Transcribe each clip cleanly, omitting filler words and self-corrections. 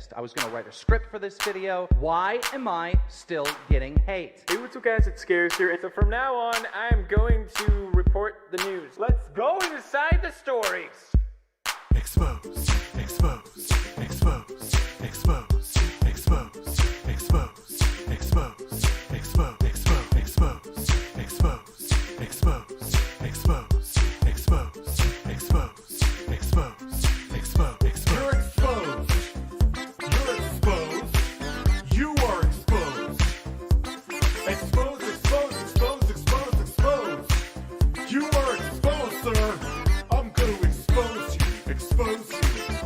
pissed. I was gonna write a script for this video. Why am I still getting hate? Hey, what's up guys, it's Scarce here, and so from now on, I'm going to report the news. Let's go inside the stories! Expose, expose, expose, expose, expose, expose, expose, expose, expose, expose, expose, expose, expose, expose, expose, expose, expose. You're exposed. You're exposed. You are exposed. Expose, expose, expose, expose, expose. You are exposed, sir. I'm gonna expose you. Expose you.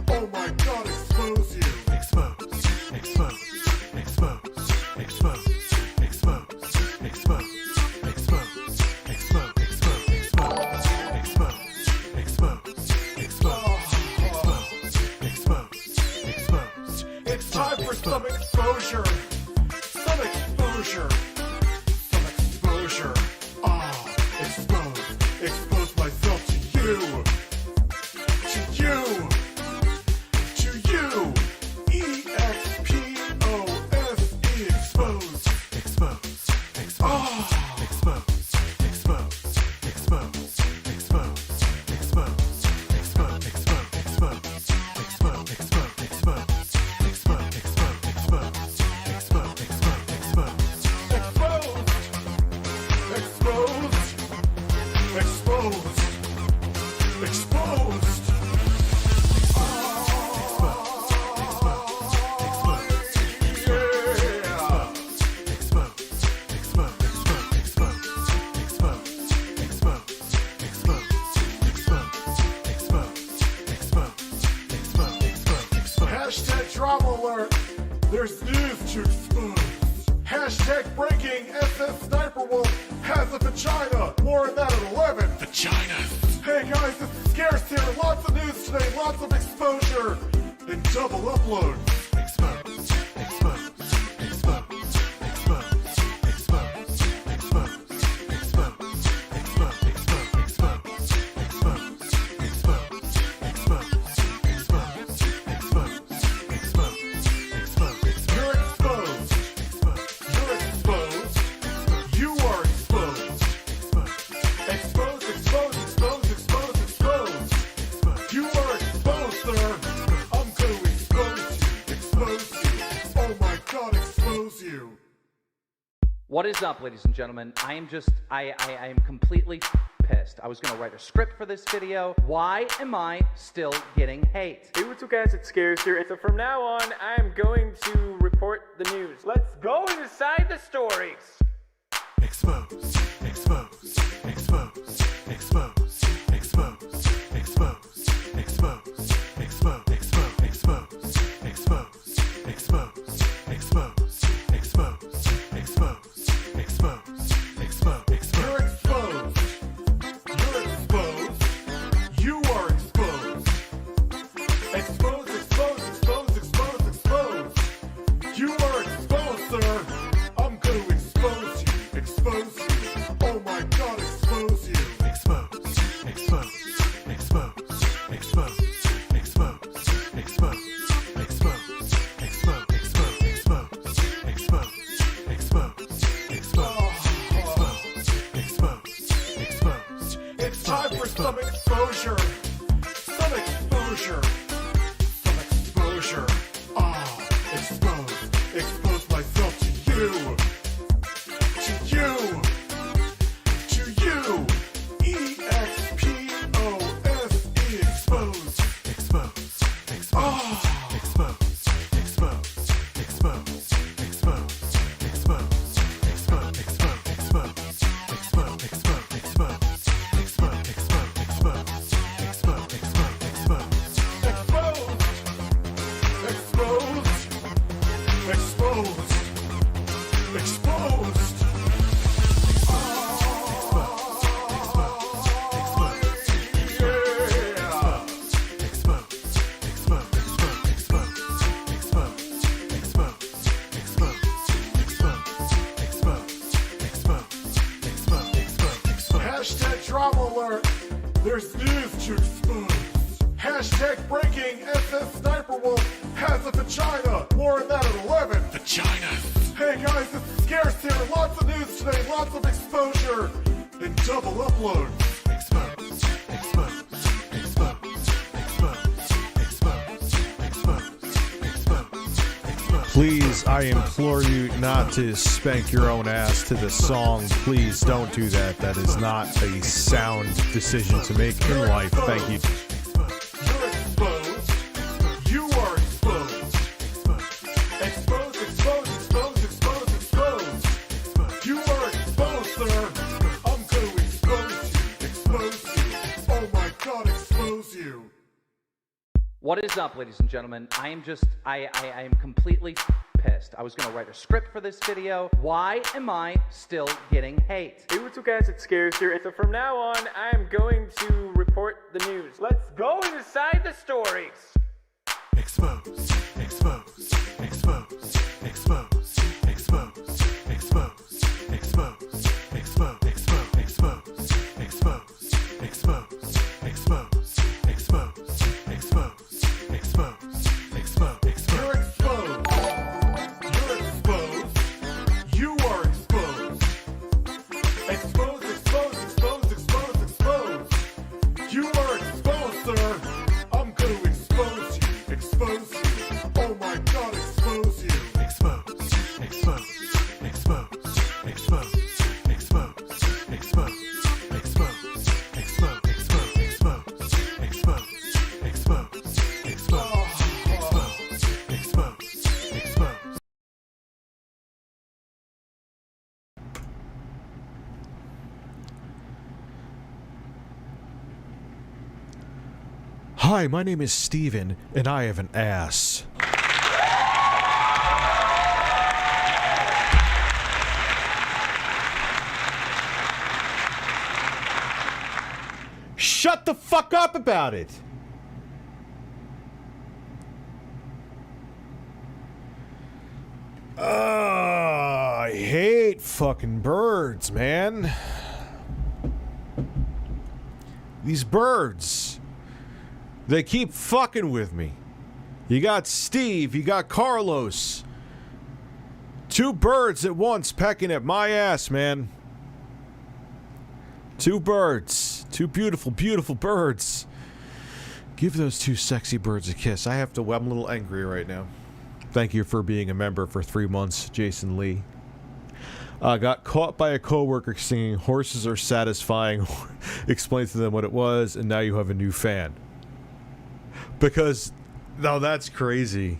Oh my god, expose you. Expose, expose, expose, expose, expose, expose, expose, expose, expose, expose. It's time for some exposure. Some exposure. Some exposure. Ah, expose. Expose myself to you. To you. To you. E-X-P-O-S-E. Expose. Expose. Expose. Ah. Expose. Expose. Expose. Expose. Expose. Expose. Expose. Expose. Expose. Expose. Expose. Expose. Expose. Expose. Exposed. Exposed. Exposed. Hashtag drama alert. There's news to expose. Hashtag breaking. SS Sniper Wolf has a vagina. More on that at 11. Vagina. Hey guys, this is Scarce here. Lots of news today. Lots of exposure. And double upload. Expose. Expose. Expose. Expose. Expose. Expose. Expose. Expose. Expose. Expose. Expose. Expose. You're exposed. You're exposed. You are exposed. Expose, expose, expose, expose, expose. You are exposed, sir. I'm gonna expose you. Expose you. Oh my god, expose you. What is up, ladies and gentlemen? I am completely pissed. I was gonna write a script for this video. Why am I still getting hate? Hey, what's up guys, it's Scarce here, and so from now on, I'm going to report the news. Let's go inside the stories! Expose, expose, expose, expose, expose, expose, expose, expose, expose, expose, expose, expose, expose, expose, expose, expose. You're exposed. You're exposed. You are exposed. Expose, expose, expose, expose, expose. You are exposed, sir. I'm gonna expose you. Expose you. Oh my god, expose you. Expose. Expose. Expose. Expose. Expose. Expose. Expose. Expose. Expose. Expose. Expose. Expose. Expose. It's time for some exposure. Some exposure. Some exposure. Ah, expose. Expose myself to you. To you. To you. E-X-P-O-S-E. Expose. Expose. Expose. Ah. Expose. Expose. Expose. Expose. Expose. Expose. Expose. Expose. Expose. Expose. Expose. Expose. Expose. Expose. Expose. Exposed. Exposed. Exposed. vagina. More on that at 11. Vaginas. Hey guys, it's Scarce here. Lots of news today, lots of exposure, and double uploads. Expose, expose, expose, expose, expose, expose, expose, expose. Please, I implore you not to spank your own ass to the song. Please don't do that. That is not a sound decision to make in life. Thank you. You're exposed. You are exposed. Exposed, exposed, exposed, exposed, exposed. You are exposed, sir. I'm going to expose you. Expose you. Oh my god, expose you. What is up, ladies and gentlemen? I am completely pissed. I was going to write a script for this video. Why am I still getting hate? Hey, what's up guys, it's Scarce here, and so from now on, I'm going to report the news. Let's go inside the stories! Expose, expose, expose, expose, expose, expose, expose, expose, expose, expose, expose, expose, expose, expose, expose, expose, expose. You're exposed. You're exposed. You are exposed. Expose, expose, expose, expose, expose. You are exposed, sir. I'm going to expose you. Expose you. Oh my god, expose you. Expose, expose, expose, expose, expose, expose, expose, expose, expose, expose, expose, expose, expose, expose. Hi, my name is Steven, and I have an ass. Shut the fuck up about it! I hate fucking birds, man. These birds. They keep fucking with me. You got Steve, you got Carlos. Two birds at once pecking at my ass, man. Two birds. Two beautiful, beautiful birds. Give those two sexy birds a kiss. I'm a little angry right now. Thank you for being a member for 3 months, Jason Lee. Got caught by a coworker singing "Horses Are Satisfying." Explained to them what it was, and now you have a new fan. Because, no, that's crazy.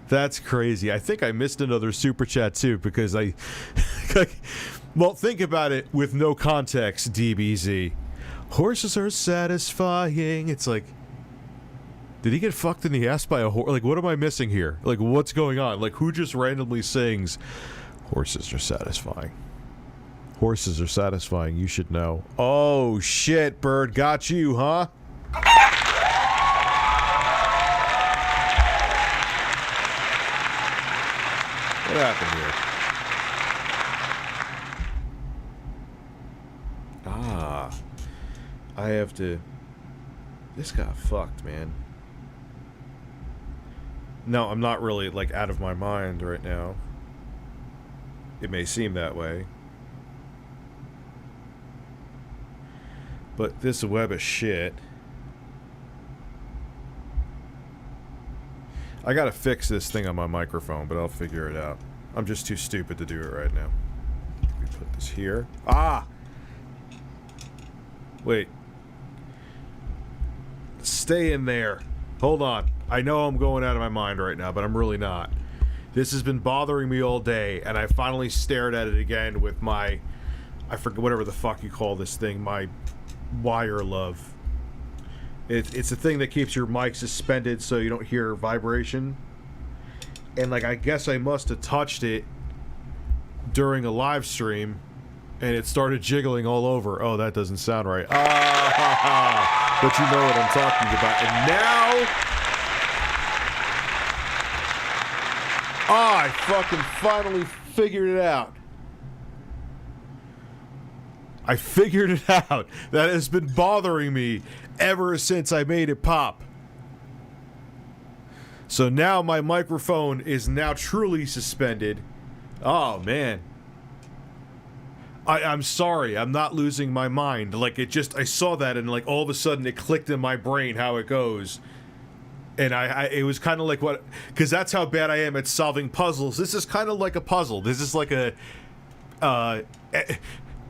That's crazy. I think I missed another super chat too, because well, think about it with no context, DBZ. Horses are satisfying. It's like, did he get fucked in the ass by a horse? Like, what am I missing here? Like, what's going on? Like, who just randomly sings, "Horses are satisfying"? Horses are satisfying, you should know. Oh, shit, bird, got you, huh? What happened here? Ah. I have to... This got fucked, man. No, I'm not really, like, out of my mind right now. It may seem that way. But this web is shit. I gotta fix this thing on my microphone, but I'll figure it out. I'm just too stupid to do it right now. Let me put this here. Ah! Wait. Stay in there. Hold on. I know I'm going out of my mind right now, but I'm really not. This has been bothering me all day, and I finally stared at it again with my... I forget whatever the fuck you call this thing. My wire love. It's a thing that keeps your mic suspended so you don't hear vibration. And, like, I guess I must have touched it during a live stream, and it started jiggling all over. Oh, that doesn't sound right. Ah, ha, ha. But you know what I'm talking about. And now... I fucking finally figured it out. I figured it out. That has been bothering me ever since I made it pop. So now my microphone is now truly suspended. Oh, man. I'm sorry. I'm not losing my mind. Like, it just, I saw that and, like, all of a sudden it clicked in my brain how it goes. And it was kind of like what, because that's how bad I am at solving puzzles. This is kind of like a puzzle. This is like a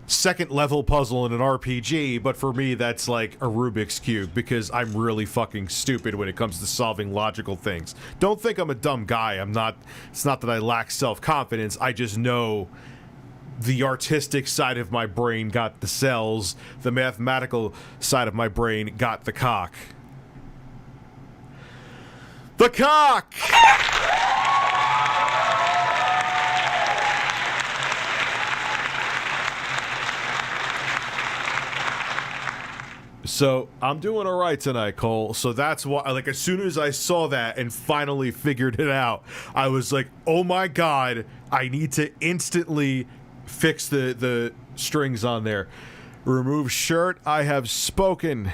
second level puzzle in an RPG, but for me that's like a Rubik's Cube because I'm really fucking stupid when it comes to solving logical things. Don't think I'm a dumb guy. I'm not. It's not that I lack self-confidence. I just know the artistic side of my brain got the cells, the mathematical side of my brain got the cock. The cock! So, I'm doing alright tonight, Cole. So that's why, like, as soon as I saw that and finally figured it out, I was like, oh my god, I need to instantly fix the strings on there. Remove shirt, I have spoken.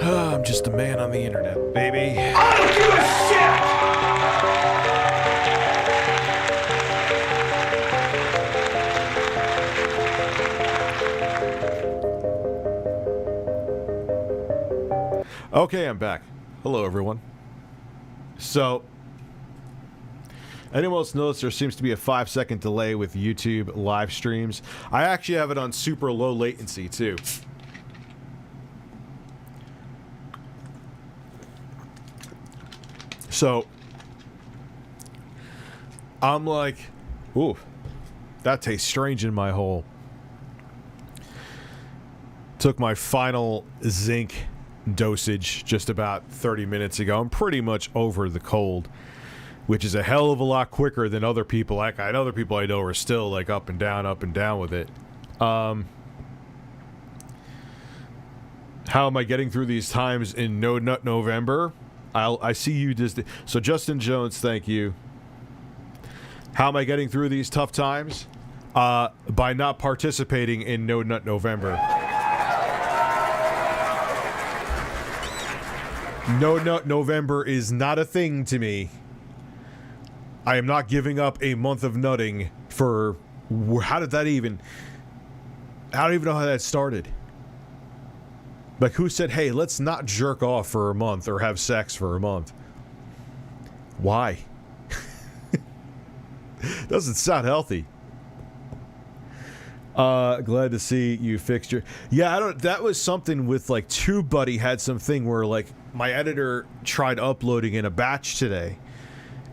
I'm just a man on the internet, baby. I don't give a shit! Okay, I'm back. Hello, everyone. So, anyone else notice there seems to be a 5-second delay with YouTube live streams? I actually have it on super low latency, too. So, I'm like, ooh, that tastes strange in my hole. Took my final zinc dosage just about 30 minutes ago. I'm pretty much over the cold, which is a hell of a lot quicker than other people. Like, other people I know are still like up and down with it. How am I getting through these times in No Nut November? I see you just. So Justin Jones, thank you. How am I getting through these tough times? By not participating in No Nut November. No Nut November is not a thing to me. I am not giving up a month of nutting for... How did that even... I don't even know how that started. Like, who said, hey, let's not jerk off for a month or have sex for a month? Why? Doesn't sound healthy. Glad to see you fixed your... Yeah, I don't... That was something with, like, TubeBuddy had something where, like, my editor tried uploading in a batch today.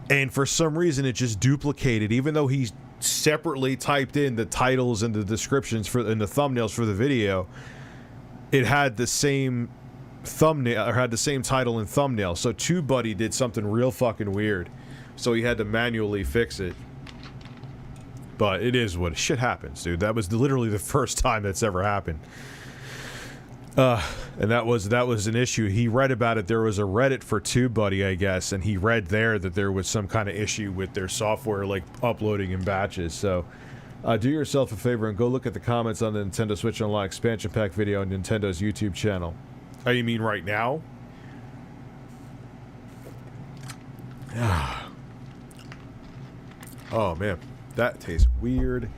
And for some reason, it just duplicated, even though he separately typed in the titles and the descriptions for and the thumbnails for the video. It had the same thumbnail, or had the same title and thumbnail. So TubeBuddy did something real fucking weird. So he had to manually fix it. But it is what shit happens, dude. That was literally the first time that's ever happened. And that was an issue. He read about it. There was a Reddit for TubeBuddy, I guess, and he read there that there was some kind of issue with their software, like uploading in batches. So, do yourself a favor and go look at the comments on the Nintendo Switch Online expansion pack video on Nintendo's YouTube channel. Oh, you mean right now? Oh man, that tastes weird.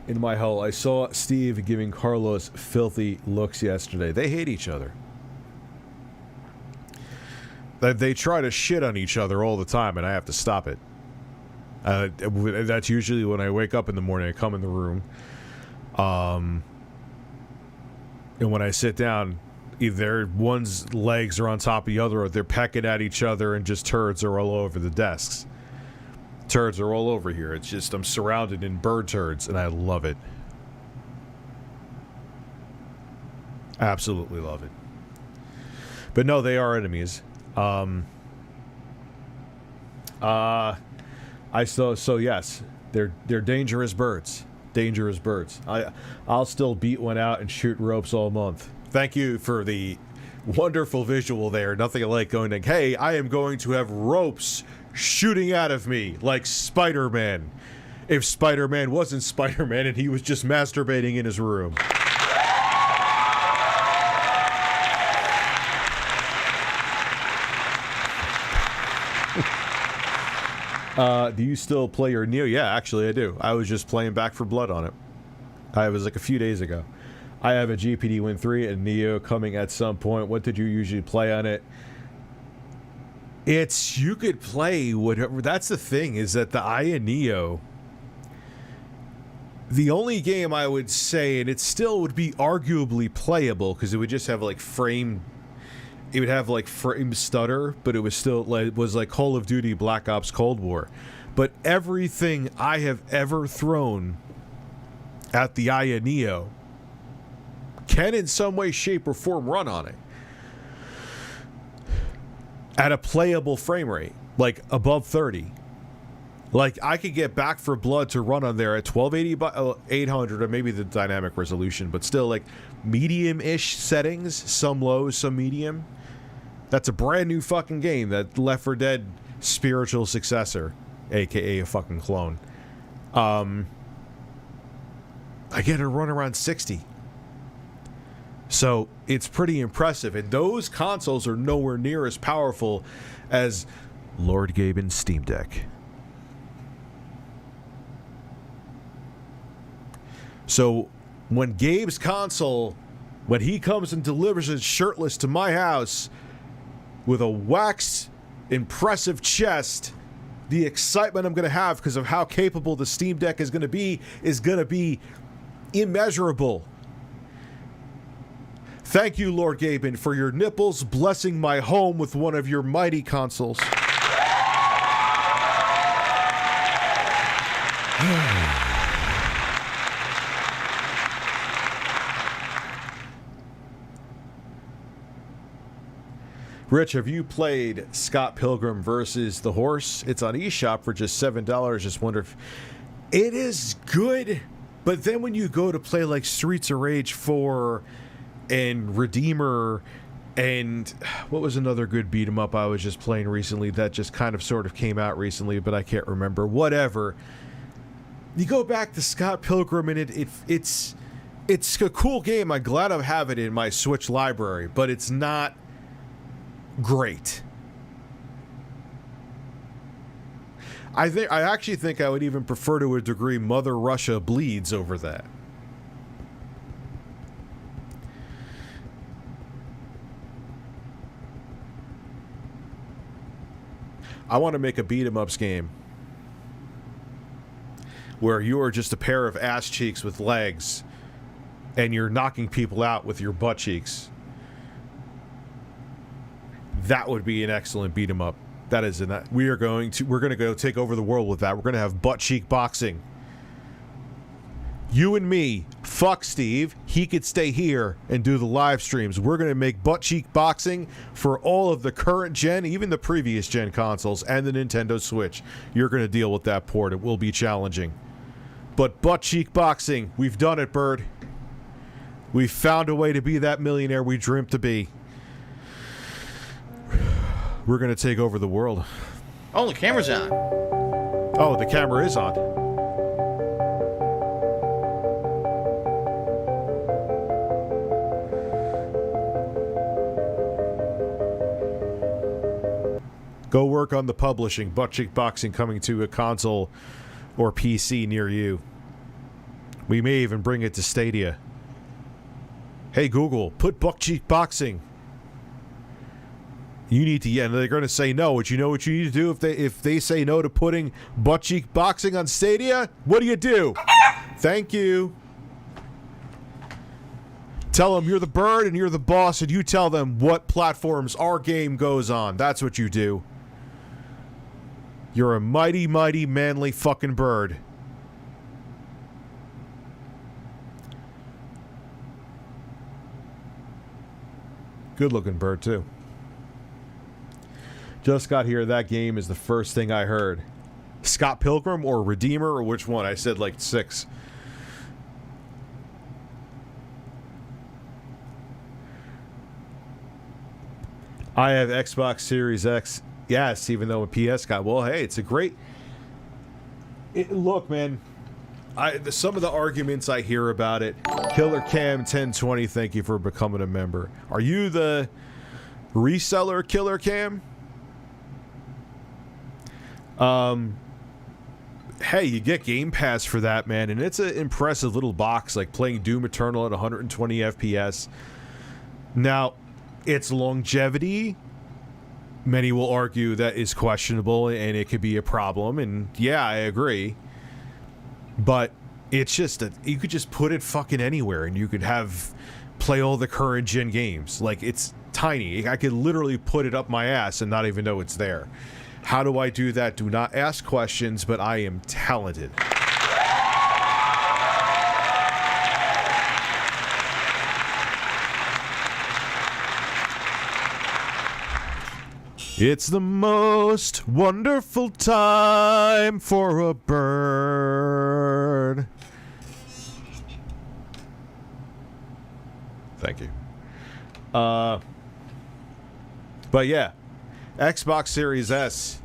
In my hull, I saw Steve giving Carlos filthy looks yesterday. They hate each other. They try to shit on each other all the time, and I have to stop it. That's usually when I wake up in the morning. I come in the room, and when I sit down, either one's legs are on top of the other, or they're pecking at each other, and just turds are all over the desks. Turds are all over here. It's just I'm surrounded in bird turds, and I love it. Absolutely love it. But no, they are enemies. I so yes, They're dangerous birds. Dangerous birds. I'll still beat one out and shoot ropes all month. Thank you for the wonderful visual there. Nothing like going like, hey, I am going to have ropes shooting out of me like Spider-Man. If Spider-Man wasn't Spider-Man and he was just masturbating in his room. Do you still play your Neo? Yeah, actually I do. I was just playing Back 4 Blood on it. I was like a few days ago. I have a GPD Win 3 and Neo coming at some point. What did you usually play on it? You could play whatever. That's the thing, is that the Aya Neo, the only game I would say, and it still would be arguably playable because it would just have like frame stutter, but it was still like Call of Duty Black Ops Cold War. But everything I have ever thrown at the Aya Neo can in some way, shape, or form run on it at a playable frame rate, like above 30. Like, I could get Back 4 Blood to run on there at 1280 by 800, or maybe the dynamic resolution, but still like medium-ish settings, some low, some medium. That's a brand new fucking game, that Left 4 Dead spiritual successor, aka a fucking clone. I get it to run around 60. So it's pretty impressive, and those consoles are nowhere near as powerful as Lord Gaben's Steam Deck. So when Gabe's console, when he comes and delivers it shirtless to my house with a waxed, impressive chest, the excitement I'm going to have because of how capable the Steam Deck is going to be immeasurable. Thank you, Lord Gaben, for your nipples blessing my home with one of your mighty consoles. Rich, have you played Scott Pilgrim versus the Horse? It's on eShop for just $7. Just wonder if it is good, but then when you go to play like Streets of Rage 4 and Redeemer, and what was another good beat 'em up I was just playing recently that just kind of sort of came out recently, but I can't remember. Whatever. You go back to Scott Pilgrim and it's a cool game. I'm glad I have it in my Switch library, but it's not great. I actually think I would even prefer to a degree Mother Russia Bleeds over that. I want to make a beat 'em ups game where you are just a pair of ass cheeks with legs and you're knocking people out with your butt cheeks. That would be an excellent beat 'em up. That is we're going to go take over the world with that. We're going to have butt cheek boxing. You and me, fuck Steve. He could stay here and do the live streams. We're going to make butt cheek boxing for all of the current gen, even the previous gen consoles and the Nintendo Switch. You're going to deal with that port. It will be challenging. But butt cheek boxing, we've done it, Bird. We've found a way to be that millionaire we dreamt to be. We're going to take over the world. Oh, the camera's on. Oh, the camera is on. Go work on the publishing. Butt cheek boxing coming to a console or PC near you. We may even bring it to Stadia. Hey, Google, put butt cheek boxing. You need to, and they're going to say no. But you know what you need to do if they say no to putting butt cheek boxing on Stadia? What do? Thank you. Tell them you're the bird and you're the boss, and you tell them what platforms our game goes on. That's what you do. You're a mighty, mighty, manly fucking bird. Good looking bird, too. Just got here. That game is the first thing I heard. Scott Pilgrim or Redeemer, or which one? I said like 6. I have Xbox Series X. Yes, even though a PS got. Well, hey, it's a great. Look, man. Some of the arguments I hear about it. Killer Cam 1020, thank you for becoming a member. Are you the reseller Killer Cam? Hey, you get Game Pass for that, man, and it's an impressive little box, like playing Doom Eternal at 120 FPS. Now, its longevity, many will argue that is questionable and it could be a problem, and yeah, I agree. But it's just that you could just put it fucking anywhere and you could play all the current gen games. Like, it's tiny. I could literally put it up my ass and not even know it's there. How do I do that? Do not ask questions, but I am talented. It's the most wonderful time for a bird. Thank you. But yeah, Xbox Series S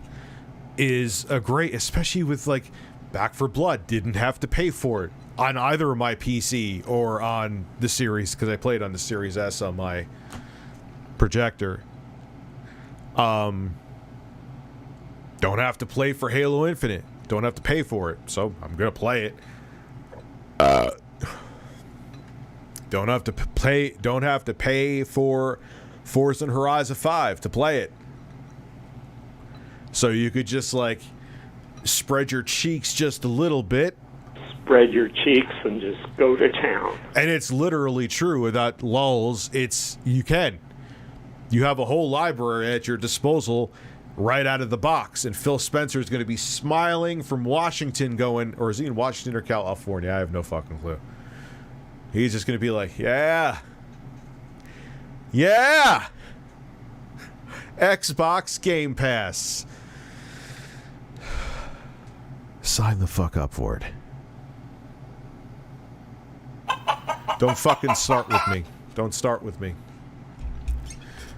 is a great, especially with like Back 4 Blood, didn't have to pay for it on either my PC or on the Series, because I played on the Series S on my projector. Don't have to play for Halo Infinite. Don't have to pay for it, so I'm gonna play it. Don't have to pay for Forza Horizon 5 to play it. So you could just like spread your cheeks just a little bit. Spread your cheeks and just go to town. And it's literally true without lulls. You can. You have a whole library at your disposal right out of the box. And Phil Spencer is going to be smiling from Washington going, or is he in Washington or California? I have no fucking clue. He's just going to be like, yeah. Yeah. Xbox Game Pass. Sign the fuck up for it. Don't fucking start with me. Don't start with me.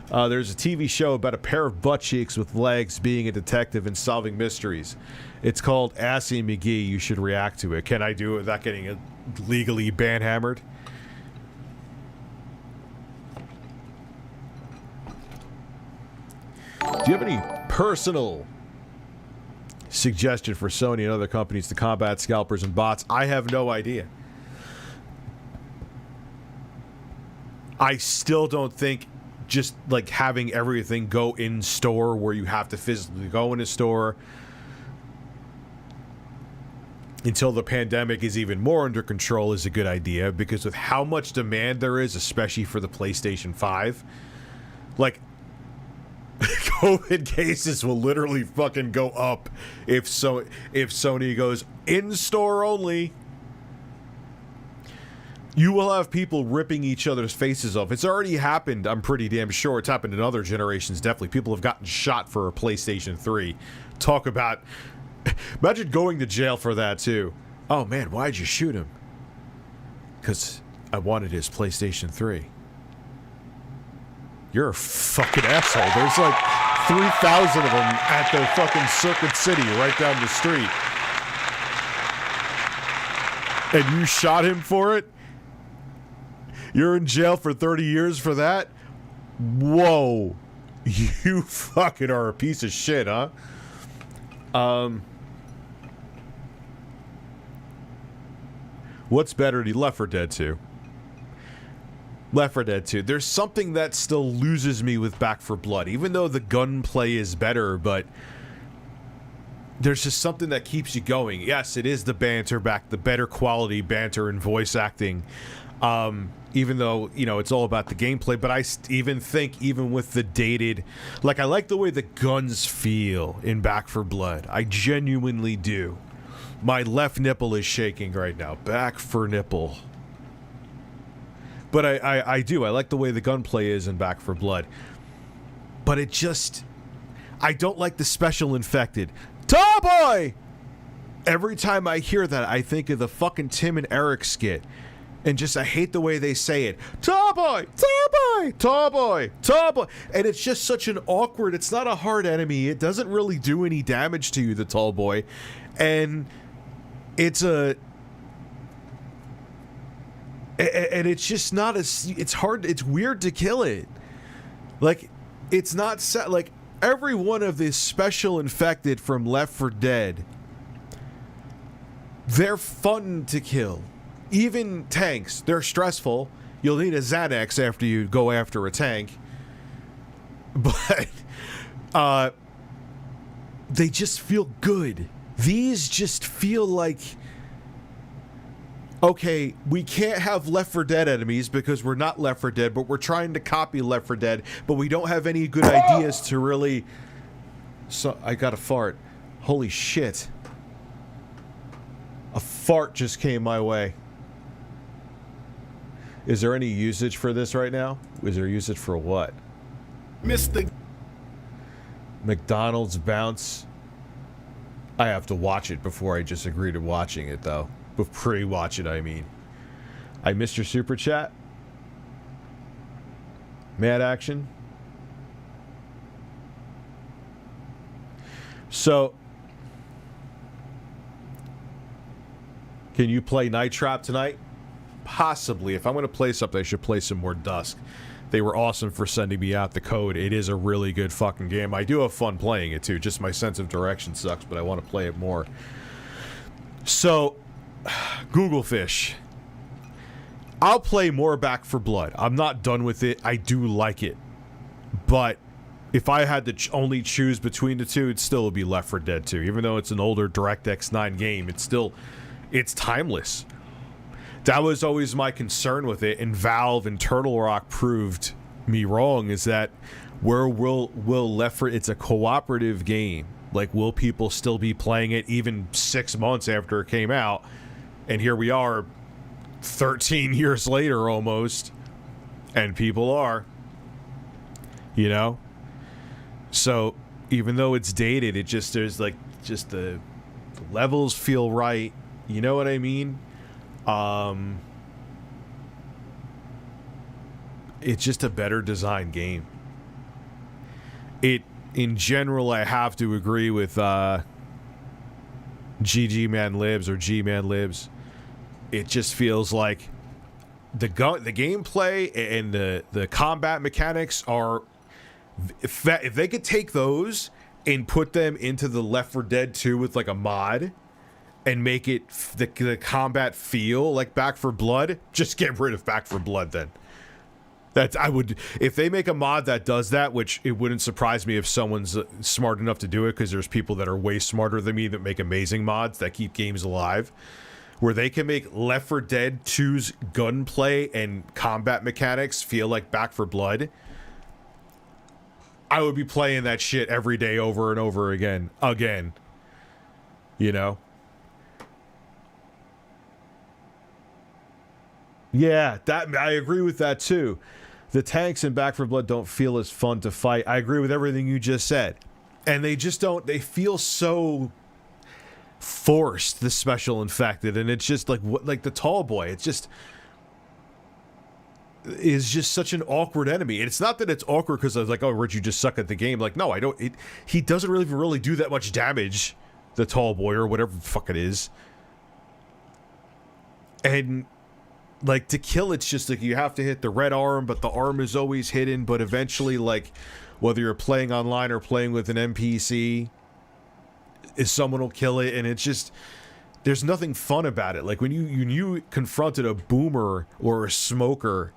There's a TV show about a pair of butt cheeks with legs being a detective and solving mysteries. It's called Assy McGee. You should react to it. Can I do it without getting it legally banhammered? Do you have any personal suggestion for Sony and other companies to combat scalpers and bots? I have no idea. I still don't think just like having everything go in store where you have to physically go in a store until the pandemic is even more under control is a good idea, because with how much demand there is, especially for the PlayStation 5, like COVID cases will literally fucking go up if Sony goes in store only. You will have people ripping each other's faces off. It's already happened, I'm pretty damn sure. It's happened in other generations, definitely. People have gotten shot for a PlayStation 3. Talk about... Imagine going to jail for that, too. Oh, man, why'd you shoot him? Because I wanted his PlayStation 3. You're a fucking asshole. There's like 3,000 of them at the fucking Circuit City right down the street. And you shot him for it? You're in jail for 30 years for that? Whoa. You fucking are a piece of shit, huh? What's better to Left 4 Dead 2? Left 4 Dead 2. There's something that still loses me with Back 4 Blood, even though the gunplay is better, but there's just something that keeps you going. Yes, it is the banter back, the better quality banter and voice acting. Even though, you know, it's all about the gameplay, but I even think, even with the dated, like, I like the way the guns feel in Back 4 Blood. I genuinely do. My left nipple is shaking right now. Back 4 nipple. But I do. I like the way the gunplay is in Back 4 Blood. But it just... I don't like the special infected. Tallboy! Every time I hear that, I think of the fucking Tim and Eric skit. And just, I hate the way they say it. Tall boy, tall boy, tall boy, tall boy. And it's just such an awkward, it's not a hard enemy. It doesn't really do any damage to you, the tall boy. And it's and it's just not as, it's hard, it's weird to kill it. Like, it's not set, like, every one of the special infected from Left 4 Dead, they're fun to kill. Even tanks, they're stressful. You'll need a Xanax after you go after a tank. But they just feel good. These just feel like, okay, we can't have Left 4 Dead enemies because we're not Left 4 Dead, but we're trying to copy Left 4 Dead, but we don't have any good ideas to really... So, I got a fart. Holy shit. A fart just came my way. Is there any usage for this right now? Is there usage for what? Mr. McDonald's bounce. I have to watch it before I just agree to watching it, though. Pre-watch it, I mean. I missed your super chat. Mad action. So, can you play Night Trap tonight? Possibly. If I'm going to play something, I should play some more Dusk. They were awesome for sending me out the code. It is a really good fucking game. I do have fun playing it too. Just my sense of direction sucks, but I want to play it more. So, Google Fish. I'll play more Back 4 Blood. I'm not done with it. I do like it. But if I had to only choose between the two, it still would be Left 4 Dead 2. Even though it's an older DirectX 9 game, it's timeless. That was always my concern with it, and Valve and Turtle Rock proved me wrong, is that where will Left 4... It's a cooperative game. Like, will people still be playing it even 6 months after it came out? And here we are, 13 years later almost, and people are. You know? So, even though it's dated, it just, there's like, just the levels feel right. You know what I mean? It's just a better designed game. In general, I have to agree with GG Man Libs or G Man Libs. It just feels like the gameplay and the combat mechanics are, if they could take those and put them into the Left 4 Dead 2 with like a mod and make it the combat feel like Back 4 Blood, just get rid of Back 4 Blood then. If they make a mod that does that, which it wouldn't surprise me if someone's smart enough to do it, because there's people that are way smarter than me that make amazing mods that keep games alive, where they can make Left 4 Dead 2's gunplay and combat mechanics feel like Back 4 Blood, I would be playing that shit every day over and over again. You know? Yeah, I agree with that too. The tanks in Back 4 Blood don't feel as fun to fight. I agree with everything you just said. And they just don't, they feel so forced, the special infected, and it's just like the tall boy. It's just is just such an awkward enemy. And it's not that it's awkward because I was like, oh, Rich, you just suck at the game. Like, no, I don't. He doesn't really do that much damage, the tall boy, or whatever the fuck it is. And like, to kill, it's just like you have to hit the red arm, but the arm is always hidden. But eventually, like, whether you're playing online or playing with an NPC, someone will kill it, and it's just, there's nothing fun about it. Like when you confronted a boomer or a smoker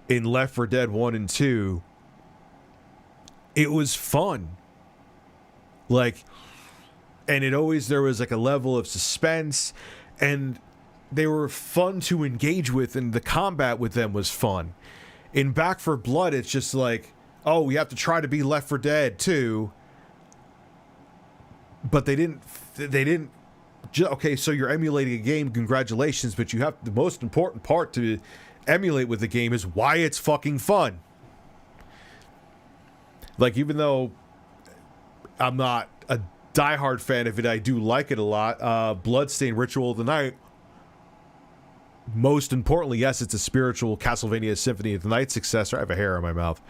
in Left 4 Dead 1 and 2, it was fun. Like, and there was like a level of suspense, and they were fun to engage with, and the combat with them was fun. In Back 4 Blood, it's just like, oh, we have to try to be Left 4 Dead 2, but they didn't. Okay, so you're emulating a game, congratulations, but you have the most important part to emulate with the game is why it's fucking fun. Like, even though I'm not a diehard fan of it. I do like it a lot. Bloodstained Ritual of the Night. Most importantly, yes, it's a spiritual Castlevania Symphony of the Night successor. I have a hair in my mouth.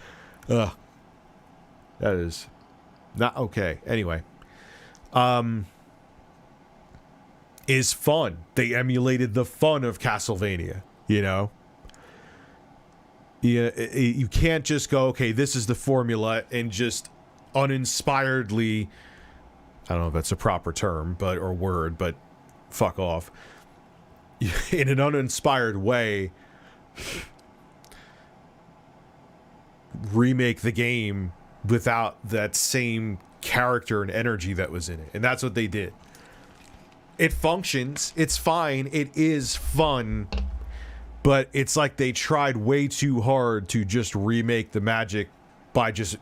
Ugh. That is not okay. Anyway. Is fun. They emulated the fun of Castlevania, you know? You can't just go, okay, this is the formula, and just uninspiredly, I don't know if that's a proper term, or word, but fuck off. In an uninspired way, remake the game without that same character and energy that was in it. And that's what they did. It functions. It's fine. It is fun. But it's like they tried way too hard to just remake the magic by just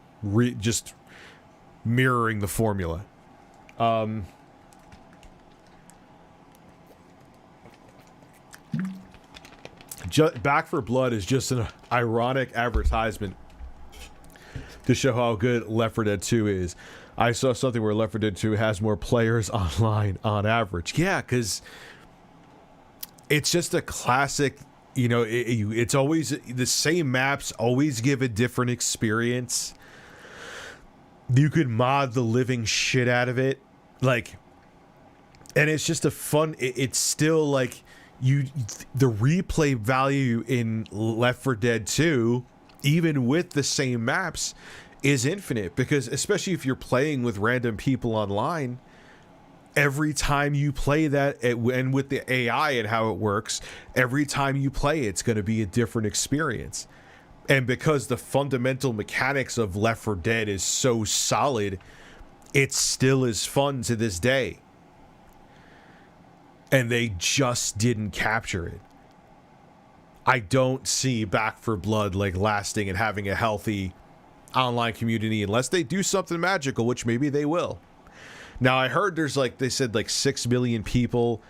mirroring the formula. Back for Blood is just an ironic advertisement to show how good Left 4 Dead 2 is. I saw something where Left 4 Dead 2 has more players online on average. Yeah, because it's just a classic, you know, it's always the same maps, always give a different experience. You could mod the living shit out of it. Like, and it's just a fun, it's still like, the replay value in Left 4 Dead 2, even with the same maps, is infinite, because especially if you're playing with random people online, every time you play that, and with the AI and how it works, every time you play, it's going to be a different experience. And because the fundamental mechanics of Left 4 Dead is so solid, it still is fun to this day. And they just didn't capture it. I don't see Back 4 Blood like lasting and having a healthy online community unless they do something magical, which maybe they will. Now, I heard there's like, they said like 6 million people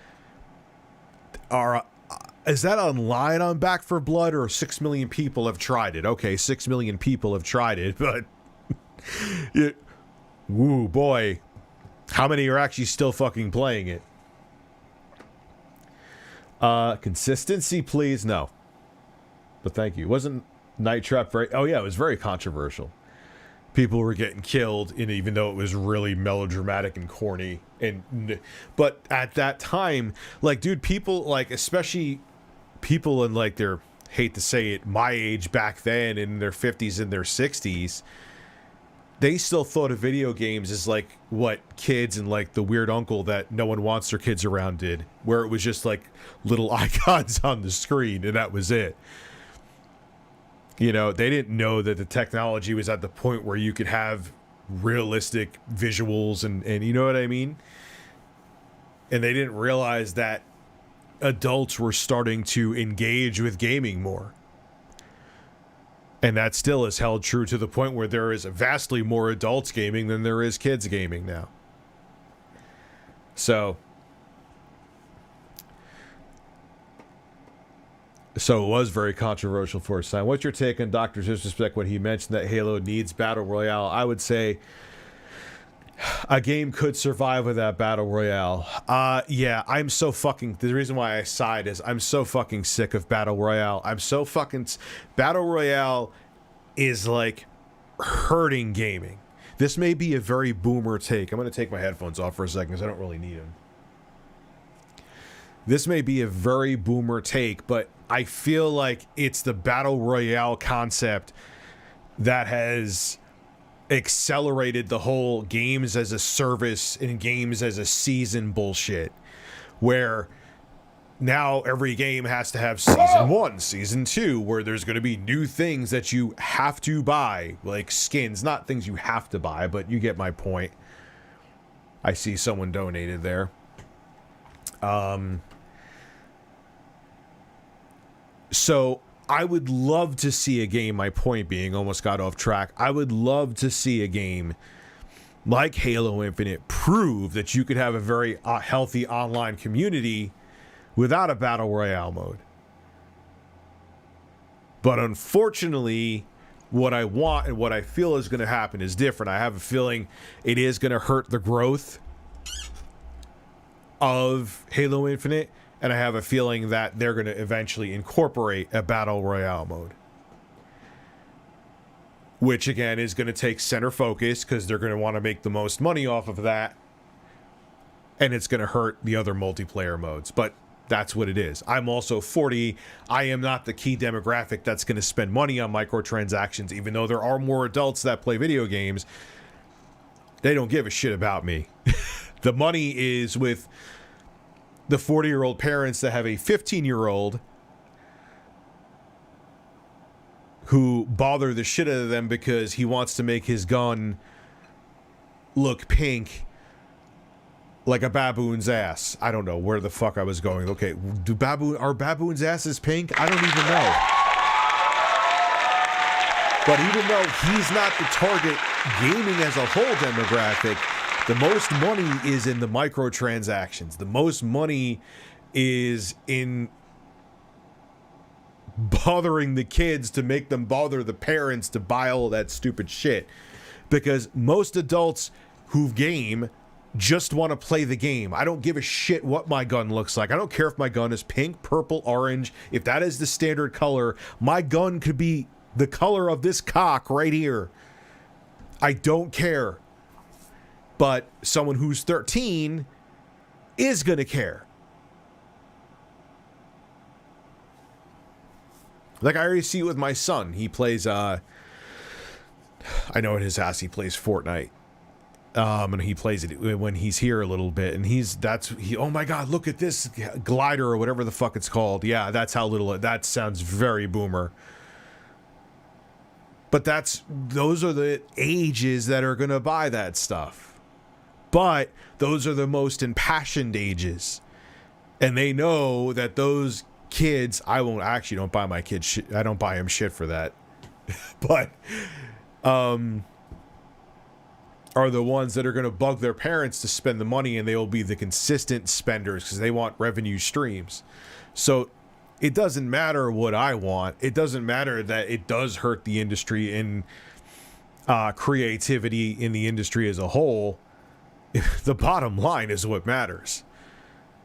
are, is that online on Back 4 Blood, or 6 million people have tried it? Okay, 6 million people have tried it, but woo boy, how many are actually still fucking playing it? Consistency, please. No, but thank you. Wasn't Night Trap very, oh yeah, it was very controversial. People were getting killed, and even though it was really melodramatic and corny, but at that time, like, dude, people, like, especially people in like their, hate to say it, my age back then, in their 50s and their 60s, they still thought of video games as like what kids and like the weird uncle that no one wants their kids around did, where it was just like little icons on the screen and that was it. You know, they didn't know that the technology was at the point where you could have realistic visuals and you know what I mean? And they didn't realize that adults were starting to engage with gaming more. And that still is held true to the point where there is vastly more adults gaming than there is kids gaming now. So it was very controversial for a time. What's your take on Dr. Disrespect when he mentioned that Halo needs Battle Royale? I would say a game could survive without Battle Royale. Yeah, I'm so fucking... The reason why I sighed is I'm so fucking sick of Battle Royale. Battle Royale is like hurting gaming. This may be a very boomer take. I'm going to take my headphones off for a second because I don't really need them. This may be a very boomer take, but I feel like it's the Battle Royale concept that has accelerated the whole games as a service and games as a season bullshit, where now every game has to have season 1, season 2, where there's going to be new things that you have to buy, like skins, not things you have to buy, but you get my point. I see someone donated there. So I would love to see a game, my point being, almost got off track. I would love to see a game like Halo Infinite prove that you could have a very healthy online community without a Battle Royale mode. But unfortunately, what I want and what I feel is going to happen is different. I have a feeling it is going to hurt the growth of Halo Infinite, and I have a feeling that they're going to eventually incorporate a Battle Royale mode. Which, again, is going to take center focus because they're going to want to make the most money off of that. And it's going to hurt the other multiplayer modes. But that's what it is. I'm also 40. I am not the key demographic that's going to spend money on microtransactions, even though there are more adults that play video games. They don't give a shit about me. The money is with the 40-year-old parents that have a 15-year-old who bother the shit out of them because he wants to make his gun look pink like a baboon's ass. I don't know where the fuck I was going. Okay, are baboons' asses pink? I don't even know. But even though he's not the target gaming as a whole demographic, the most money is in the microtransactions. The most money is in bothering the kids to make them bother the parents to buy all that stupid shit. Because most adults who game just want to play the game. I don't give a shit what my gun looks like. I don't care if my gun is pink, purple, orange. If that is the standard color, my gun could be the color of this cock right here. I don't care. But someone who's 13 is going to care. Like, I already see it with my son. He plays, I know at his house he plays Fortnite. And he plays it when he's here a little bit. And oh my God, look at this glider or whatever the fuck it's called. Yeah, that's how little, that sounds very boomer. But those are the ages that are going to buy that stuff. But those are the most impassioned ages. And they know that those kids, don't buy my kids shit. I don't buy them shit for that. But, are the ones that are going to bug their parents to spend the money, and they will be the consistent spenders because they want revenue streams. So it doesn't matter what I want. It doesn't matter that it does hurt the industry and creativity in the industry as a whole. The bottom line is what matters.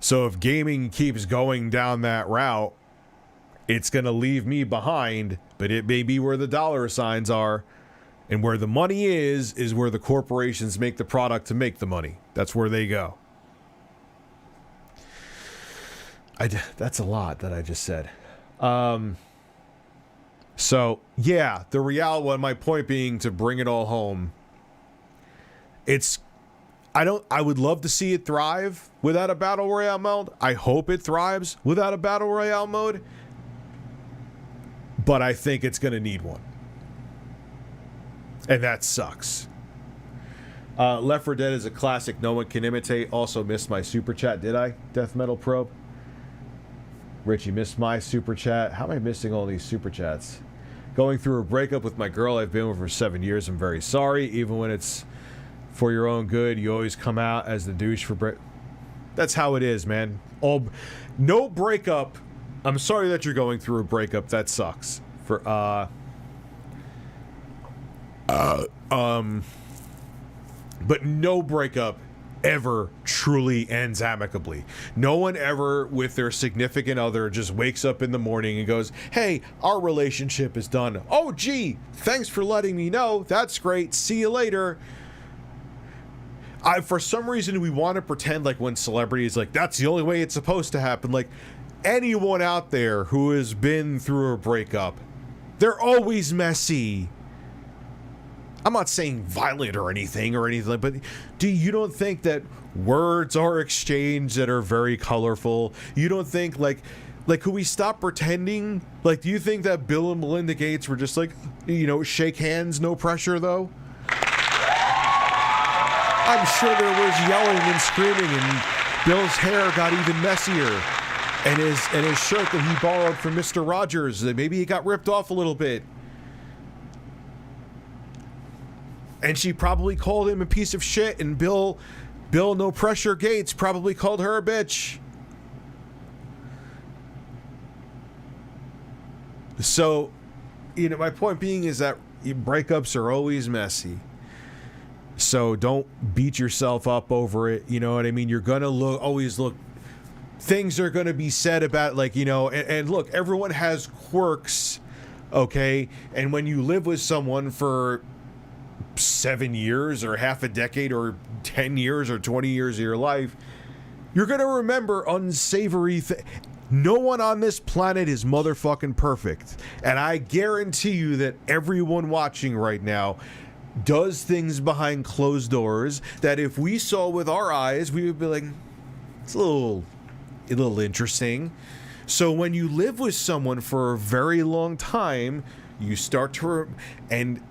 So if gaming keeps going down that route, it's going to leave me behind, but it may be where the dollar signs are. And where the money is where the corporations make the product to make the money. That's where they go. That's a lot that I just said. So, yeah, the Royale one, my point being to bring it all home. I would love to see it thrive without a Battle Royale mode. I hope it thrives without a Battle Royale mode. But I think it's going to need one. And that sucks. Left 4 Dead is a classic no one can imitate. Also missed my super chat, did I? Death Metal Probe. Richie missed my super chat. How am I missing all these super chats? Going through a breakup with my girl I've been with for 7 years. I'm very sorry. Even when it's for your own good, you always come out as the douche for That's how it is, man. No breakup. I'm sorry that you're going through a breakup. That sucks. But no breakup ever truly ends amicably. No one ever with their significant other just wakes up in the morning and goes, hey, our relationship is done. Oh, gee, thanks for letting me know. That's great. See you later. For some reason, we want to pretend like when celebrities, like, that's the only way it's supposed to happen. Like, anyone out there who has been through a breakup, they're always messy. I'm not saying violent or anything, but you don't think that words are exchanged that are very colorful? You don't think, like, could we stop pretending? Like, do you think that Bill and Melinda Gates were just like, shake hands, no pressure, though? I'm sure there was yelling and screaming, and Bill's hair got even messier. And his shirt that he borrowed from Mr. Rogers, maybe he got ripped off a little bit. And she probably called him a piece of shit, and Bill No Pressure Gates probably called her a bitch. So, my point being is that breakups are always messy. So don't beat yourself up over it. You know what I mean? You're gonna always look. Things are gonna be said about, like, you know, and look, everyone has quirks, okay? And when you live with someone for 7 years or half a decade or 10 years or 20 years of your life, you're gonna remember unsavory things. No one on this planet is motherfucking perfect. And I guarantee you that everyone watching right now does things behind closed doors that if we saw with our eyes, we would be like, it's a little interesting. So when you live with someone for a very long time, you start to, and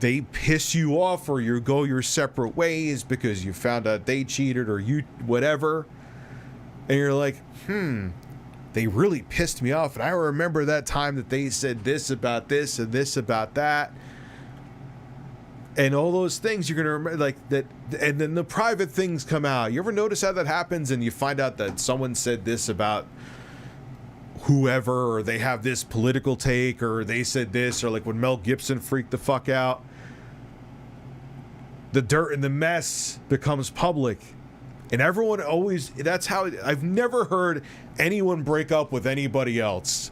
they piss you off, or you go your separate ways because you found out they cheated or you whatever, and you're like, they really pissed me off, and I remember that time that they said this about this and this about that, and all those things you're gonna remember, like that. And then the private things come out. You ever notice how that happens, and you find out that someone said this about whoever, or they have this political take, or they said this, or like when Mel Gibson freaked the fuck out, the dirt and the mess becomes public. And everyone always, that's how, I've never heard anyone break up with anybody else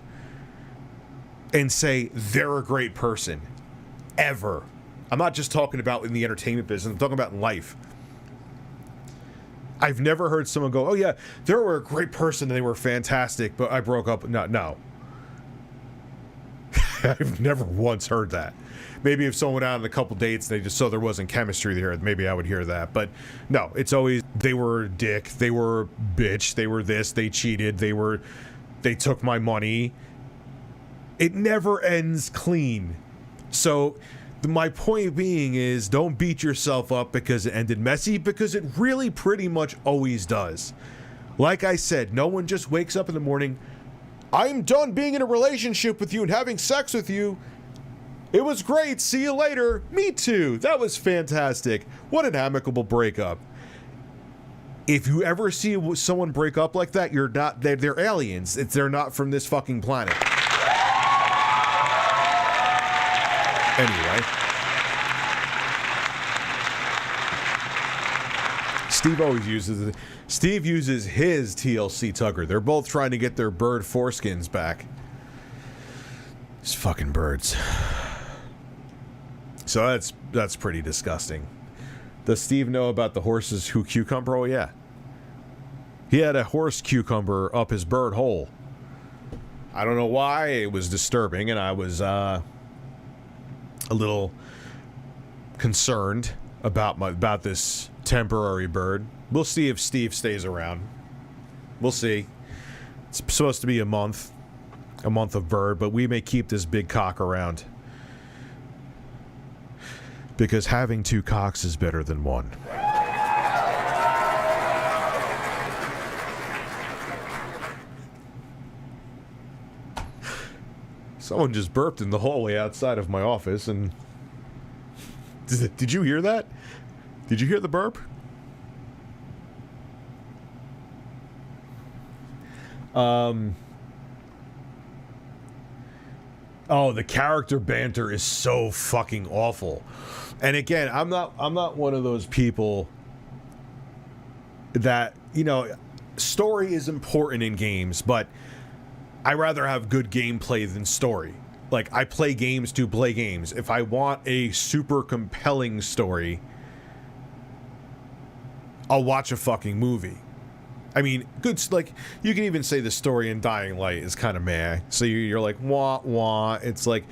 and say they're a great person. Ever. I'm not just talking about in the entertainment business, I'm talking about in life. I've never heard someone go, oh yeah, they were a great person and they were fantastic, but I broke up. No. I've never once heard that. Maybe if someone went out on a couple dates, they just saw there wasn't chemistry there, maybe I would hear that. But no, it's always, they were a dick, they were a bitch, they were this, they cheated, they took my money. It never ends clean. So my point being is, don't beat yourself up because it ended messy, because it really pretty much always does. Like I said, no one just wakes up in the morning, I'm done being in a relationship with you and having sex with you. It was great. See you later. Me too. That was fantastic. What an amicable breakup. If you ever see someone break up like that, they're aliens. They're not from this fucking planet. Anyway. Steve uses his TLC Tugger. They're both trying to get their bird foreskins back. These fucking birds. So that's pretty disgusting. Does Steve know about the horses who cucumber? Oh yeah. He had a horse cucumber up his bird hole. I don't know why. It was disturbing, and I was a little concerned about this temporary bird. We'll see if Steve stays around. We'll see. It's supposed to be a month of bird, but we may keep this big cock around. Because having two cocks is better than one. Someone just burped in the hallway outside of my office, and did you hear that? Did you hear the burp? Oh, the character banter is so fucking awful. And again, I'm not one of those people that, you know, story is important in games, but I rather have good gameplay than story. Like, I play games to play games. If I want a super compelling story, I'll watch a fucking movie. I mean, good, like, you can even say the story in Dying Light is kind of meh. So you're like, wah, wah. It's like,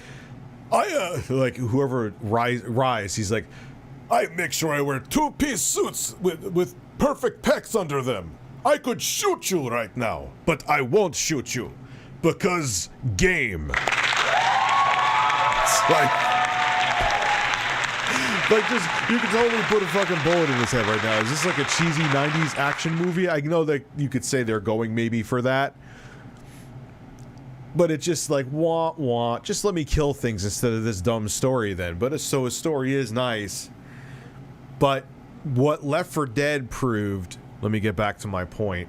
like, whoever Rise, he's like, I make sure I wear two-piece suits with perfect pecs under them. I could shoot you right now, but I won't shoot you. Because game. It's like just, you can totally put a fucking bullet in his head right now. Is this like a cheesy 90s action movie? I know that you could say they're going maybe for that. But it's just like, wah, wah. Just let me kill things instead of this dumb story then. But so a story is nice. But what Left 4 Dead proved, let me get back to my point,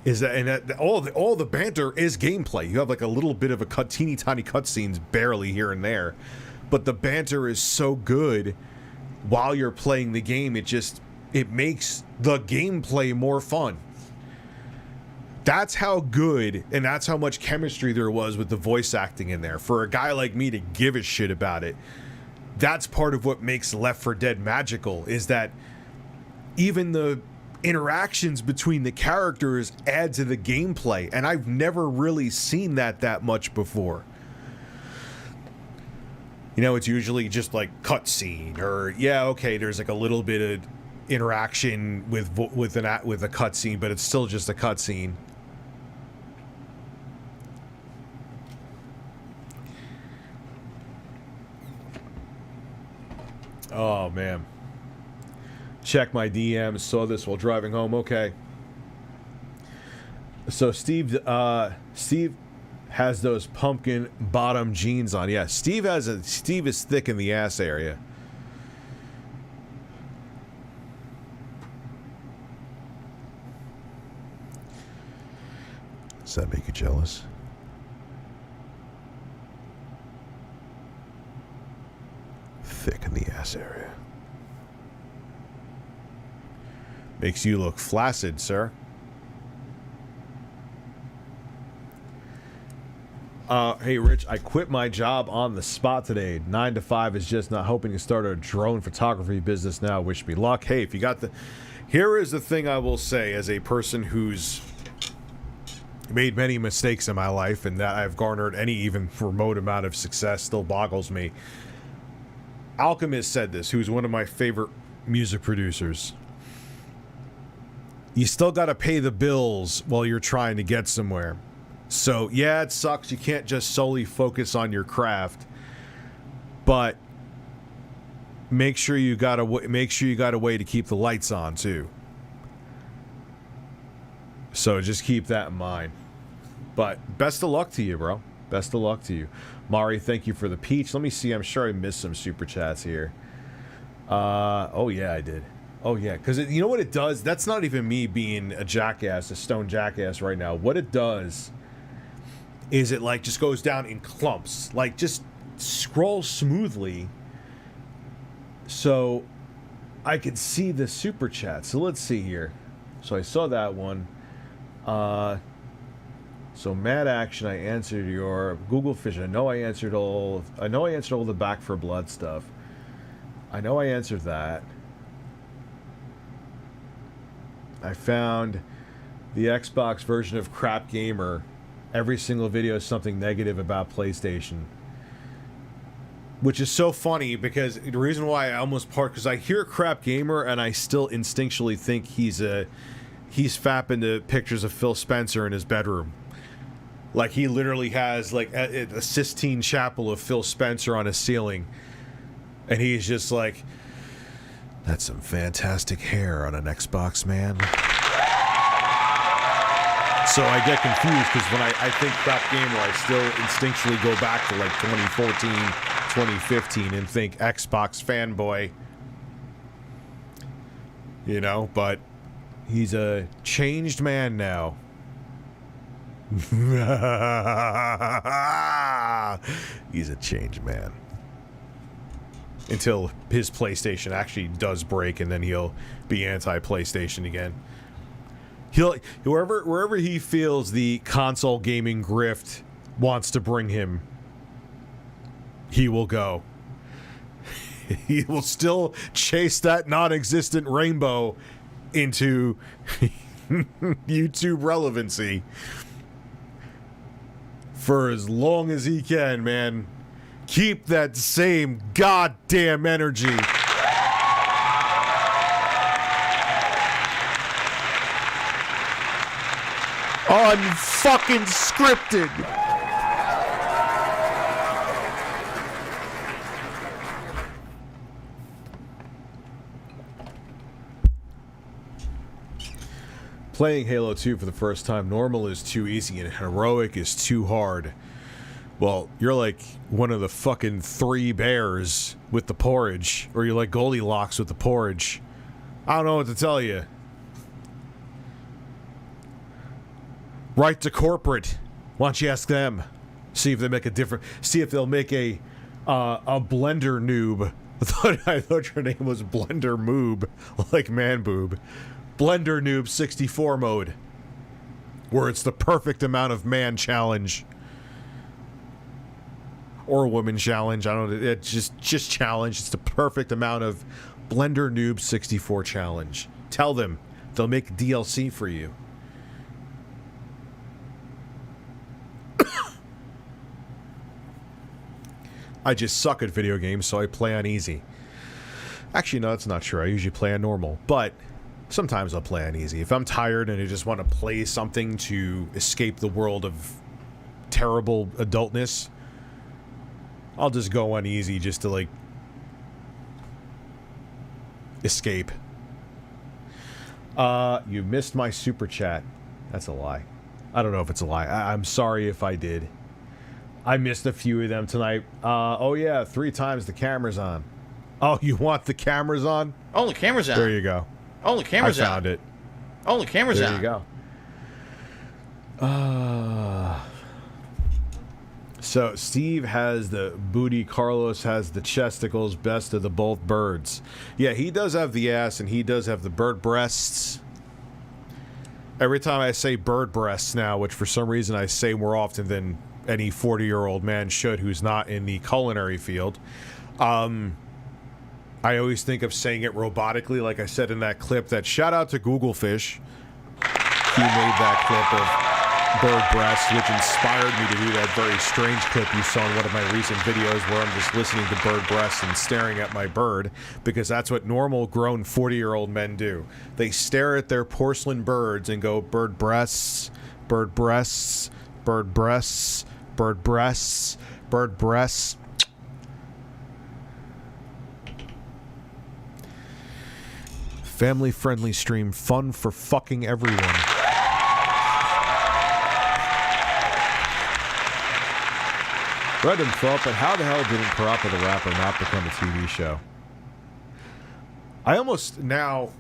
is that, and that all the banter is gameplay. You have like a little bit of a teeny tiny cutscenes barely here and there, but the banter is so good while you're playing the game. It makes the gameplay more fun. That's how good, and that's how much chemistry there was with the voice acting in there. For a guy like me to give a shit about it, that's part of what makes Left 4 Dead magical, is that even the interactions between the characters add to the gameplay, and I've never really seen that much before. You know, it's usually just like cutscene, or yeah, okay, there's like a little bit of interaction with a cutscene, but it's still just a cutscene. Oh man. Check my DMs, saw this while driving home. Okay. So Steve has those pumpkin bottom jeans on. Yeah, Steve is thick in the ass area. Does that make you jealous? Thick in the ass area. Makes you look flaccid, sir. Hey, Rich, I quit my job on the spot today. 9 to 5 is just not hoping to start a drone photography business now. Wish me luck. Hey, if you got the... Here is the thing I will say as a person who's made many mistakes in my life, and that I've garnered any even remote amount of success still boggles me. Alchemist said this, who's one of my favorite music producers. You still got to pay the bills while you're trying to get somewhere. So, yeah, it sucks. You can't just solely focus on your craft. But make sure you got a way to keep the lights on too. So just keep that in mind. But best of luck to you, bro. Best of luck to you. Mari, thank you for the peach. Let me see. I'm sure I missed some super chats here. Oh yeah, I did. Oh yeah, because you know what it does? That's not even me being a jackass, a stone jackass right now. What it does is it like just goes down in clumps. Like just scroll smoothly so I can see the super chat. So let's see here. So I saw that one. So Mad Action, I answered your Google Fish. I know I answered all the Back for Blood stuff. I know I answered that. I found the Xbox version of Crap Gamer. Every single video is something negative about PlayStation. Which is so funny because the reason why I almost part, because I hear Crap Gamer and I still instinctually think he's fapping to pictures of Phil Spencer in his bedroom. Like he literally has like a Sistine Chapel of Phil Spencer on his ceiling. And he's just like, that's some fantastic hair on an Xbox, man. So I get confused because when I think Crap Gamer, I still instinctually go back to like 2014, 2015 and think Xbox fanboy. You know, but he's a changed man now. He's a changed man. Until his PlayStation actually does break, and then he'll be anti-PlayStation again. Wherever he feels the console gaming grift wants to bring him, he will go. He will still chase that non-existent rainbow into YouTube relevancy for as long as he can, man. Keep that same goddamn energy. Unfucking scripted. Playing Halo 2 for the first time, normal is too easy and heroic is too hard. Well, you're like one of the fucking 3 bears with the porridge, or you're like Goldilocks with the porridge. I don't know what to tell you. Right to corporate. Why don't you ask them? See if they make a different. See if they'll make a blender noob. I thought your name was Blender Moob, like man boob. Blender Noob 64 mode, where it's the perfect amount of man challenge or woman challenge. I don't know. It's just challenge. It's the perfect amount of Blender Noob 64 challenge. Tell them they'll make DLC for you. I just suck at video games, so I play on easy. Actually, no, that's not true. I usually play on normal, but sometimes I'll play on easy. If I'm tired and I just want to play something to escape the world of terrible adultness, I'll just go on easy just to, like, escape. You missed my super chat. That's a lie. I don't know if it's a lie. I'm sorry if I did. I missed a few of them tonight. Oh yeah, 3 times the camera's on. Oh, you want the cameras on? Oh, the camera's on. There you go. Oh, the camera's on. I found it. Oh, the camera's on. There you go. So Steve has the booty, Carlos has the chesticles, best of the both birds. Yeah, he does have the ass and he does have the bird breasts. Every time I say bird breasts now, which for some reason I say more often than any 40-year-old man should who's not in the culinary field, I always think of saying it robotically, like I said in that clip. That shout out to Google Fish. He made that clip of bird breasts, which inspired me to do that very strange clip you saw in one of my recent videos where I'm just listening to bird breasts and staring at my bird, because that's what normal grown 40-year-old men do. They stare at their porcelain birds and go, bird breasts, bird breasts, bird breasts, bird breasts, bird breasts. Family-friendly stream, fun for fucking everyone. Random thought, but how the hell didn't Parappa the Rapper not become a TV show? I almost now,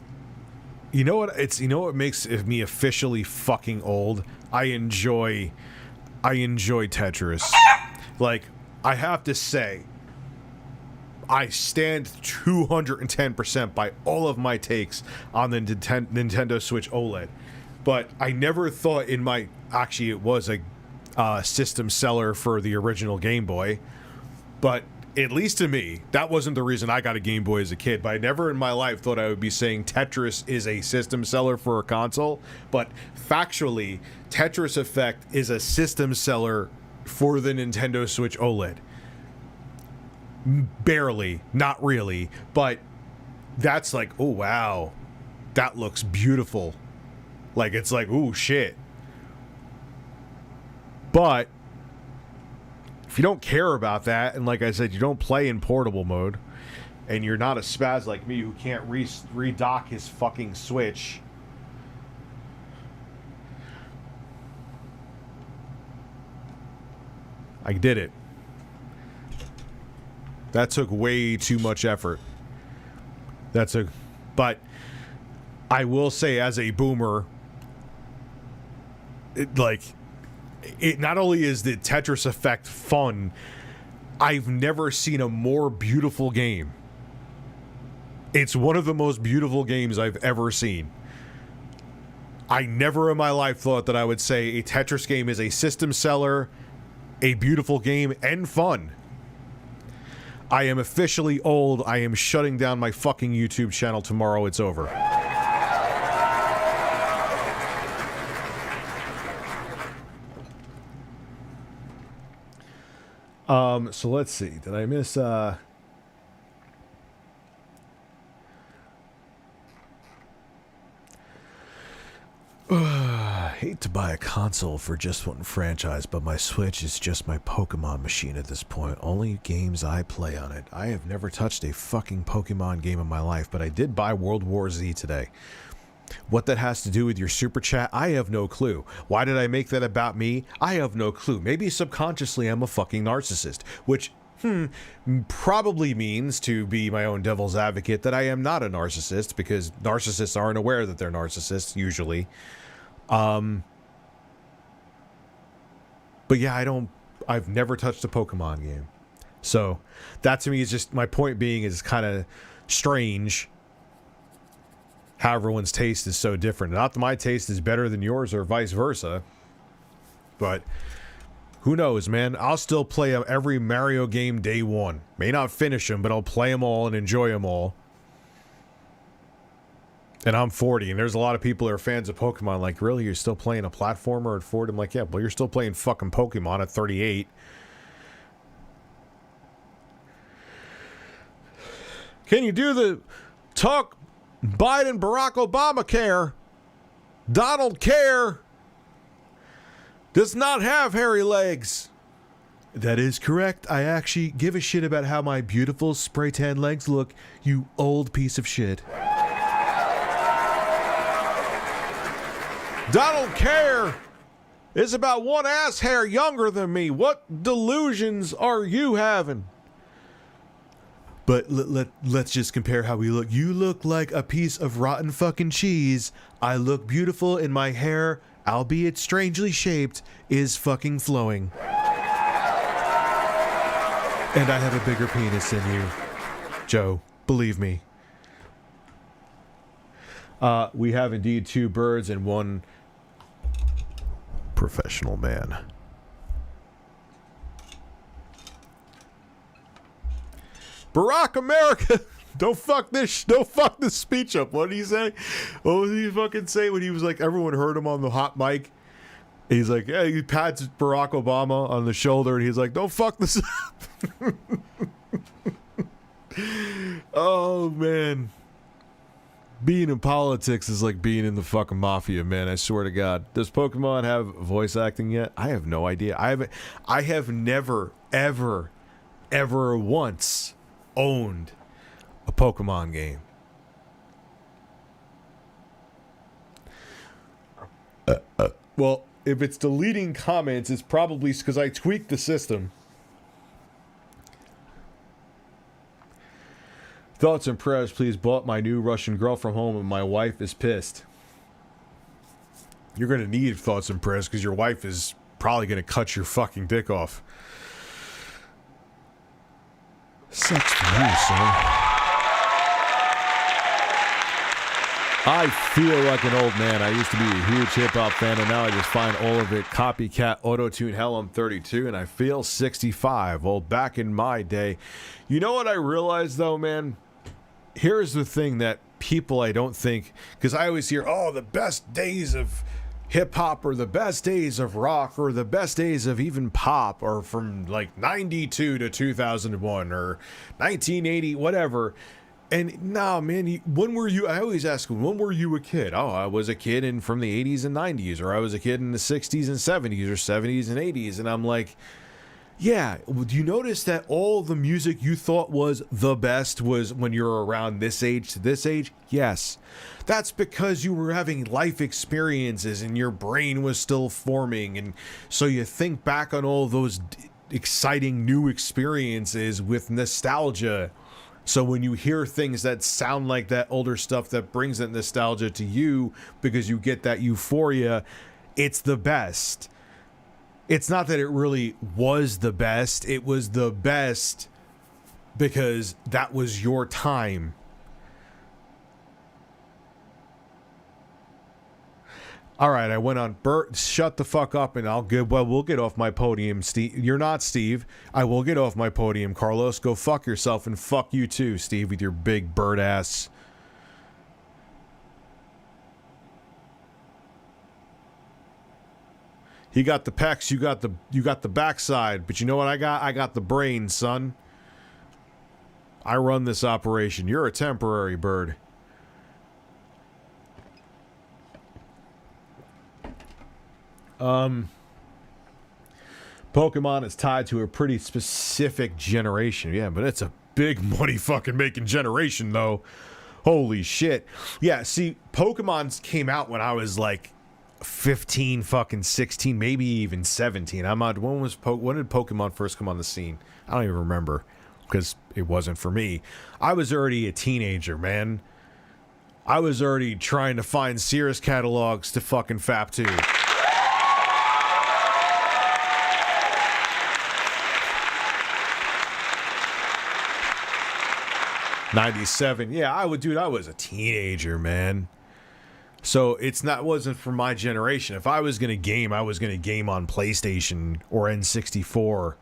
you know what makes me officially fucking old? I enjoy Tetris. Like, I have to say, I stand 210% by all of my takes on the Nintendo Switch OLED. But I never thought in my... Actually, it was a system seller for the original Game Boy. But at least to me, that wasn't the reason I got a Game Boy as a kid. But I never in my life thought I would be saying Tetris is a system seller for a console. But factually, Tetris Effect is a system seller for the Nintendo Switch OLED. Barely, not really, but that's like, oh wow, that looks beautiful. Like, it's like, ooh, shit. But if you don't care about that, and like I said, you don't play in portable mode, and you're not a spaz like me who can't redock his fucking Switch, I did it. That took way too much effort. But I will say, as a boomer, it not only is the Tetris Effect fun, I've never seen a more beautiful game. It's one of the most beautiful games I've ever seen. I never in my life thought that I would say a Tetris game is a system seller, a beautiful game, and fun. I am officially old. I am shutting down my fucking YouTube channel tomorrow. It's over. So let's see. Did I miss hate to buy a console for just one franchise, but my Switch is just my Pokemon machine at this point. Only games I play on it. I have never touched a fucking Pokemon game in my life, but I did buy World War Z today. What that has to do with your super chat, I have no clue. Why did I make that about me? I have no clue. Maybe subconsciously I'm a fucking narcissist, which probably means, to be my own devil's advocate, that I am not a narcissist, because narcissists aren't aware that they're narcissists usually. But yeah, I've never touched a Pokemon game. So that to me is just, my point being is kind of strange how everyone's taste is so different. Not that my taste is better than yours or vice versa, but who knows, man? I'll still play every Mario game day one. May not finish them, but I'll play them all and enjoy them all. And I'm 40, and there's a lot of people that are fans of Pokemon. Like, really? You're still playing a platformer at 40? I'm like, yeah, well, you're still playing fucking Pokemon at 38. Can you do the talk Biden, Barack Obama care? Donald care does not have hairy legs. That is correct. I actually give a shit about how my beautiful spray tan legs look, you old piece of shit. Donald Care is about one ass hair younger than me. What delusions are you having? But let's just compare how we look. You look like a piece of rotten fucking cheese. I look beautiful and my hair, albeit strangely shaped, is fucking flowing. And I have a bigger penis than you, Joe. Believe me. We have indeed 2 birds and 1 professional man. Barack America, don't fuck this speech up. What did he say? What was he fucking say when he was like, everyone heard him on the hot mic? He's like, yeah, he pats Barack Obama on the shoulder and he's like, don't fuck this up. Oh man. Being in politics is like being in the fucking mafia, man. I swear to God. Does Pokemon have voice acting yet? I have no idea. I have never, ever once owned a Pokemon game. Well, if it's deleting comments, it's probably because I tweaked the system. Thoughts and prayers, please. Bought my new Russian girl from home and my wife is pissed. You're going to need thoughts and prayers because your wife is probably going to cut your fucking dick off. Sucks for you, son. I feel like an old man. I used to be a huge hip-hop fan, and now I just find all of it copycat auto-tune. Hell, I'm 32, and I feel 65. Well, back in my day. You know what I realized, though, man? Here's the thing that people I don't think... Because I always hear, oh, the best days of hip-hop or the best days of rock or the best days of even pop are from, like, 92 to 2001 or 1980, whatever... And nah, man, when were you? I always ask them, when were you a kid? Oh, I was a kid from the 80s and 90s, or I was a kid in the 60s and 70s, or 70s and 80s. And I'm like, yeah, do you notice that all the music you thought was the best was when you were around this age to this age? Yes. That's because you were having life experiences and your brain was still forming. And so you think back on all those exciting new experiences with nostalgia. So when you hear things that sound like that older stuff that brings that nostalgia to you because you get that euphoria, it's the best. It's not that it really was the best. It was the best because that was your time. All right, I went on. Bert, shut the fuck up, and we'll get off my podium, Steve. You're not Steve. I will get off my podium, Carlos. Go fuck yourself, and fuck you too, Steve, with your big bird ass. He got the pecs, you got the backside, but you know what I got? I got the brain, son. I run this operation. You're a temporary bird. Pokemon is tied to a pretty specific generation. Yeah, but it's a big money fucking making generation, though. Holy shit. Yeah, see, Pokemon came out when I was like 15, fucking 16, maybe even 17. When did Pokemon first come on the scene? I don't even remember because it wasn't for me. I was already a teenager, man. I was already trying to find Sears catalogs to fucking fap to. 97. Yeah, I was a teenager, man. So wasn't for my generation. If I was going to game, I was going to game on PlayStation or N64.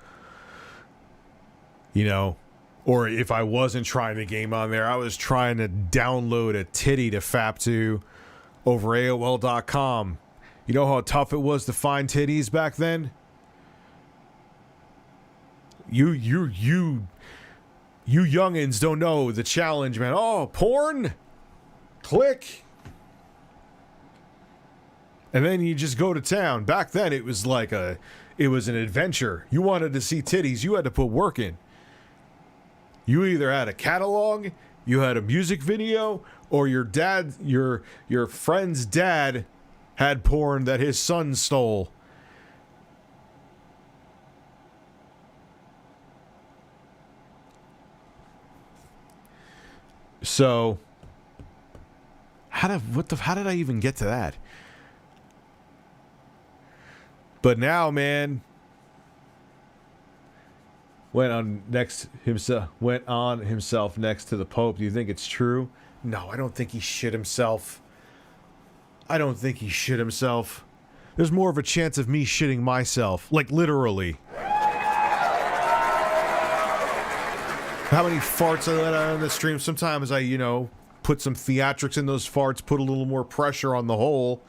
You know, or if I wasn't trying to game on there, I was trying to download a titty to fap to over AOL.com. You know how tough it was to find titties back then? You youngins don't know the challenge, man. Oh, porn? Click. And then you just go to town. Back then, it was an adventure. You wanted to see titties, you had to put work in. You either had a catalog, you had a music video, or your friend's dad had porn that his son stole. So, how did I even get to that? But now, man, went on himself next to the Pope. Do you think it's true? No, I don't think he shit himself. There's more of a chance of me shitting myself, like literally. How many farts I let out on the stream? Sometimes I, put some theatrics in those farts, put a little more pressure on the hole.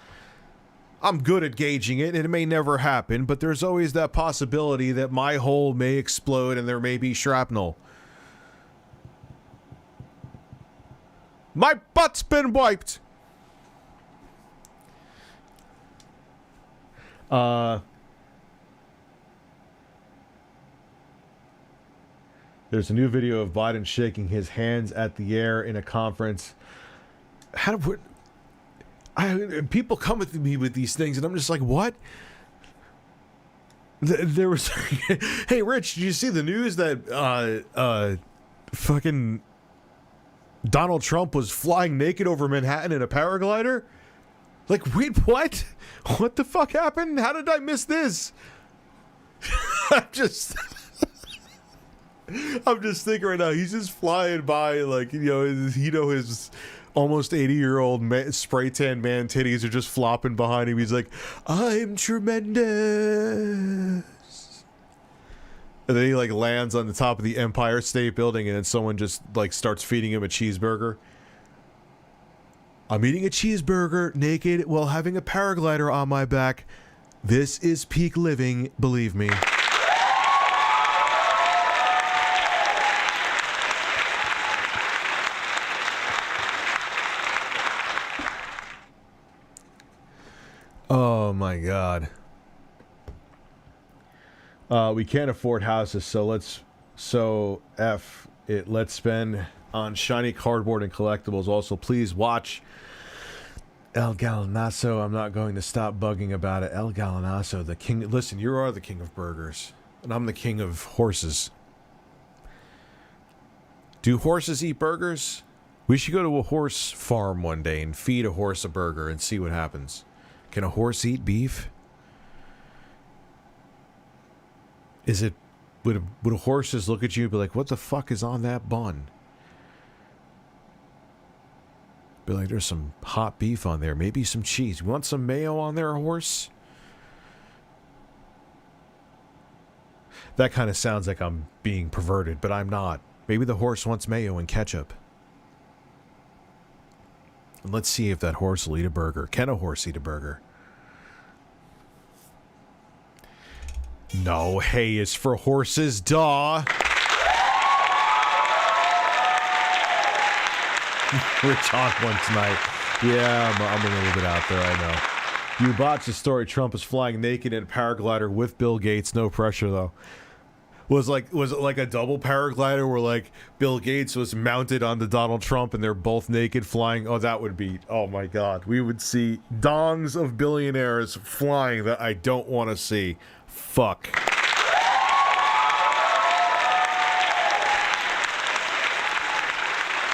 I'm good at gauging it, and it may never happen, but there's always that possibility that my hole may explode and there may be shrapnel. My butt's been wiped! There's a new video of Biden shaking his hands at the air in a conference. People come with me with these things, and I'm just like, what? There was... Hey, Rich, did you see the news that fucking Donald Trump was flying naked over Manhattan in a paraglider? Like, wait, what? What the fuck happened? How did I miss this? I'm just thinking right now, he's just flying by, like, his almost 80-year-old spray tan man titties are just flopping behind him. He's like, I'm tremendous. And then he, like, lands on the top of the Empire State Building, and then someone just, like, starts feeding him a cheeseburger. I'm eating a cheeseburger naked while having a paraglider on my back. This is peak living, believe me. Oh my God. We can't afford houses, so let's spend on shiny cardboard and collectibles. Also, please watch El Gallinazo. I'm not going to stop bugging about it. El Gallinazo, the king. Listen, you are the king of burgers, and I'm the king of horses. Do horses eat burgers? We should go to a horse farm one day and feed a horse a burger and see what happens. Can a horse eat beef? Would a horse just look at you and be like, what the fuck is on that bun? Be like, there's some hot beef on there, maybe some cheese. You want some mayo on there, horse? That kind of sounds like I'm being perverted, but I'm not. Maybe the horse wants mayo and ketchup. And let's see if that horse will eat a burger. Can a horse eat a burger? No, hay is for horses, duh. Rich on one tonight. Yeah, I'm a little bit out there, I know. You botched the story. Trump is flying naked in a paraglider with Bill Gates. No pressure, though. Was it like a double paraglider where, like, Bill Gates was mounted onto Donald Trump and they're both naked flying? Oh, that would be... Oh, my God. We would see dongs of billionaires flying that I don't want to see. Fuck.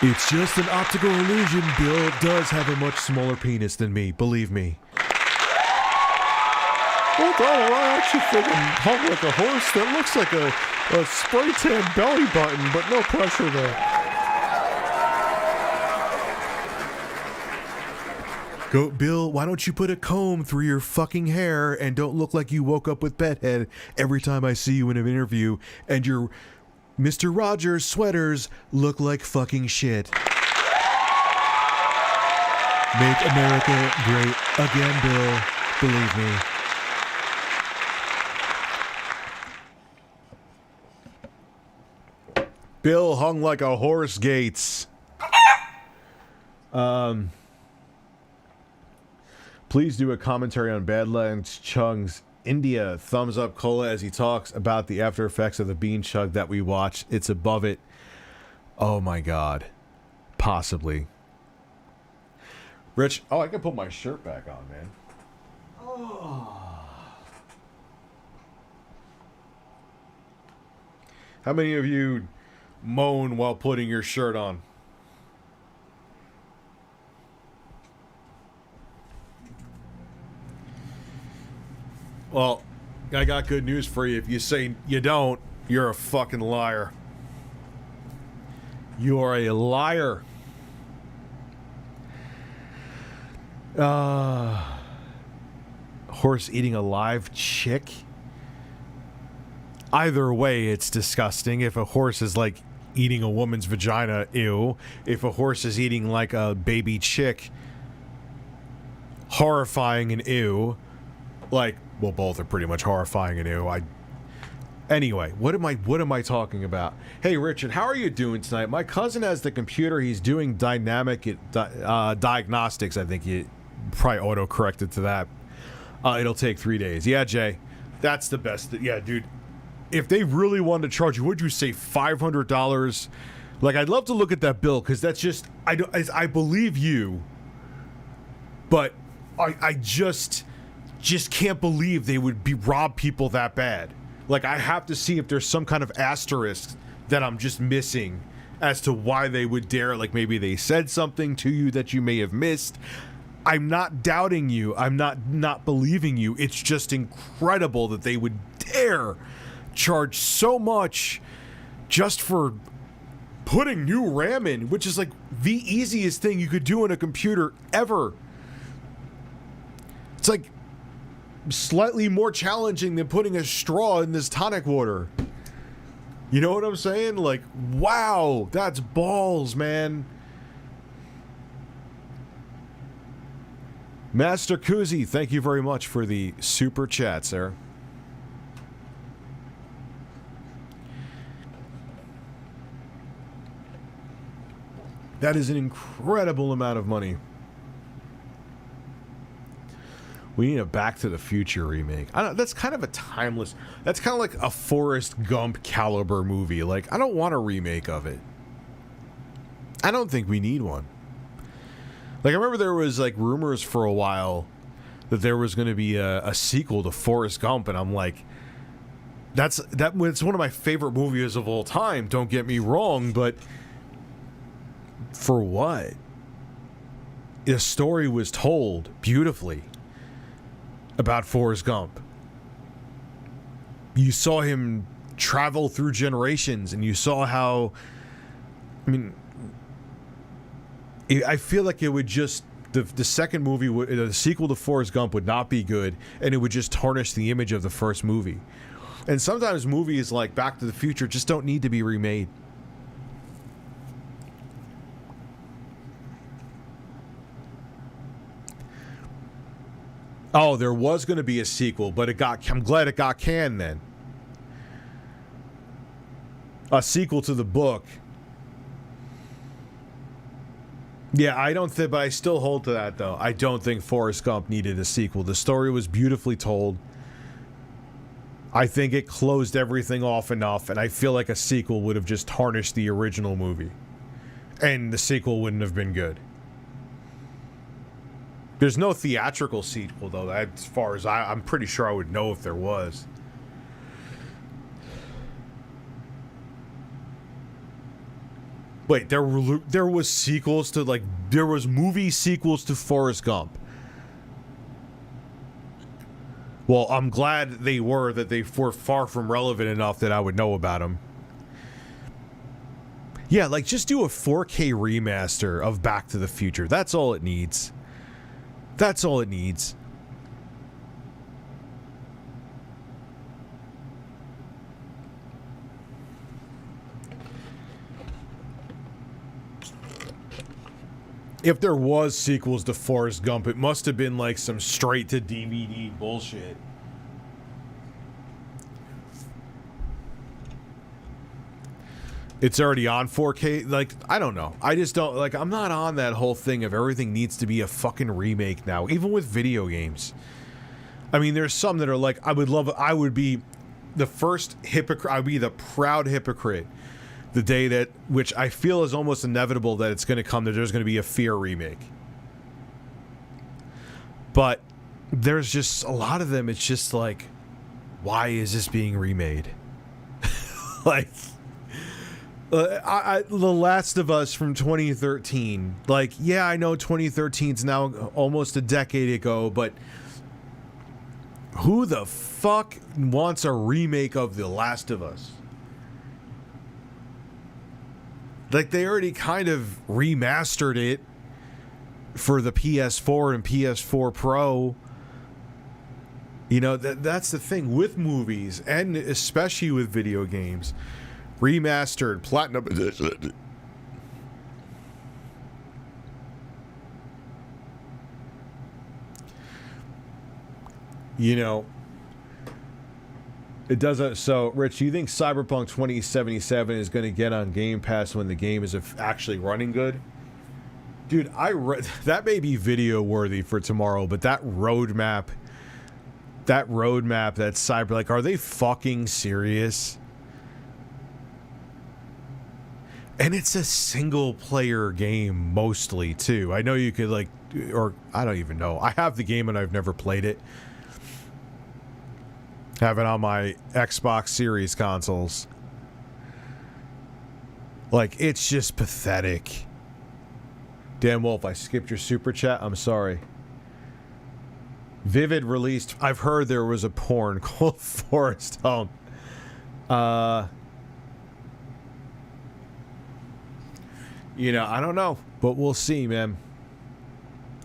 It's just an optical illusion. Bill does have a much smaller penis than me, believe me. Well, Donald, I actually think I'm hung like a horse that looks like a spray tan belly button, but no pressure there. Go, Bill, why don't you put a comb through your fucking hair and don't look like you woke up with bedhead every time I see you in an interview, and your Mr. Rogers sweaters look like fucking shit. Make America great again, Bill. Believe me. Bill hung like a horse, Gates. Please do a commentary on Badlands Chung's India thumbs up cola as he talks about the after effects of the bean chug that we watched. It's above it. Oh my god. Possibly. Rich, I can put my shirt back on, man. Oh. How many of you moan while putting your shirt on? Well, I got good news for you. If you say you don't, you're a fucking liar. You are a liar. Horse eating a live chick? Either way, it's disgusting. If a horse is like eating a woman's vagina, ew. If a horse is eating like a baby chick, horrifying and ew. Like, well, both are pretty much horrifying and ew. Anyway, what am I talking about? Hey, Richard, how are you doing tonight? My cousin has the computer. He's doing dynamic diagnostics. I think you probably auto-corrected to that. It'll take 3 days. Yeah, Jay, that's the best. Yeah, dude. If they really wanted to charge you, would you say $500? Like, I'd love to look at that bill, because that's just, I believe you, but I just can't believe they would rob people that bad. Like, I have to see if there's some kind of asterisk that I'm just missing as to why they would dare. Like, maybe they said something to you that you may have missed. I'm not doubting you. I'm not believing you. It's just incredible that they would dare charge so much just for putting new RAM in, which is like the easiest thing you could do on a computer ever. It's like slightly more challenging than putting a straw in this tonic water. You know what I'm saying? Like, wow, that's balls, man. Master Kuzi, thank you very much for the super chat, sir. That is an incredible amount of money. We need a Back to the Future remake. That's kind of a timeless... That's kind of like a Forrest Gump caliber movie. Like, I don't want a remake of it. I don't think we need one. Like, I remember there was, like, rumors for a while that there was going to be a sequel to Forrest Gump, and I'm like... It's one of my favorite movies of all time, don't get me wrong, but... For what? The story was told beautifully about Forrest Gump. You saw him travel through generations, and you saw how... I mean... I feel like it would just... The second movie, the sequel to Forrest Gump would not be good, and it would just tarnish the image of the first movie. And sometimes movies like Back to the Future just don't need to be remade. Oh, there was going to be a sequel, but I'm glad it got canned then. A sequel to the book. Yeah, I don't think, but I still hold to that, though. I don't think Forrest Gump needed a sequel. The story was beautifully told. I think it closed everything off enough, and I feel like a sequel would have just tarnished the original movie. And the sequel wouldn't have been good. There's no theatrical sequel, though, as far as I'm pretty sure I would know if there was. Wait, there was sequels to, like, there was movie sequels to Forrest Gump. Well, I'm glad they were far from relevant enough that I would know about them. Yeah, like, just do a 4K remaster of Back to the Future. That's all it needs. That's all it needs. If there was sequels to Forrest Gump, it must have been like some straight to DVD bullshit. It's already on 4K. Like, I don't know. I just don't, like, I'm not on that whole thing of everything needs to be a fucking remake now, even with video games. I mean, there's some that are like, I would be the first hypocrite, I'd be the proud hypocrite the day that, which I feel is almost inevitable that it's going to come, that there's going to be a Fear remake. But there's just a lot of them, it's just like, why is this being remade? Like, The Last of Us from 2013. Like, yeah, I know 2013 is now almost a decade ago, but who the fuck wants a remake of The Last of Us? Like, they already kind of remastered it for the PS4 and PS4 Pro. You know, that's the thing with movies, and especially with video games. Remastered, platinum edition. You know, it doesn't. So, Rich, do you think Cyberpunk 2077 is going to get on Game Pass when the game is actually running good? Dude, that may be video worthy for tomorrow, but that roadmap, that's Cyber, like, are they fucking serious? And it's a single player game mostly too. I know you could like, or I don't even know. I have the game and I've never played it. Have it on my Xbox Series consoles. Like, it's just pathetic. Dan Wolf, I skipped your super chat. I'm sorry. Vivid released, I've heard there was a porn called Forest Home. You know, I don't know, but we'll see, man.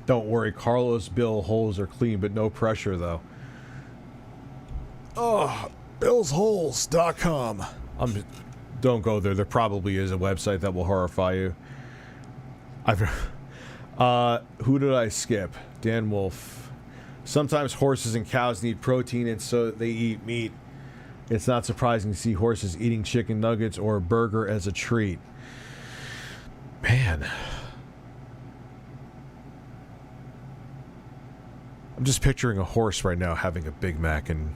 Don't worry, Carlos Bill holes are clean, but no pressure, though. Oh, billsholes.com. Don't go there. There probably is a website that will horrify you. Who did I skip? Dan Wolf. Sometimes horses and cows need protein, and so they eat meat. It's not surprising to see horses eating chicken nuggets or a burger as a treat. Man. I'm just picturing a horse right now having a Big Mac and...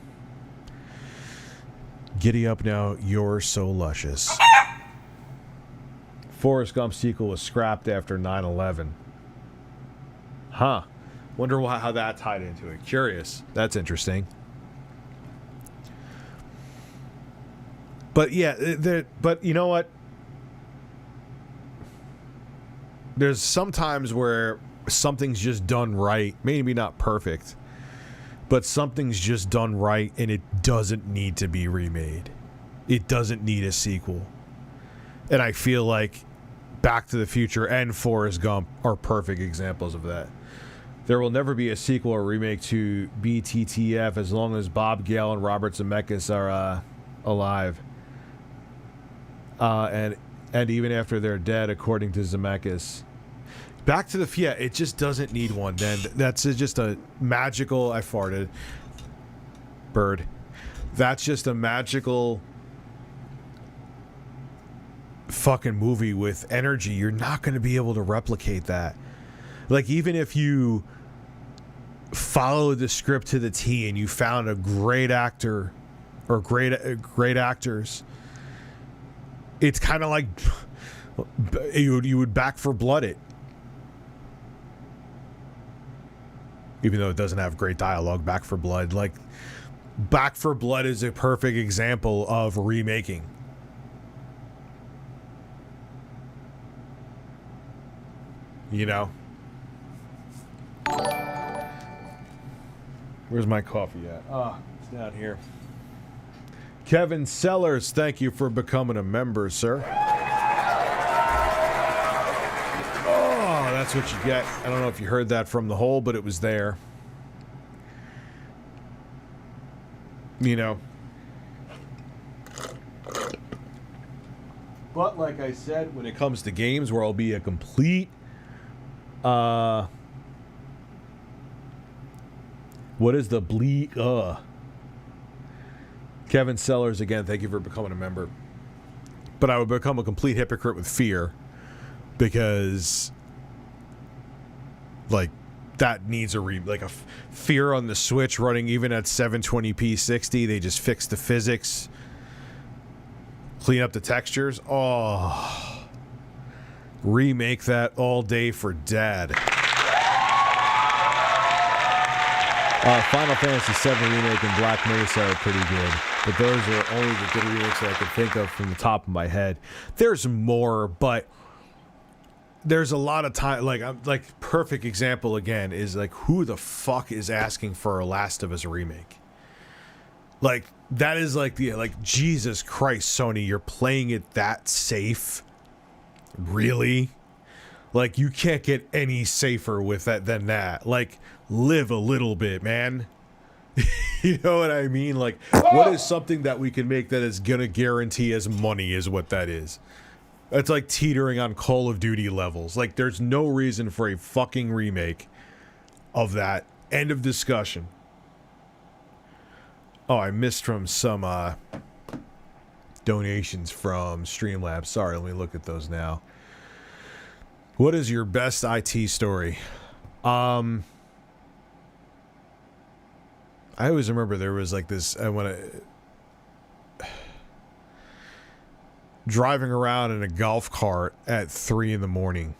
Giddy up now, you're so luscious. Forrest Gump sequel was scrapped after 9/11. Huh. Wonder how that tied into it. Curious. That's interesting. But yeah, but you know what? There's sometimes where something's just done right. Maybe not perfect, but something's just done right and it doesn't need to be remade. It doesn't need a sequel. And I feel like Back to the Future and Forrest Gump are perfect examples of that. There will never be a sequel or remake to BTTF as long as Bob Gale and Robert Zemeckis are alive. And even after they're dead, according to Zemeckis. Back to the... Yeah, it just doesn't need one, then. That's just a magical... I farted. Bird. That's just a magical... fucking movie with energy. You're not going to be able to replicate that. Like, even if you followed the script to the T and you found a great actor or great actors, it's kind of like you would Back for Blood it. Even though it doesn't have great dialogue, Back for Blood. Like, Back for Blood is a perfect example of remaking. You know? Where's my coffee at? It's down here. Kevin Sellers, thank you for becoming a member, sir. Oh, that's That's what you get. I don't know if you heard that from the hole, but it was there. You know. But like I said, when it comes to games where I'll be a complete what is the Kevin Sellers, again, thank you for becoming a member. But I would become a complete hypocrite with Fear, because like that needs a Fear on the Switch running even at 720p 60. They just fixed the physics, clean up the textures. Oh, remake that all day for Dad. Final Fantasy VII Remake and Black Mesa are pretty good, but those are only the good remakes that I can think of from the top of my head. There's more, but there's a lot of time. Like perfect example again is like, who the fuck is asking for a Last of Us remake? Like that is like Jesus Christ, Sony, you're playing it that safe? Really? Like, you can't get any safer with that than that. Like, live a little bit, man. You know what I mean? Like, what is something that we can make that is gonna guarantee us money is what that is. It's like teetering on Call of Duty levels. Like, there's no reason for a fucking remake of that. End of discussion. Oh, I missed from some donations from StreamLabs. Sorry, let me look at those now. What is your best IT story? I always remember there was like this, driving around in a golf cart at 3 in the morning.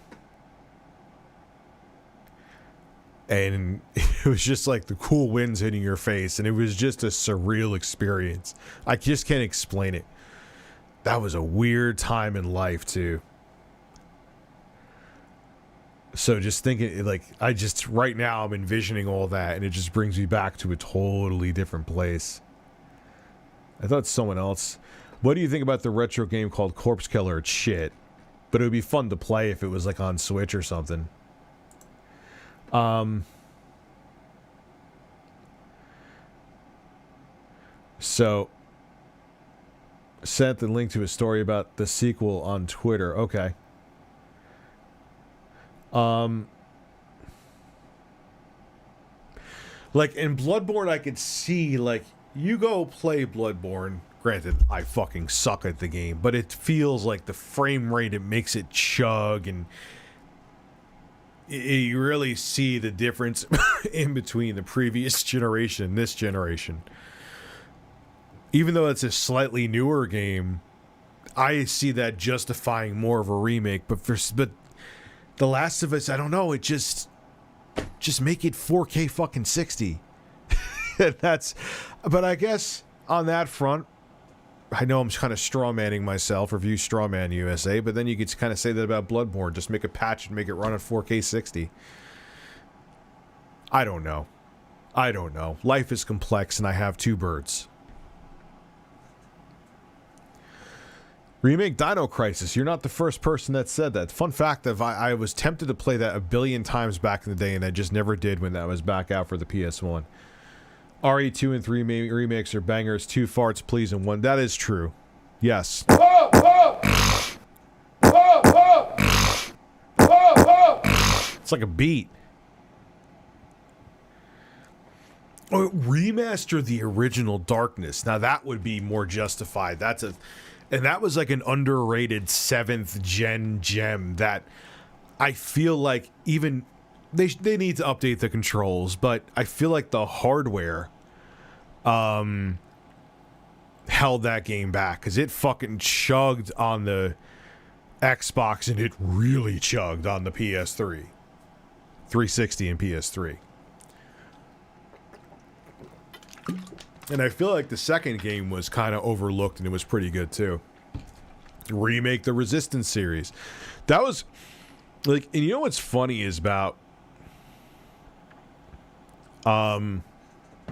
And it was just like the cool winds hitting your face, and it was just a surreal experience. I just can't explain it. That was a weird time in life, too. So just thinking, like, right now I'm envisioning all that, and it just brings me back to a totally different place. I thought someone else. What do you think about the retro game called Corpse Killer? It's shit. But it would be fun to play if it was, like, on Switch or something. So, sent the link to a story about the sequel on Twitter. Okay. Like in Bloodborne, I could see, like, you go play Bloodborne. Granted, I fucking suck at the game, but it feels like the frame rate, it makes it chug, and you really see the difference in between the previous generation and this generation. Even though it's a slightly newer game, I see that justifying more of a remake. But The Last of Us, I don't know, it just make it 4K fucking 60. But I guess on that front, I know I'm kind of strawmanning myself, review Strawman USA, but then you could kind of say that about Bloodborne. Just make a patch and make it run at 4K 60. I don't know. Life is complex, and I have two birds. Remake Dino Crisis. You're not the first person that said that. Fun fact, I was tempted to play that 1 billion times back in the day, and I just never did when that was back out for the PS1. RE2 and 3 remakes are bangers. 2 farts, please, and 1. That is true. Yes. Whoa, whoa! Whoa, whoa! Whoa, whoa! It's like a beat. Or remaster the original Darkness. Now that would be more justified. And that was like an underrated 7th gen gem that I feel like even they need to update the controls, but I feel like the hardware held that game back, because it fucking chugged on the Xbox and it really chugged on the PS3, 360 and PS3. And I feel like the second game was kind of overlooked, and it was pretty good too. Remake the Resistance series. That was like, and you know what's funny is about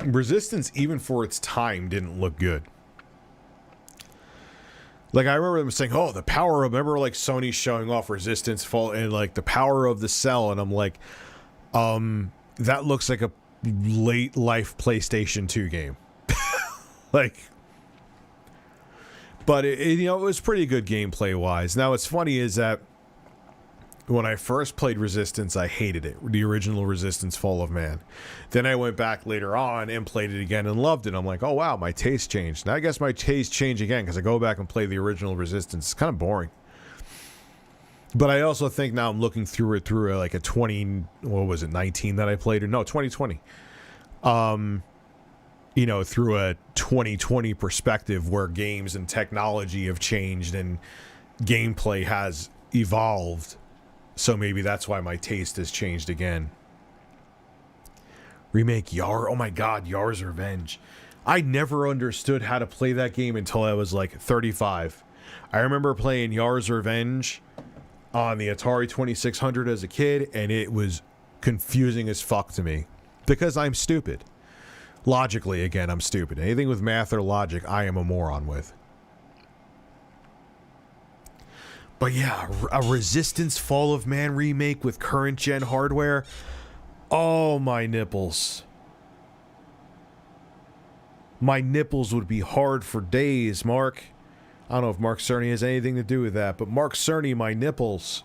Resistance, even for its time, didn't look good. Like, I remember them saying, oh, the power of, remember, like, Sony showing off Resistance Fall and, like, the power of the cell, and I'm like, that looks like a late life PlayStation 2 game. Like, but, it was pretty good gameplay-wise. Now, what's funny is that when I first played Resistance, I hated it. The original Resistance Fall of Man. Then I went back later on and played it again and loved it. I'm like, oh, wow, my taste changed. Now I guess my taste changed again because I go back and play the original Resistance. It's kind of boring. But I also think now I'm looking through it through like a 19 that I played? Or no, 2020. Through a 2020 perspective where games and technology have changed and gameplay has evolved. So maybe that's why my taste has changed again. Remake Yar. Oh my god, Yar's Revenge. I never understood how to play that game until I was like 35. I remember playing Yar's Revenge on the Atari 2600 as a kid, and it was confusing as fuck to me. Because I'm stupid. Logically, again, I'm stupid. Anything with math or logic, I am a moron with. But yeah, a Resistance Fall of Man remake with current gen hardware. Oh, my nipples. My nipples would be hard for days, Mark. I don't know if Mark Cerny has anything to do with that, but Mark Cerny, my nipples.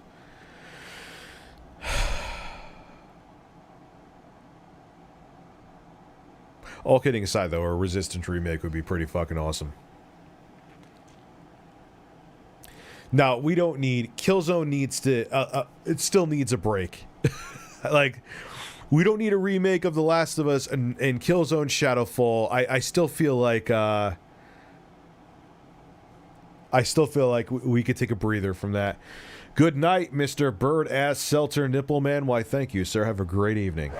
All kidding aside, though, a Resistance remake would be pretty fucking awesome. Now, we don't need... Killzone needs to... it still needs a break. Like, we don't need a remake of The Last of Us and Killzone Shadowfall. I still feel like... we could take a breather from that. Good night, Mr. Bird-Ass Seltzer Nippleman. Why, thank you, sir. Have a great evening.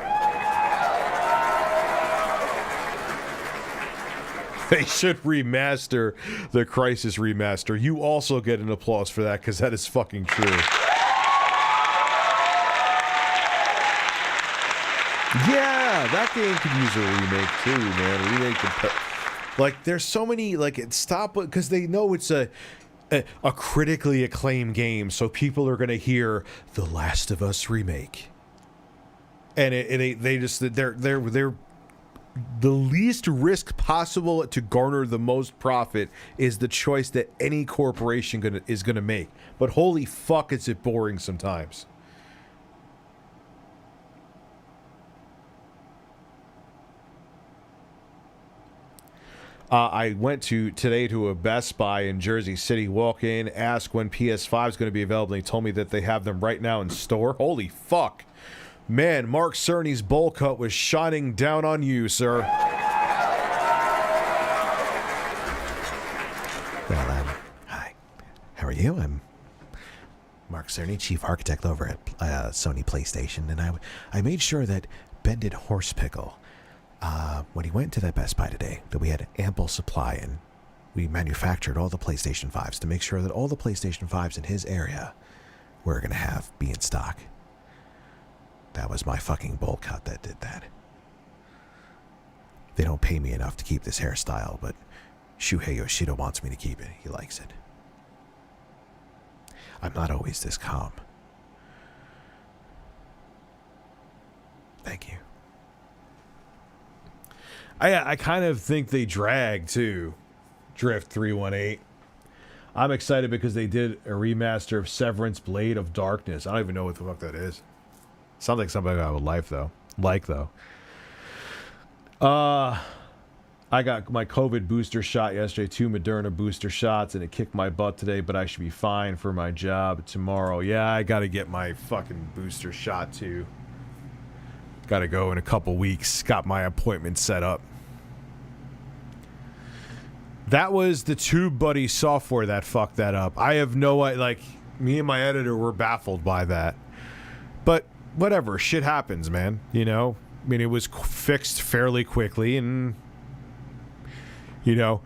They should remaster the Crisis remaster. You also get an applause for that, because that is fucking true. Yeah, that game could use a remake too, man. Like, there's so many, like, because they know it's a critically acclaimed game, so people are gonna hear The Last of Us remake, and they're the least risk possible to garner the most profit is the choice that any corporation is gonna make. But holy fuck, is it boring sometimes. I went today to a Best Buy in Jersey City. Walk in, ask when PS5 is going to be available, and he told me that they have them right now in store. Holy fuck. Man, Mark Cerny's bowl cut was shining down on you, sir. Well, hi. How are you? I'm Mark Cerny, Chief Architect over at Sony PlayStation, and I made sure that Bended Horsepickle, when he went to that Best Buy today, that we had ample supply, and we manufactured all the PlayStation 5s to make sure that all the PlayStation 5s in his area were going to be in stock. That was my fucking bowl cut that did that. They don't pay me enough to keep this hairstyle, but Shuhei Yoshida wants me to keep it. He likes it. I'm not always this calm. Thank you. I kind of think they drag, too. Drift 318. I'm excited because they did a remaster of Severance Blade of Darkness. I don't even know what the fuck that is. Sounds like something I would like, though. I got my COVID booster shot yesterday, 2 Moderna booster shots, and it kicked my butt today, but I should be fine for my job tomorrow. Yeah, I got to get my fucking booster shot, too. Got to go in a couple weeks. Got my appointment set up. That was the TubeBuddy software that fucked that up. I have no idea. Like, me and my editor were baffled by that. But whatever. Shit happens, man. You know? I mean, it was fixed fairly quickly, and... You know...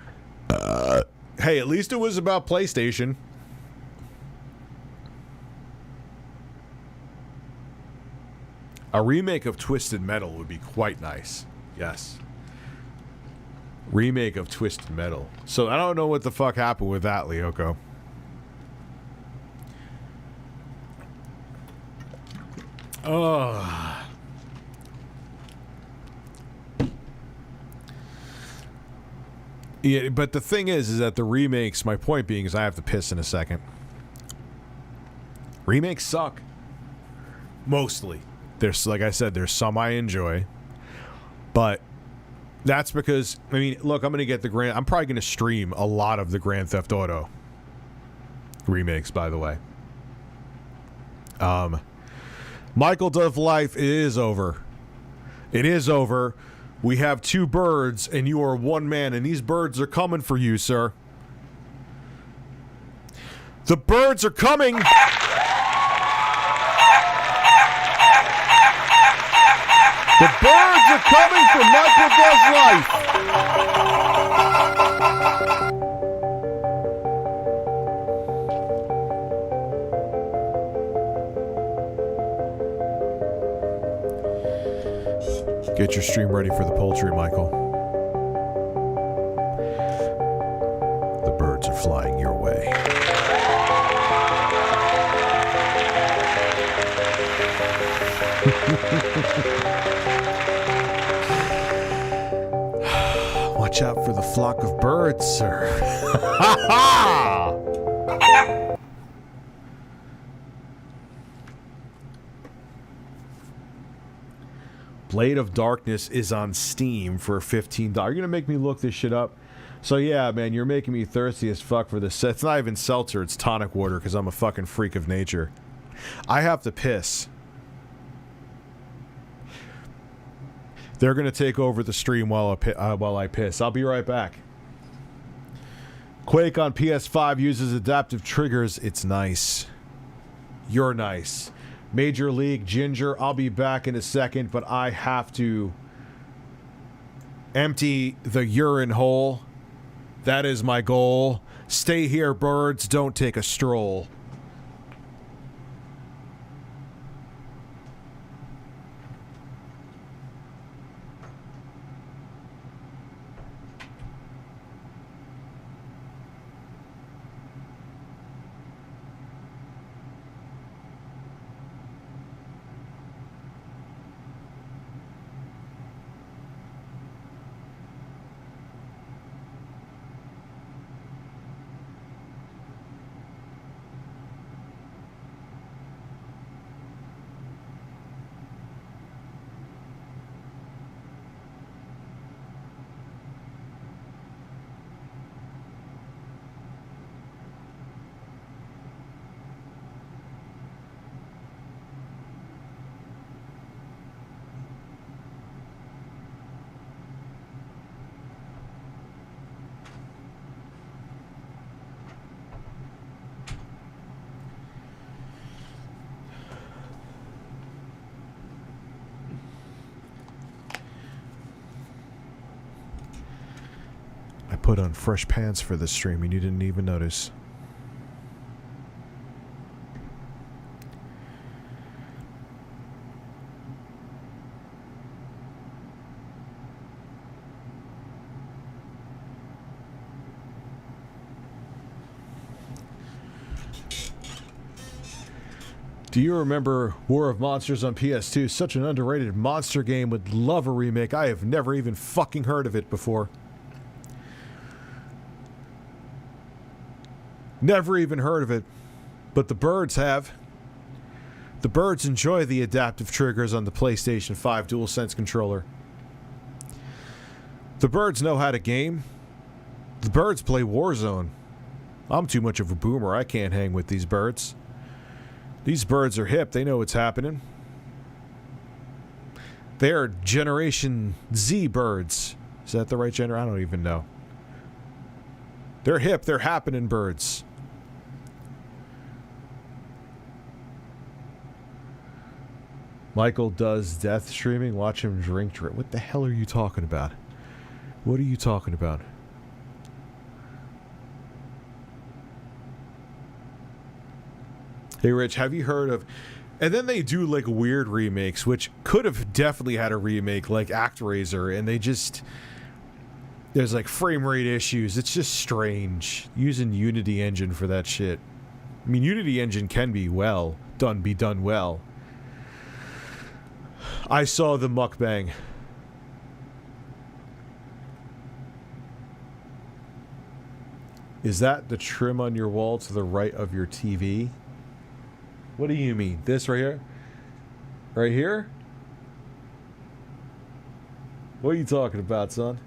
hey, at least it was about PlayStation. A remake of Twisted Metal would be quite nice. Yes. Remake of Twisted Metal. So I don't know what the fuck happened with that, Lyoko. Oh. Yeah, but the thing is that the remakes, my point being is I have to piss in a second. Remakes suck. Mostly. There's, like I said, there's some I enjoy. But that's because, I mean, look, I'm probably going to stream a lot of the Grand Theft Auto remakes, by the way. Michael Dove Life, it is over. It is over. We have 2 birds, and you are 1 man, and these birds are coming for you, sir. The birds are coming! The birds are coming for Michael Dove's life! Get your stream ready for the poultry, Michael. The birds are flying your way. Watch out for the flock of birds, sir. Ha ha! Blade of Darkness is on Steam for $15. You're gonna make me look this shit up. So yeah, man, you're making me thirsty as fuck for this. It's not even seltzer, it's tonic water because I'm a fucking freak of nature. I have to piss. They're gonna take over the stream while I piss. I'll be right back. Quake on PS5 uses adaptive triggers. It's nice. You're nice. Major League Ginger, I'll be back in a second, but I have to empty the urine hole. That is my goal. Stay here, birds. Don't take a stroll. Put on fresh pants for this stream and you didn't even notice. Do you remember War of Monsters on PS2? Such an underrated monster game. Would love a remake. I have never even fucking heard of it before. Never even heard of it, but the birds have. The birds enjoy the adaptive triggers on the PlayStation 5 DualSense controller. The birds know how to game. The birds play Warzone. I'm too much of a boomer. I can't hang with these birds. These birds are hip. They know what's happening. They are Generation Z birds. Is that the right gender? I don't even know. They're hip. They're happening birds. Michael does death streaming. Watch him drink. What the hell are you talking about? What are you talking about? Hey, Rich, have you heard of... And then they do, like, weird remakes, which could have definitely had a remake, like ActRaiser, and they just... There's like frame rate issues. It's just strange using Unity engine for that shit. I mean, Unity engine can be done well. I saw the mukbang. Is that the trim on your wall to the right of your TV? What do you mean? This right here? Right here? What are you talking about, son?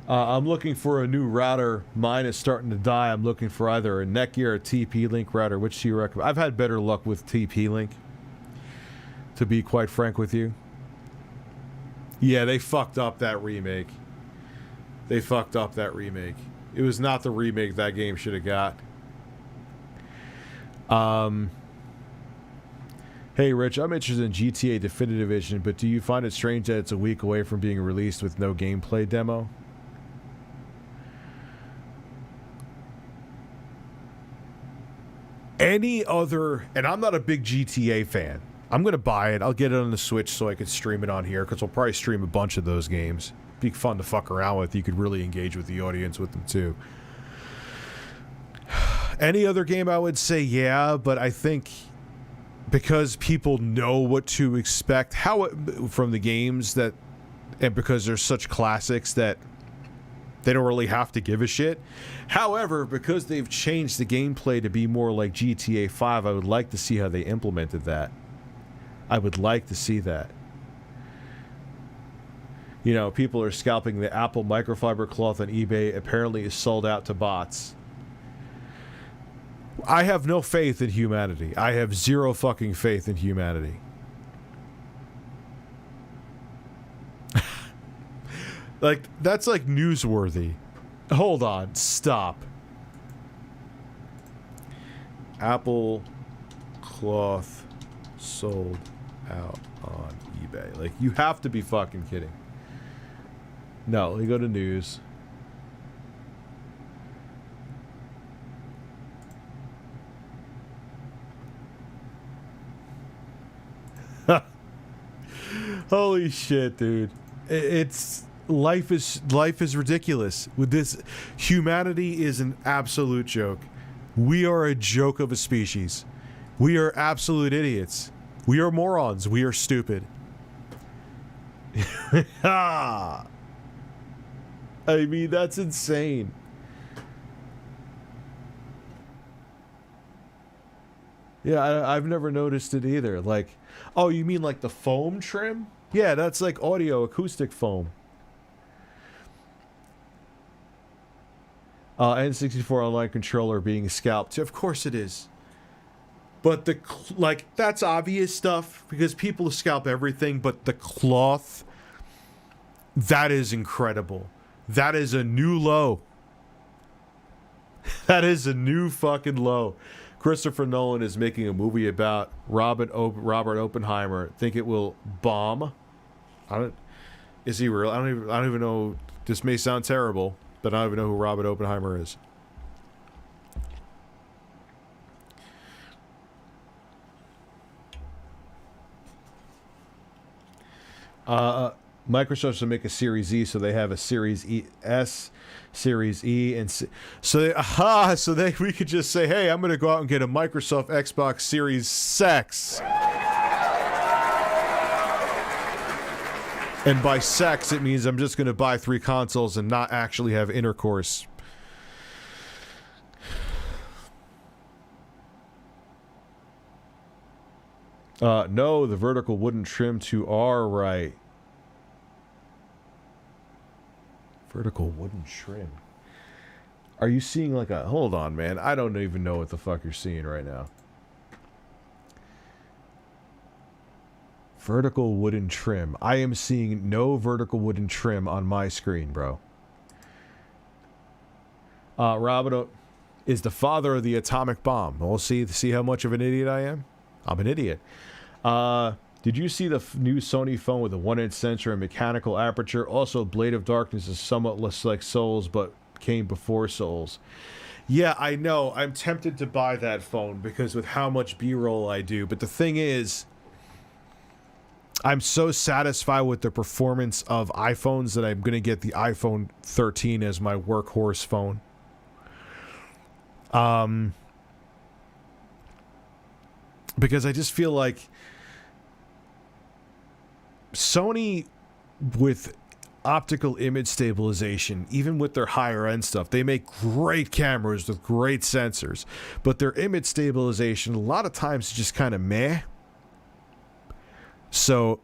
I'm looking for a new router. Mine is starting to die. I'm looking for either a Netgear or a TP-Link router. Which do you recommend? I've had better luck with TP-Link, to be quite frank with you. Yeah, they fucked up that remake. They fucked up that remake. It was not the remake that game should have got. Hey, Rich, I'm interested in GTA Definitive Edition, but do you find it strange that it's a week away from being released with no gameplay demo? Any other... And I'm not a big GTA fan. I'm going to buy it. I'll get it on the Switch so I can stream it on here, because we'll probably stream a bunch of those games. Be fun to fuck around with. You could really engage with the audience with them, too. Any other game, I would say yeah, but I think because people know what to expect from the games, that, and because they're such classics that they don't really have to give a shit. However, because they've changed the gameplay to be more like GTA 5, I would like to see how they implemented that. I would like to see that. You know, people are scalping the Apple microfiber cloth on eBay. Apparently is sold out to bots. I have no faith in humanity. I have zero fucking faith in humanity. Like, that's like newsworthy. Hold on. Stop. Apple cloth sold out on eBay. Like, you have to be fucking kidding. No, let me go to news. Holy shit, dude. It's life is ridiculous. With this, humanity is an absolute joke. We are a joke of a species. We are absolute idiots. We are morons. We are stupid. I mean, that's insane. Yeah, I've never noticed it either. Like, oh, you mean like the foam trim? Yeah, that's like audio acoustic foam. N64 online controller being scalped. Of course it is. But that's obvious stuff because people scalp everything, but the cloth, that is incredible. That is a new low. That is a new fucking low. Christopher Nolan is making a movie about Robert Oppenheimer. Think it will bomb? Is he real? I don't even know. This may sound terrible, but I don't even know who Robert Oppenheimer is. Microsoft should make a Series E, so they have a Series S, Series E, and we could just say, hey, I'm going to go out and get a Microsoft Xbox Series X. And by sex, it means I'm just going to buy 3 consoles and not actually have intercourse. No, the vertical wooden trim to R right. Vertical wooden trim. Are you seeing like a... Hold on, man. I don't even know what the fuck you're seeing right now. Vertical wooden trim. I am seeing no vertical wooden trim on my screen, bro. Robert is the father of the atomic bomb. We'll see how much of an idiot I am. I'm an idiot. Did you see the new Sony phone with a 1-inch sensor and mechanical aperture? Also, Blade of Darkness is somewhat less like Souls, but came before Souls. Yeah, I know. I'm tempted to buy that phone because with how much B-roll I do. But the thing is, I'm so satisfied with the performance of iPhones that I'm going to get the iPhone 13 as my workhorse phone. Because I just feel like Sony, with optical image stabilization, even with their higher end stuff, they make great cameras with great sensors, but their image stabilization a lot of times is just kind of meh. So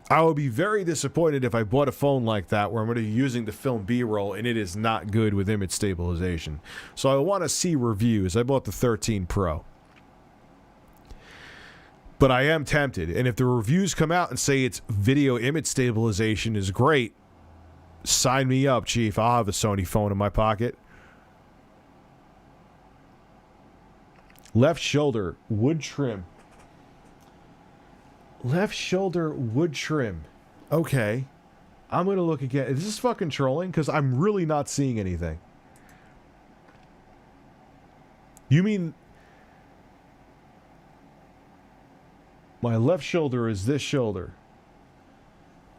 I would be very disappointed if I bought a phone like that where I'm going to be using to film B-roll and it is not good with image stabilization. So I want to see reviews. I bought the 13 Pro. But I am tempted. And if the reviews come out and say its video image stabilization is great, sign me up, Chief. I'll have a Sony phone in my pocket. Left shoulder, wood trim. Left shoulder wood trim. Okay. I'm going to look again. Is this fucking trolling? Because I'm really not seeing anything. You mean my left shoulder is this shoulder?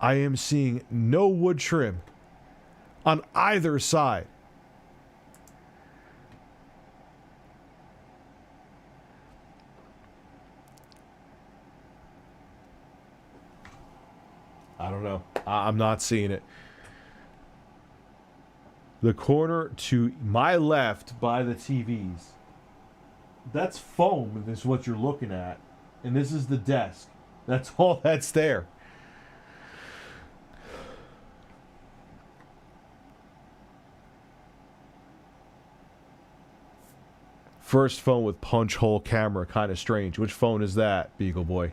I am seeing no wood trim on either side. I don't know. I'm not seeing it. The corner to my left by the TVs. That's foam, is what you're looking at. And this is the desk. That's all that's there. First phone with punch hole camera. Kind of strange. Which phone is that, Beagle Boy?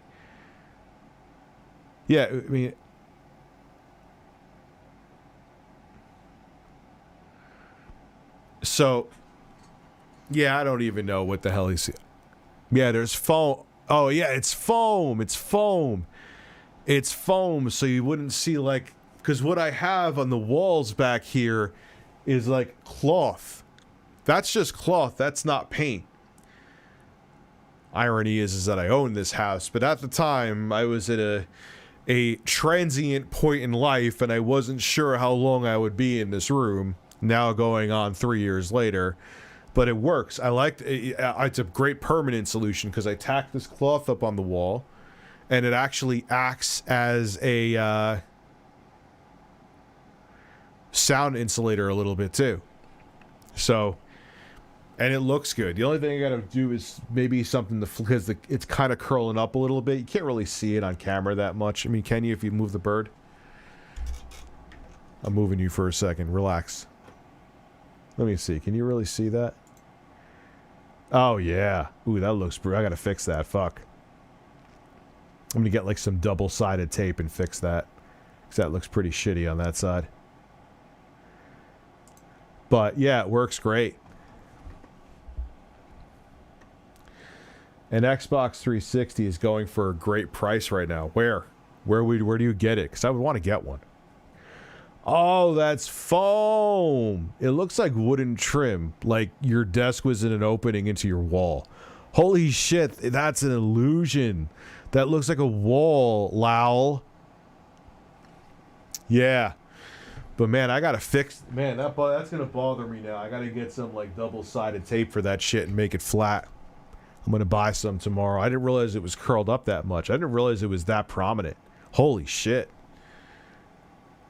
Yeah, I mean... So, yeah, I don't even know what the hell he's... Yeah, there's foam. Oh, yeah, it's foam. It's foam. It's foam, so you wouldn't see, like... Because what I have on the walls back here is, like, cloth. That's just cloth. That's not paint. Irony is that I own this house, but at the time, I was at a transient point in life, and I wasn't sure how long I would be in this room. Now going on 3 years later, but it works. I liked it. It's a great permanent solution because I tacked this cloth up on the wall, and it actually acts as a sound insulator a little bit too. So, and it looks good. The only thing I got to do is maybe something to, because it's kind of curling up a little bit. You can't really see it on camera that much. I mean, can you if you move the bird? I'm moving you for a second. Relax. Let me see. Can you really see that? Oh, yeah. Ooh, that looks... I gotta fix that. Fuck. I'm gonna get, like, some double-sided tape and fix that. Because that looks pretty shitty on that side. But, yeah, it works great. And Xbox 360 is going for a great price right now. Where do you get it? Because I would want to get one. Oh, that's foam. It looks like wooden trim. Like your desk was in an opening into your wall. Holy shit, that's an illusion. That looks like a wall, lol. Yeah. But man, I gotta fix... Man, that's gonna bother me now. I gotta get some like double-sided tape for that shit and make it flat. I'm gonna buy some tomorrow. I didn't realize it was curled up that much. I didn't realize it was that prominent. Holy shit.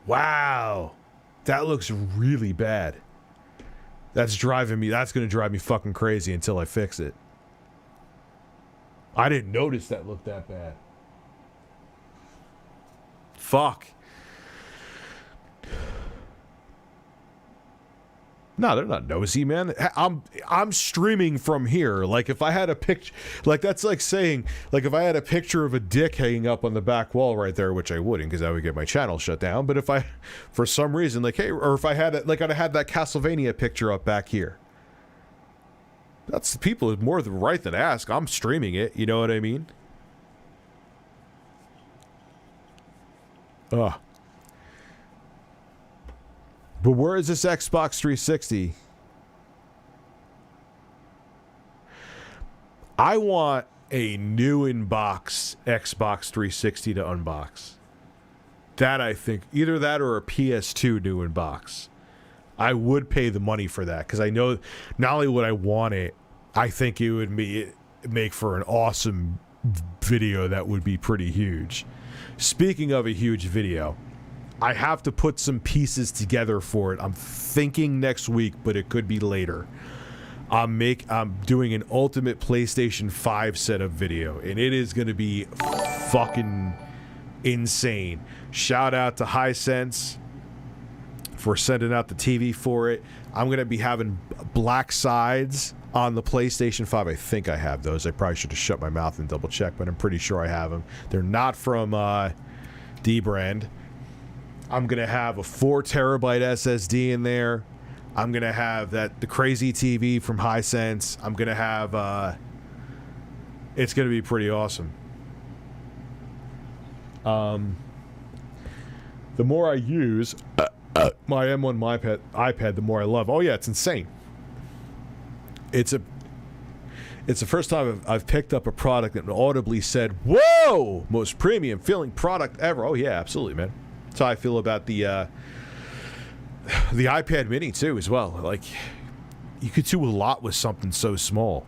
Wow, that looks really bad. That's going to drive me fucking crazy until I fix it. I didn't notice that looked that bad. Fuck. No, they're not nosy, man. I'm streaming from here. Like if I had a picture, like that's like saying, like if I had a picture of a dick hanging up on the back wall right there, which I wouldn't because I would get my channel shut down. But if I, for some reason, like hey, or if I had it, like I'd had that Castlevania picture up back here. That's people is more than right than ask. I'm streaming it. You know what I mean? Ugh. But where is this Xbox 360? I want a new in-box Xbox 360 to unbox. That, I think, either that or a PS2 new in-box. I would pay the money for that because I know not only would I want it, I think it would make for an awesome video that would be pretty huge. Speaking of a huge video, I have to put some pieces together for it. I'm thinking next week, but it could be later. I'm doing an ultimate PlayStation 5 setup video, and it is going to be fucking insane. Shout out to Hisense for sending out the TV for it. I'm going to be having black sides on the PlayStation 5. I think I have those. I probably should have shut my mouth and double check, but I'm pretty sure I have them. They're not from D-Brand. I'm going to have a 4 terabyte SSD in there. I'm going to have the crazy TV from Hisense. I'm going to have... it's going to be pretty awesome. The more I use my M1 iPad, the more I love. Oh yeah, it's insane. It's the first time I've picked up a product that audibly said, "Whoa, most premium feeling product ever." Oh yeah, absolutely, man. That's how I feel about the iPad Mini too, as well. Like, you could do a lot with something so small.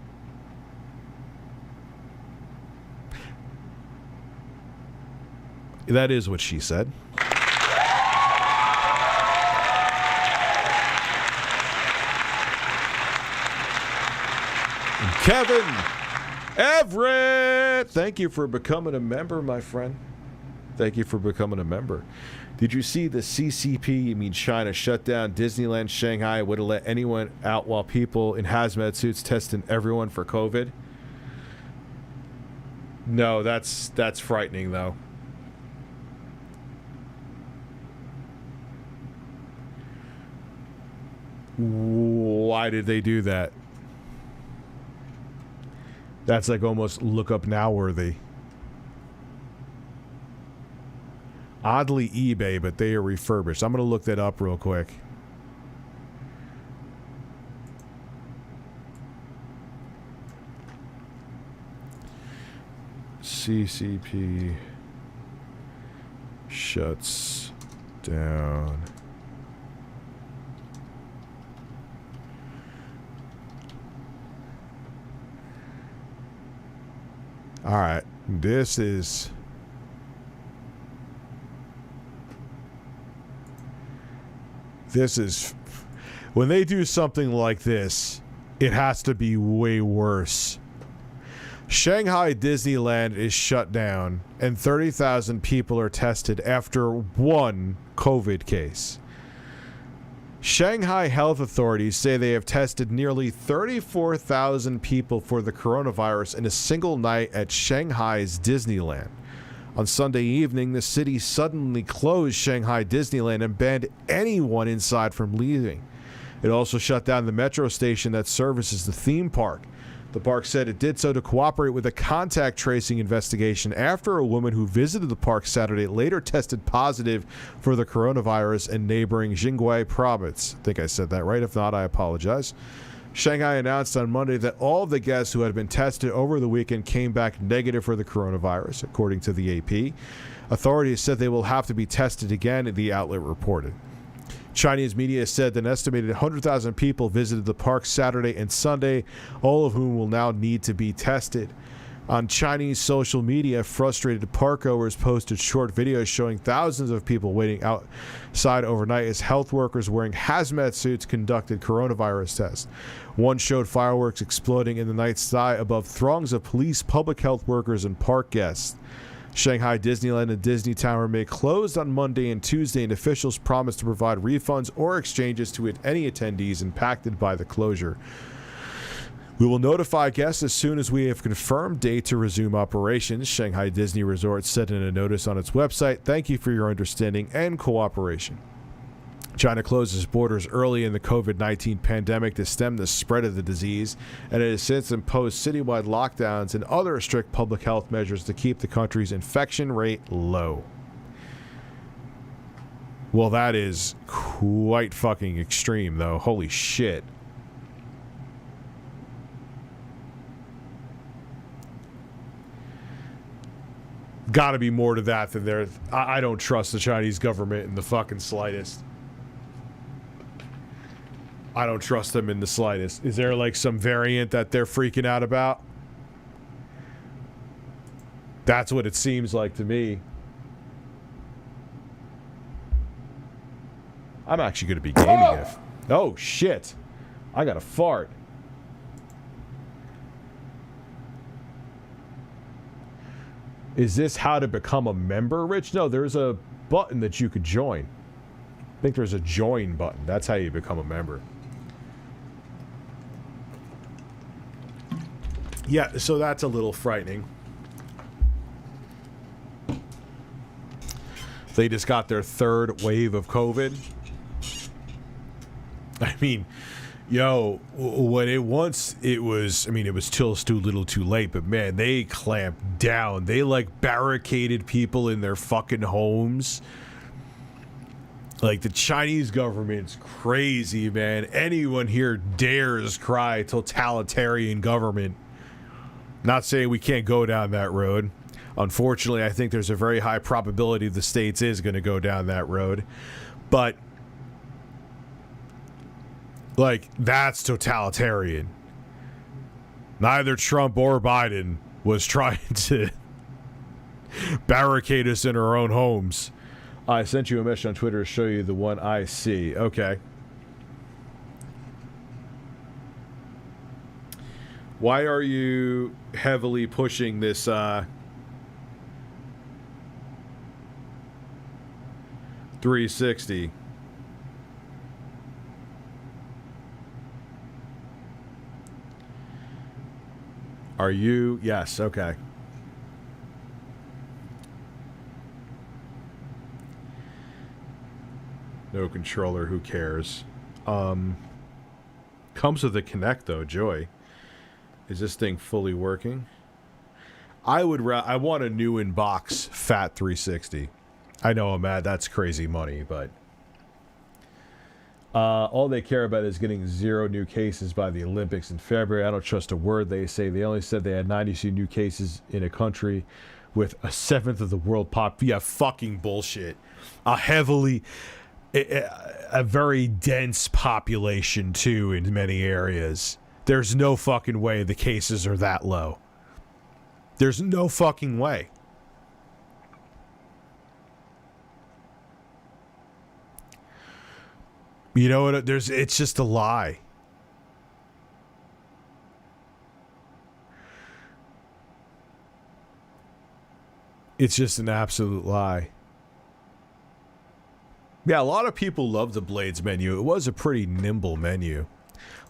That is what she said. And Kevin Everett, thank you for becoming a member, my friend. Thank you for becoming a member. Did you see the CCP, China, shut down Disneyland Shanghai, would have let anyone out while people in hazmat suits testing everyone for COVID? No, that's frightening, though. Why did they do that? That's like almost look up now worthy. Oddly eBay, but they are refurbished. I'm going to look that up real quick. CCP shuts down. All right, this is when they do something like this, it has to be way worse. Shanghai Disneyland is shut down and 30,000 people are tested after one COVID case. Shanghai health authorities say they have tested nearly 34,000 people for the coronavirus in a single night at Shanghai's Disneyland. On Sunday evening, the city suddenly closed Shanghai Disneyland and banned anyone inside from leaving. It also shut down the metro station that services the theme park. The park said it did so to cooperate with a contact tracing investigation after a woman who visited the park Saturday later tested positive for the coronavirus in neighboring Jingwei province. I think I said that right. If not, I apologize. Shanghai announced on Monday that all of the guests who had been tested over the weekend came back negative for the coronavirus, according to the AP. Authorities said they will have to be tested again, the outlet reported. Chinese media said that an estimated 100,000 people visited the park Saturday and Sunday, all of whom will now need to be tested. On Chinese social media, frustrated parkgoers posted short videos showing thousands of people waiting outside overnight as health workers wearing hazmat suits conducted coronavirus tests. One showed fireworks exploding in the night sky above throngs of police, public health workers, and park guests. Shanghai Disneyland and Disney Town remain closed on Monday and Tuesday, and officials promised to provide refunds or exchanges to any attendees impacted by the closure. We will notify guests as soon as we have confirmed date to resume operations, Shanghai Disney Resort said in a notice on its website. Thank you for your understanding and cooperation. China closed its borders early in the COVID-19 pandemic to stem the spread of the disease, and it has since imposed citywide lockdowns and other strict public health measures to keep the country's infection rate low. Well, that is quite fucking extreme, though. Holy shit. got to be more to that than there. I don't trust the Chinese government in the fucking slightest. I don't trust them in the slightest. Is there like some variant that they're freaking out about? That's what it seems like to me. I'm actually going to be gaming if... Oh, shit. I got a fart. Is this how to become a member, Rich? No, there's a button that you could join. I think there's a join button. That's how you become a member. Yeah, so that's a little frightening. They just got their third wave of COVID. I mean, yo, when it was, I mean, it was still too little too late, but man, they clamped down. They like barricaded people in their fucking homes. Like, the Chinese government's crazy, man. Anyone here dares cry totalitarian government. Not saying we can't go down that road. Unfortunately, I think there's a very high probability the States is going to go down that road. But, like, that's totalitarian. Neither Trump or Biden was trying to barricade us in our own homes. I sent you a message on Twitter to show you the one I see. Okay. Why are you heavily pushing this, 360? Are you? Yes, okay. No controller, who cares? Comes with a Kinect though, joy. Is this thing fully working? I want a new in-box fat 360. I know I'm mad, that's crazy money, but all they care about is getting 0 new cases by the Olympics in February. I don't trust a word they say. They only said they had 92 new cases in a country with a 1/7 of the world pop. Yeah, fucking bullshit. A very dense population too in many areas. There's no fucking way the cases are that low. There's no fucking way. You know what? It's just a lie. It's just an absolute lie. Yeah, a lot of people love the Blades menu. It was a pretty nimble menu.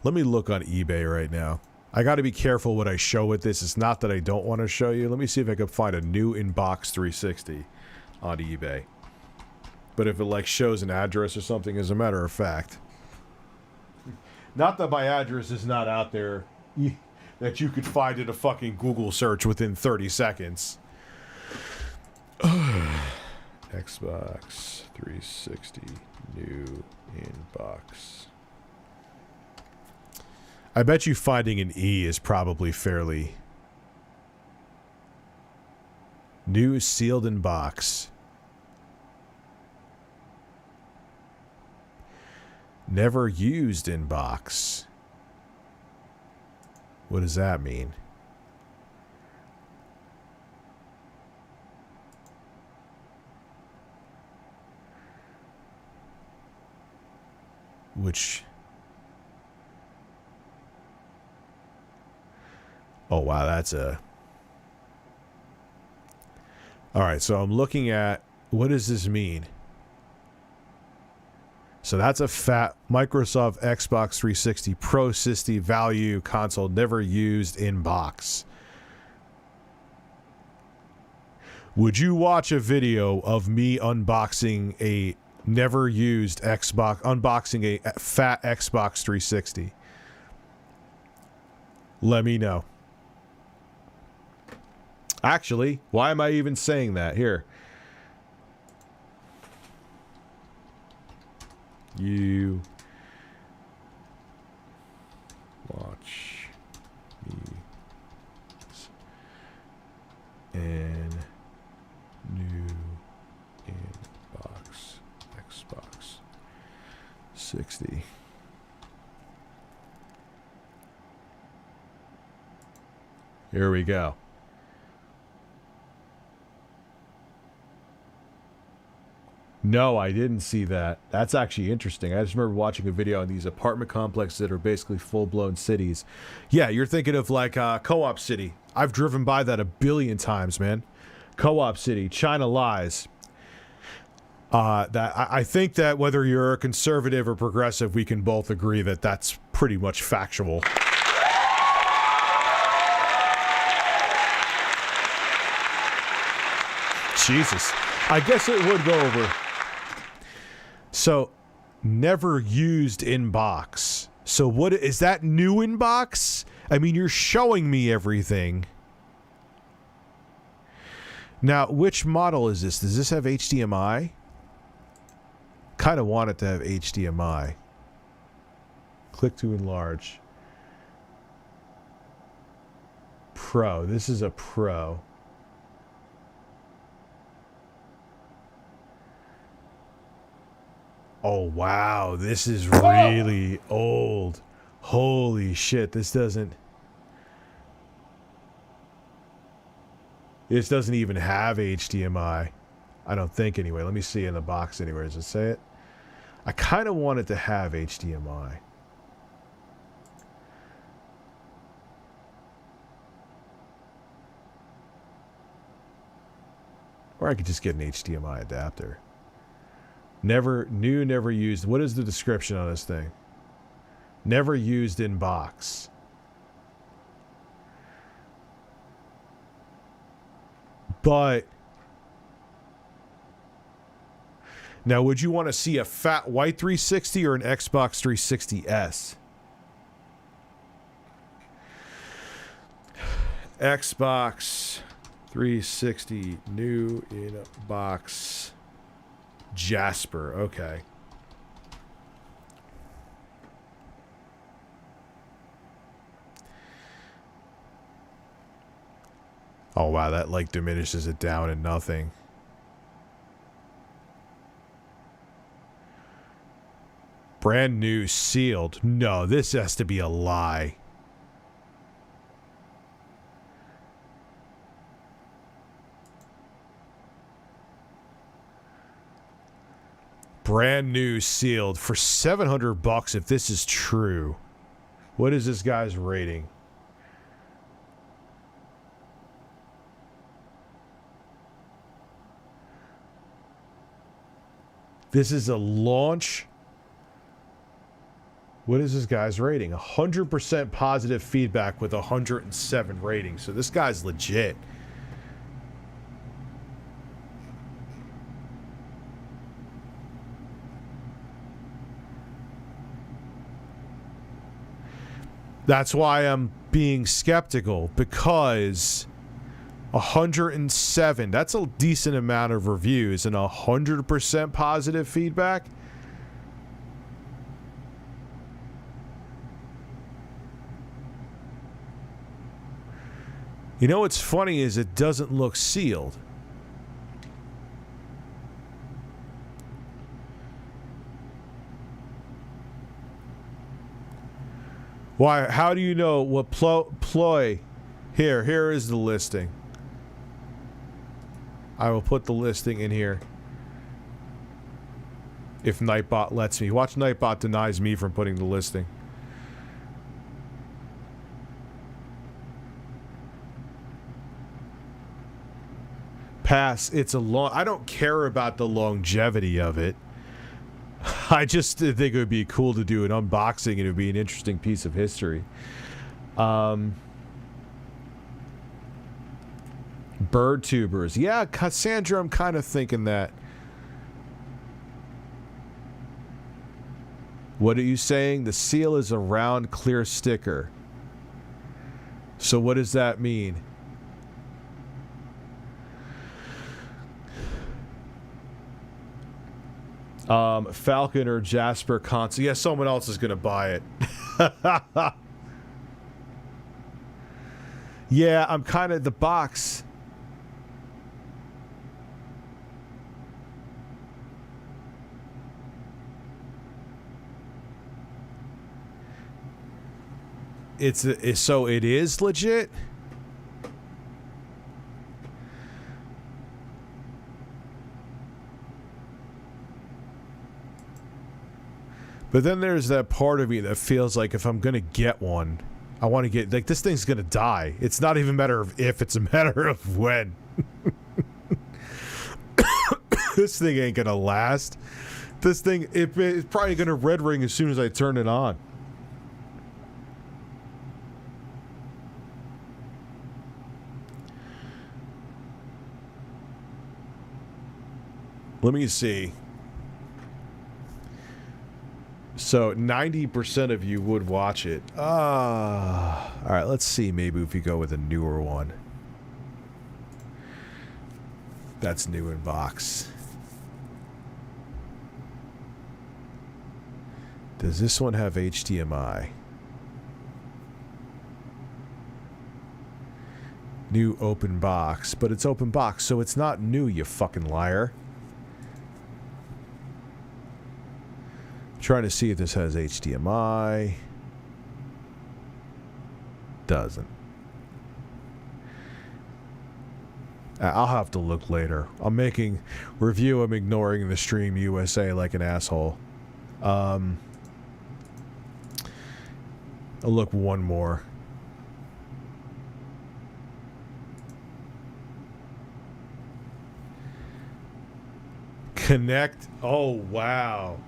Let me look on eBay right now. I got to be careful what I show with this. It's not that I don't want to show you. Let me see if I can find a new in-box 360 on eBay. But if it like shows an address or something, as a matter of fact. Not that my address is not out there that you could find in a fucking Google search within 30 seconds. Xbox 360 new inbox. I bet you finding an E is probably fairly... New sealed in box. Never used in box. What does that mean? Which... Oh, wow, that's a... Alright, so I'm looking at... What does this mean? So that's a fat Microsoft Xbox 360 Pro System value console never used in box. Would you watch a video of me unboxing a never used Xbox, unboxing a fat Xbox 360? Let me know. Actually, why am I even saying that? Here. You watch me and 60. Here we go. No, I didn't see that. That's actually interesting. I just remember watching a video on these apartment complexes that are basically full-blown cities. Yeah, you're thinking of like Co-op City. I've driven by that a billion times, man. Co-op City, China Lies. I think that whether you're a conservative or progressive, we can both agree that that's pretty much factual. Jesus. I guess it would go over. So, never used in box. So what is that new in box? I mean, you're showing me everything. Now, which model is this? Does this have HDMI? Kind of want it to have HDMI. Click to enlarge. Pro. This is a Pro. Oh, wow. This is really old. Holy shit. This doesn't even have HDMI. I don't think anyway. Let me see in the box anyway. Does it say it? I kind of want it to have HDMI. Or I could just get an HDMI adapter. Never used. What is the description on this thing? Never used in box. But now, would you want to see a fat white 360 or an Xbox 360S? Xbox 360 new in box. Jasper, okay. Oh wow, that like diminishes it down to nothing. Brand new sealed. No, this has to be a lie. Brand new sealed for $700 if this is true. What is this guy's rating? This is a launch. What is this guy's rating? 100% positive feedback with 107 ratings. So this guy's legit. That's why I'm being skeptical, because 107, that's a decent amount of reviews, and 100% positive feedback. You know what's funny is it doesn't look sealed. Why? How do you know what ploy? Here is the listing. I will put the listing in here. If Nightbot lets me. Watch Nightbot denies me from putting the listing. Pass. It's a long... I don't care about the longevity of it. I just think it would be cool to do an unboxing, and it would be an interesting piece of history. Bird tubers. Yeah, Cassandra, I'm kind of thinking that. What are you saying? The seal is a round, clear sticker. So what does that mean? Falcon or Jasper console. Yeah, someone else is going to buy it. Yeah, I'm kind of the box. so it is legit? But then there's that part of me that feels like if I'm gonna get one, I want to get, like, this thing's gonna die. It's not even a matter of if, it's a matter of when. This thing ain't gonna last. This thing, it's probably gonna red ring as soon as I turn it on. Let me see. So 90% of you would watch it. All right, let's see. Maybe if we go with a newer one. That's new in box. Does this one have HDMI? New open box, but it's open box, so it's not new, you fucking liar. Trying to see if this has HDMI. Doesn't. I'll have to look later. I'm making review. I'm ignoring the Stream USA like an asshole. I'll look one more. Connect. Oh wow.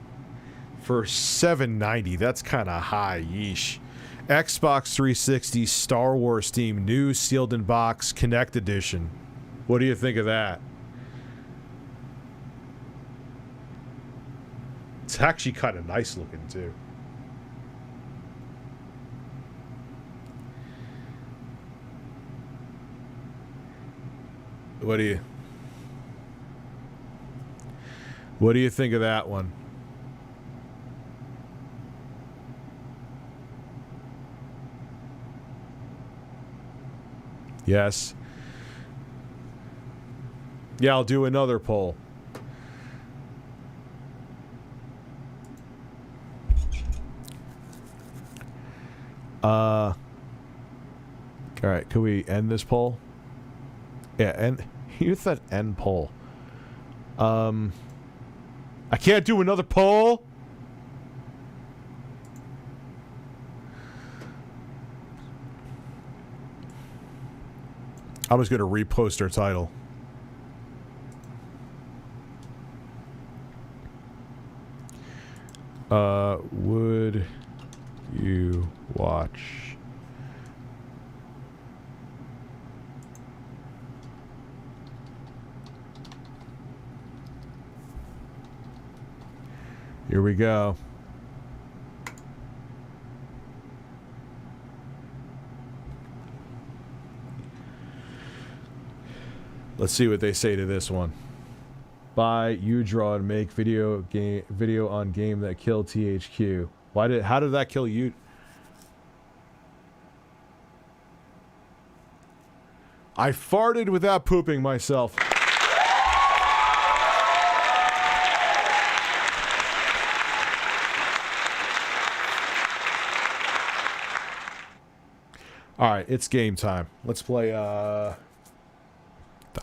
For $7.90, that's kind of high. Yeesh. Xbox 360 Star Wars theme, new sealed in box Connect edition. What do you think of that? It's actually kind of nice looking too. What do you think of that one? Yes. Yeah, I'll do another poll. All right, can we end this poll? Yeah, and here's that end poll. I can't do another poll. I'm just going to repost our title. Would you watch? Here we go. Let's see what they say to this one. Buy, you draw, and make video on game that killed THQ. How did that kill you? I farted without pooping myself. All right, it's game time. Let's play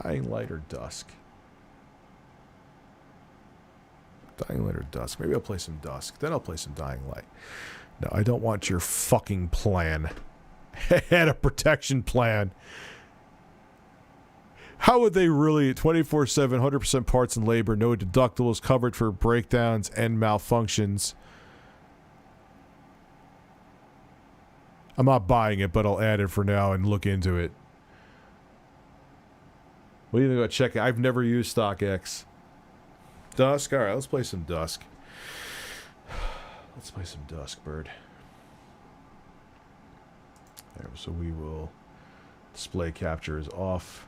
Dying Light or Dusk. Dying Light or Dusk. Maybe I'll play some Dusk. Then I'll play some Dying Light. No, I don't want your fucking plan. Had a protection plan. How would they really 24/7, 100% parts and labor, no deductibles covered for breakdowns and malfunctions? I'm not buying it, but I'll add it for now and look into it. What do you think about checking? I've never used StockX. Dusk? Alright, let's play some Dusk. Let's play some Dusk, bird. There, so we will... Display capture is off.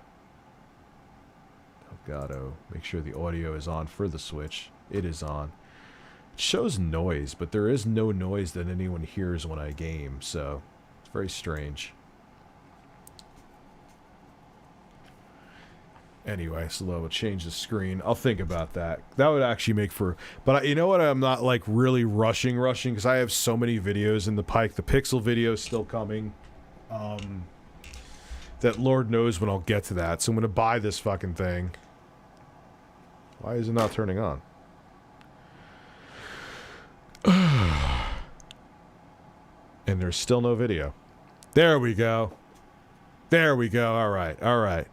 Elgato. Make sure the audio is on for the Switch. It is on. It shows noise, but there is no noise that anyone hears when I game, so... It's very strange. Anyway, so we'll change the screen. I'll think about that. That would actually make for... But you know what? I'm not, like, really rushing, because I have so many videos in the pike. The Pixel video is still coming. That Lord knows when I'll get to that. So I'm going to buy this fucking thing. Why is it not turning on? And there's still no video. There we go. There we go. All right. All right.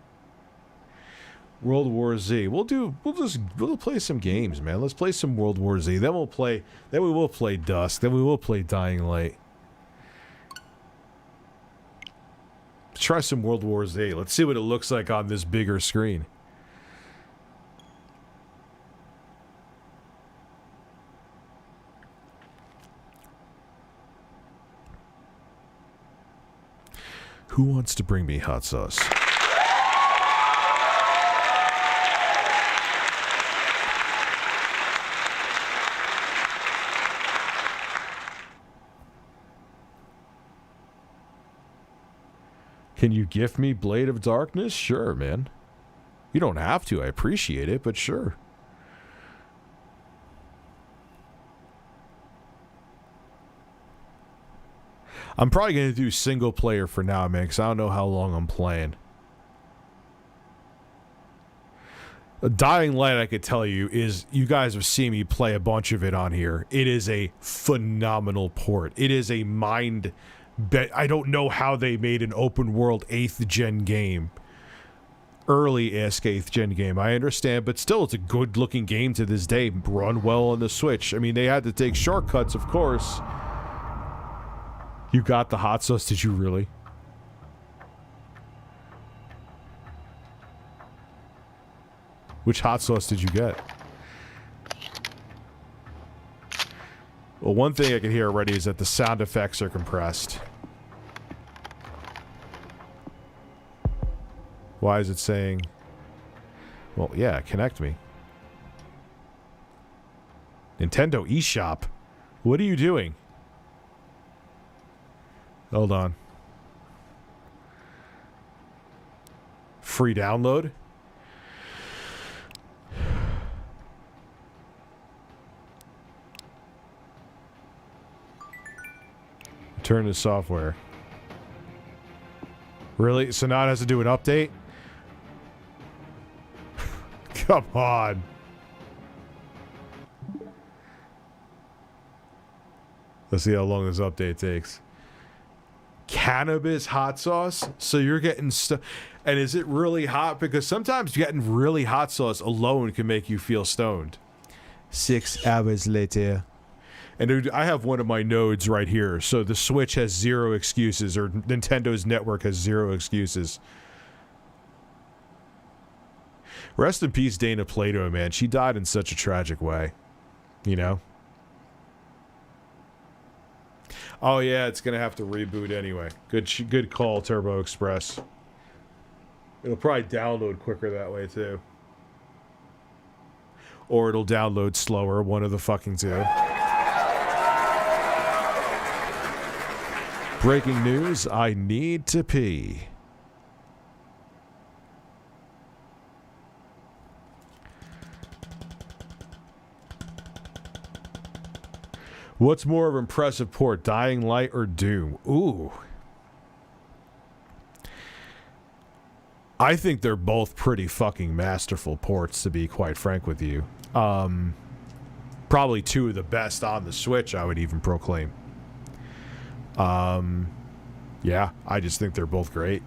World War Z. We'll play some games, man. Let's play some World War Z. Then we will play Dusk. Then we will play Dying Light. Let's try some World War Z. Let's see what it looks like on this bigger screen. Who wants to bring me hot sauce? Can you gift me Blade of Darkness? Sure, man. You don't have to. I appreciate it, but sure. I'm probably going to do single player for now, man, because I don't know how long I'm playing. A Dying Light, I could tell you, is... You guys have seen me play a bunch of it on here. It is a phenomenal port. It is a mind... I don't know how they made an open world 8th gen game. Early-esque 8th gen game. I understand, but still, it's a good looking game to this day. Run well on the Switch. I mean, they had to take shortcuts, of course. You got the hot sauce, did you really? Which hot sauce did you get? Well, one thing I can hear already is that the sound effects are compressed. Why is it saying... Well, yeah, connect me. Nintendo eShop? What are you doing? Hold on. Free download? Turn to software. Really? So now it has to do an update? Come on. Let's see how long this update takes. Cannabis hot sauce? So you're getting and is it really hot? Because sometimes getting really hot sauce alone can make you feel stoned. 6 hours later. And dude, I have one of my nodes right here, so the Switch has 0 excuses, or Nintendo's network has 0 excuses. Rest in peace, Dana Plato, man. She died in such a tragic way. You know? Oh yeah, it's gonna have to reboot anyway. Good call, Turbo Express. It'll probably download quicker that way, too. Or it'll download slower, one of the fucking two. Breaking news, I need to pee. What's more of an impressive port, Dying Light or Doom? Ooh. I think they're both pretty fucking masterful ports, to be quite frank with you. Probably 2 of the best on the Switch, I would even proclaim. Yeah, I just think they're both great.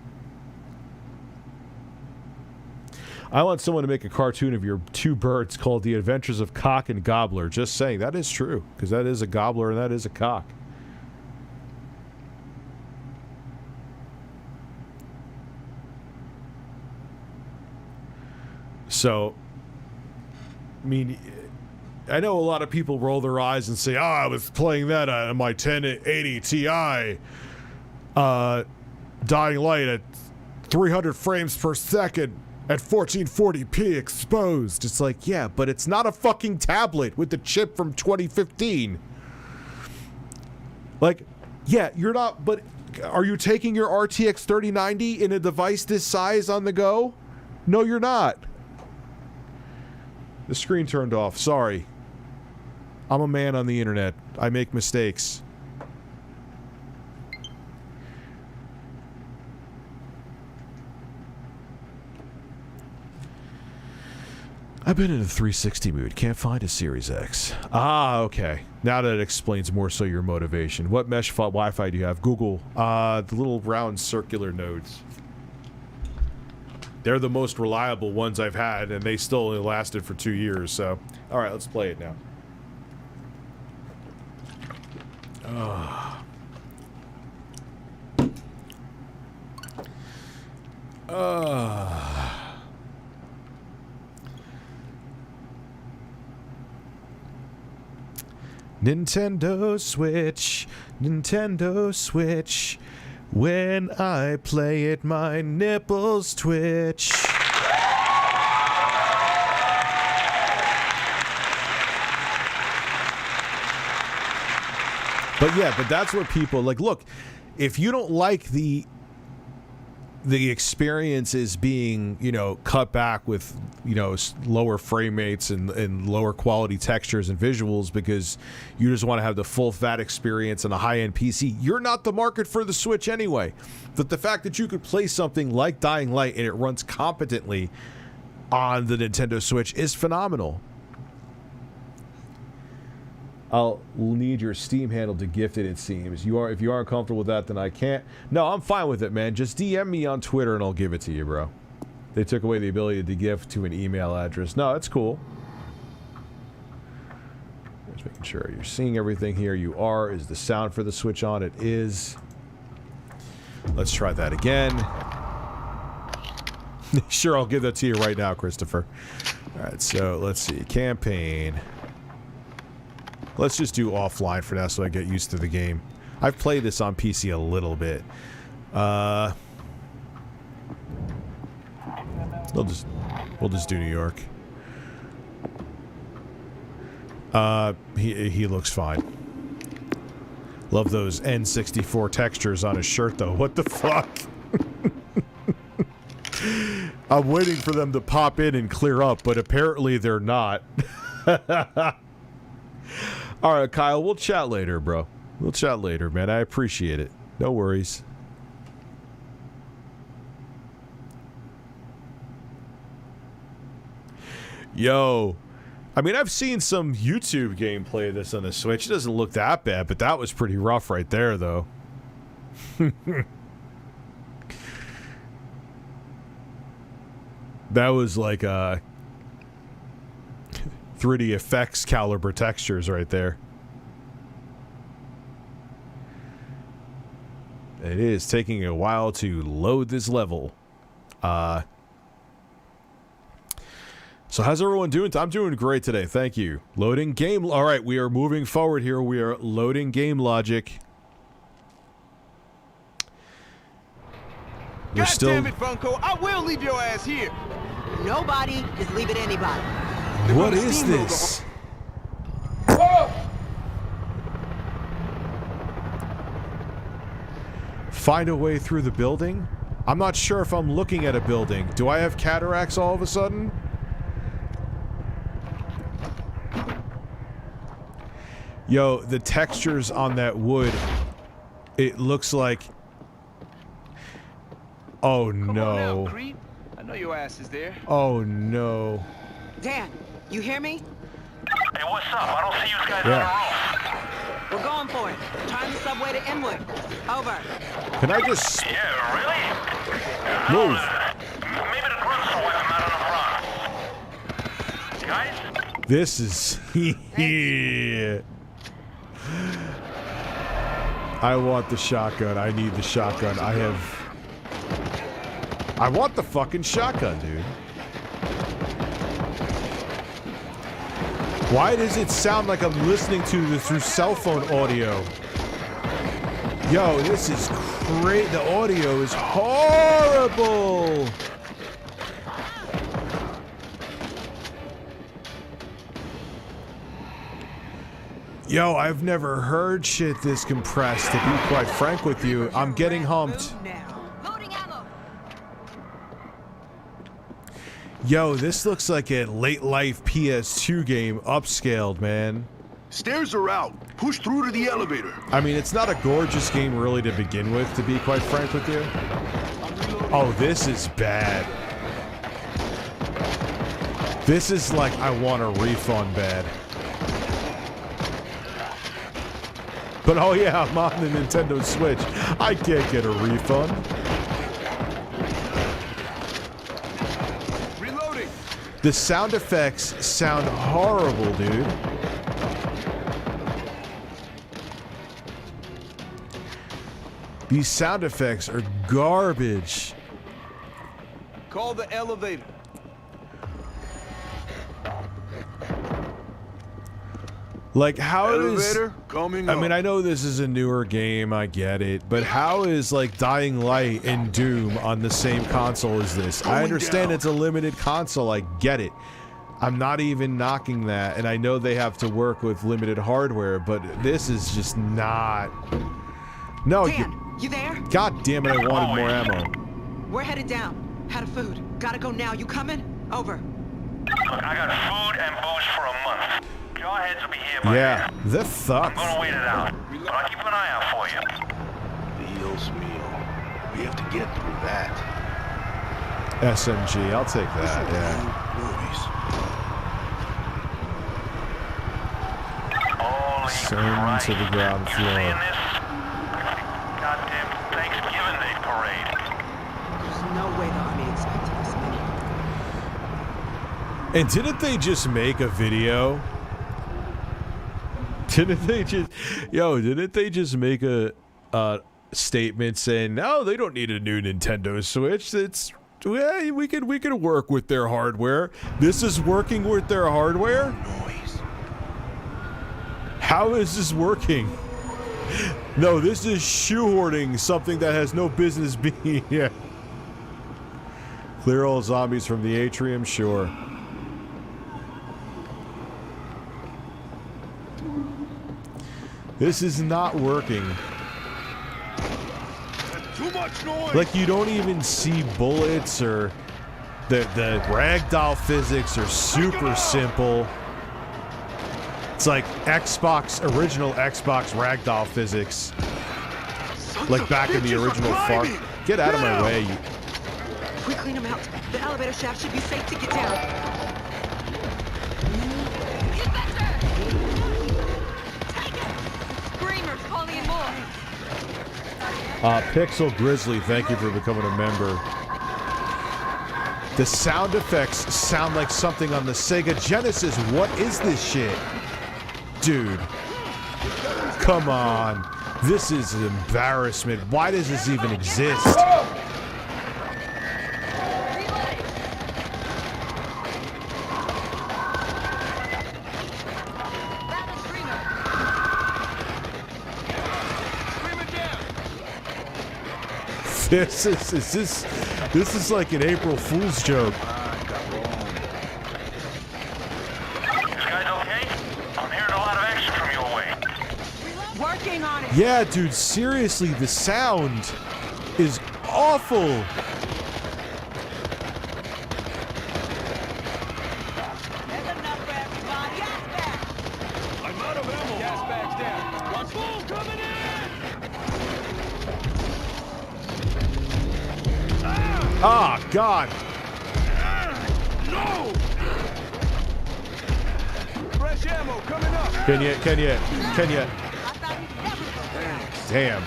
I want someone to make a cartoon of your 2 birds called The Adventures of Cock and Gobbler. Just saying, that is true, because that is a gobbler and that is a cock. So, I mean, I know a lot of people roll their eyes and say, "Oh, I was playing that on my 1080 Ti, Dying Light at 300 frames per second at 1440p exposed." It's like, yeah, but it's not a fucking tablet with the chip from 2015. Like, yeah, you're not, but are you taking your RTX 3090 in a device this size on the go? No, you're not. The screen turned off. Sorry. I'm a man on the internet. I make mistakes. I've been in a 360 mood. Can't find a Series X. Ah, okay. Now that explains more so your motivation. What mesh Wi-Fi do you have? Google. The little round circular nodes. They're the most reliable ones I've had, and they still only lasted for 2 years, so... Alright, let's play it now. Nintendo Switch, Nintendo Switch. When I play it, my nipples twitch. But yeah, but that's what people like. Look, if you don't like the experience is being, you know, cut back with, you know, lower frame rates and lower quality textures and visuals because you just want to have the full fat experience and a high-end PC, you're not the market for the Switch anyway. But the fact that you could play something like Dying Light and it runs competently on the Nintendo Switch is phenomenal. I'll need your Steam handle to gift it, it seems. If you aren't comfortable with that, then I can't. No, I'm fine with it, man. Just DM me on Twitter and I'll give it to you, bro. They took away the ability to gift to an email address. No, it's cool. Just making sure you're seeing everything here. You are. Is the sound for the Switch on? It is. Let's try that again. Sure, I'll give that to you right now, Christopher. Alright, so let's see. Campaign. Let's just do offline for now so I get used to the game. I've played this on PC a little bit. We'll just do New York. He looks fine. Love those N64 textures on his shirt though. What the fuck? I'm waiting for them to pop in and clear up, but apparently they're not. Alright, Kyle, we'll chat later, bro. We'll chat later, man. I appreciate it. No worries. Yo. I mean, I've seen some YouTube gameplay of this on the Switch. It doesn't look that bad, but that was pretty rough right there, though. That was like, 3D effects caliber textures right there. It is taking a while to load this level. So how's everyone doing? I'm doing great today. Thank you. Loading game. All right, we are moving forward here. We are loading game logic. God damn it, Funko. I will leave your ass here. Nobody is leaving anybody. What is this? Find a way through the building? I'm not sure if I'm looking at a building. Do I have cataracts all of a sudden? Yo, the textures on that wood, it looks like... Oh no. Come on now, creep. I know your ass is there. Oh no. Dan, you hear me? Hey, what's up? I don't see you guys on the roof. We're going for it. Time the subway to Inwood. Over. Can I just... Yeah, really? Move. Maybe the drugstore was not on the front. Guys? This is... Yeah. I want the shotgun. I need the shotgun. I want the fucking shotgun, dude. Why does it sound like I'm listening to this through cell phone audio? Yo, this is great. The audio is horrible. Yo, I've never heard shit this compressed, to be quite frank with you. I'm getting humped. Yo, this looks like a late life PS2 game upscaled, man. Stairs are out. Push through to the elevator. I mean, it's not a gorgeous game really to begin with, to be quite frank with you. Oh, this is bad. This is like I want a refund bad. But oh yeah, I'm on the Nintendo Switch. I can't get a refund. Reloading. The sound effects sound horrible, dude. These sound effects are garbage. Call the elevator. Like, how Elevator coming I up. mean, I know this is a newer game, I get it, but how is, like, Dying Light and Doom on the same console as this? I understand it's a limited console, I get it. I'm not even knocking that, and I know they have to work with limited hardware, but this is just not... No, Dan, you there? God damn it, I wanted more ammo. We're headed down. Out of food. Gotta go now. You coming? Over. Look, I got food and booze for a month. Jawheads will be here by Yeah, then. the I'm fuck. gonna wait it out, but I'll keep an eye out for you. Dios mío. We have to get through that. SMG, I'll take that, yeah. Movies. Holy Send Christ. to the ground You floor. seeing this? Goddamn Thanksgiving Day parade. There's no way the army expected this many. And didn't they just make a video? Didn't they just make a statement saying, no, they don't need a new Nintendo Switch. It's we could work with their hardware. This is working with their hardware? How is this working? No, this is shoehorning something that has no business being here. Clear all zombies from the atrium, sure. This is not working. Too much noise. Like, you don't even see bullets, or the ragdoll physics are super simple. It's like original Xbox ragdoll physics. Like back in the original Far. Get out of my way, you. We clean them out. The elevator shaft should be safe to get down. Screamers calling in more. Pixel Grizzly, thank you for becoming a member. The sound effects sound like something on the Sega Genesis. What is this shit? Dude. Come on. This is an embarrassment. Why does this even exist? This is like an April Fool's joke. You guys okay? I'm hearing a lot of action from your way. Working on it. Yeah, dude, seriously, the sound is awful. There's enough for everybody. Gas back. I'm out of ammo. Gas bags down. Watch full coming in. Ah, God. No. Fresh ammo coming up. Can you? Damn.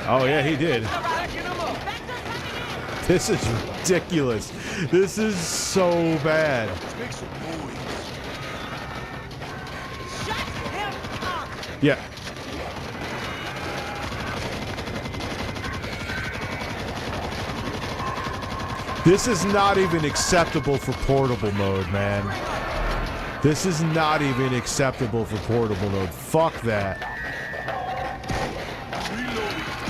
Oh, yeah, he did. This is ridiculous. This is so bad. Yeah. This is not even acceptable for portable mode, man. This is not even acceptable for portable mode. Fuck that.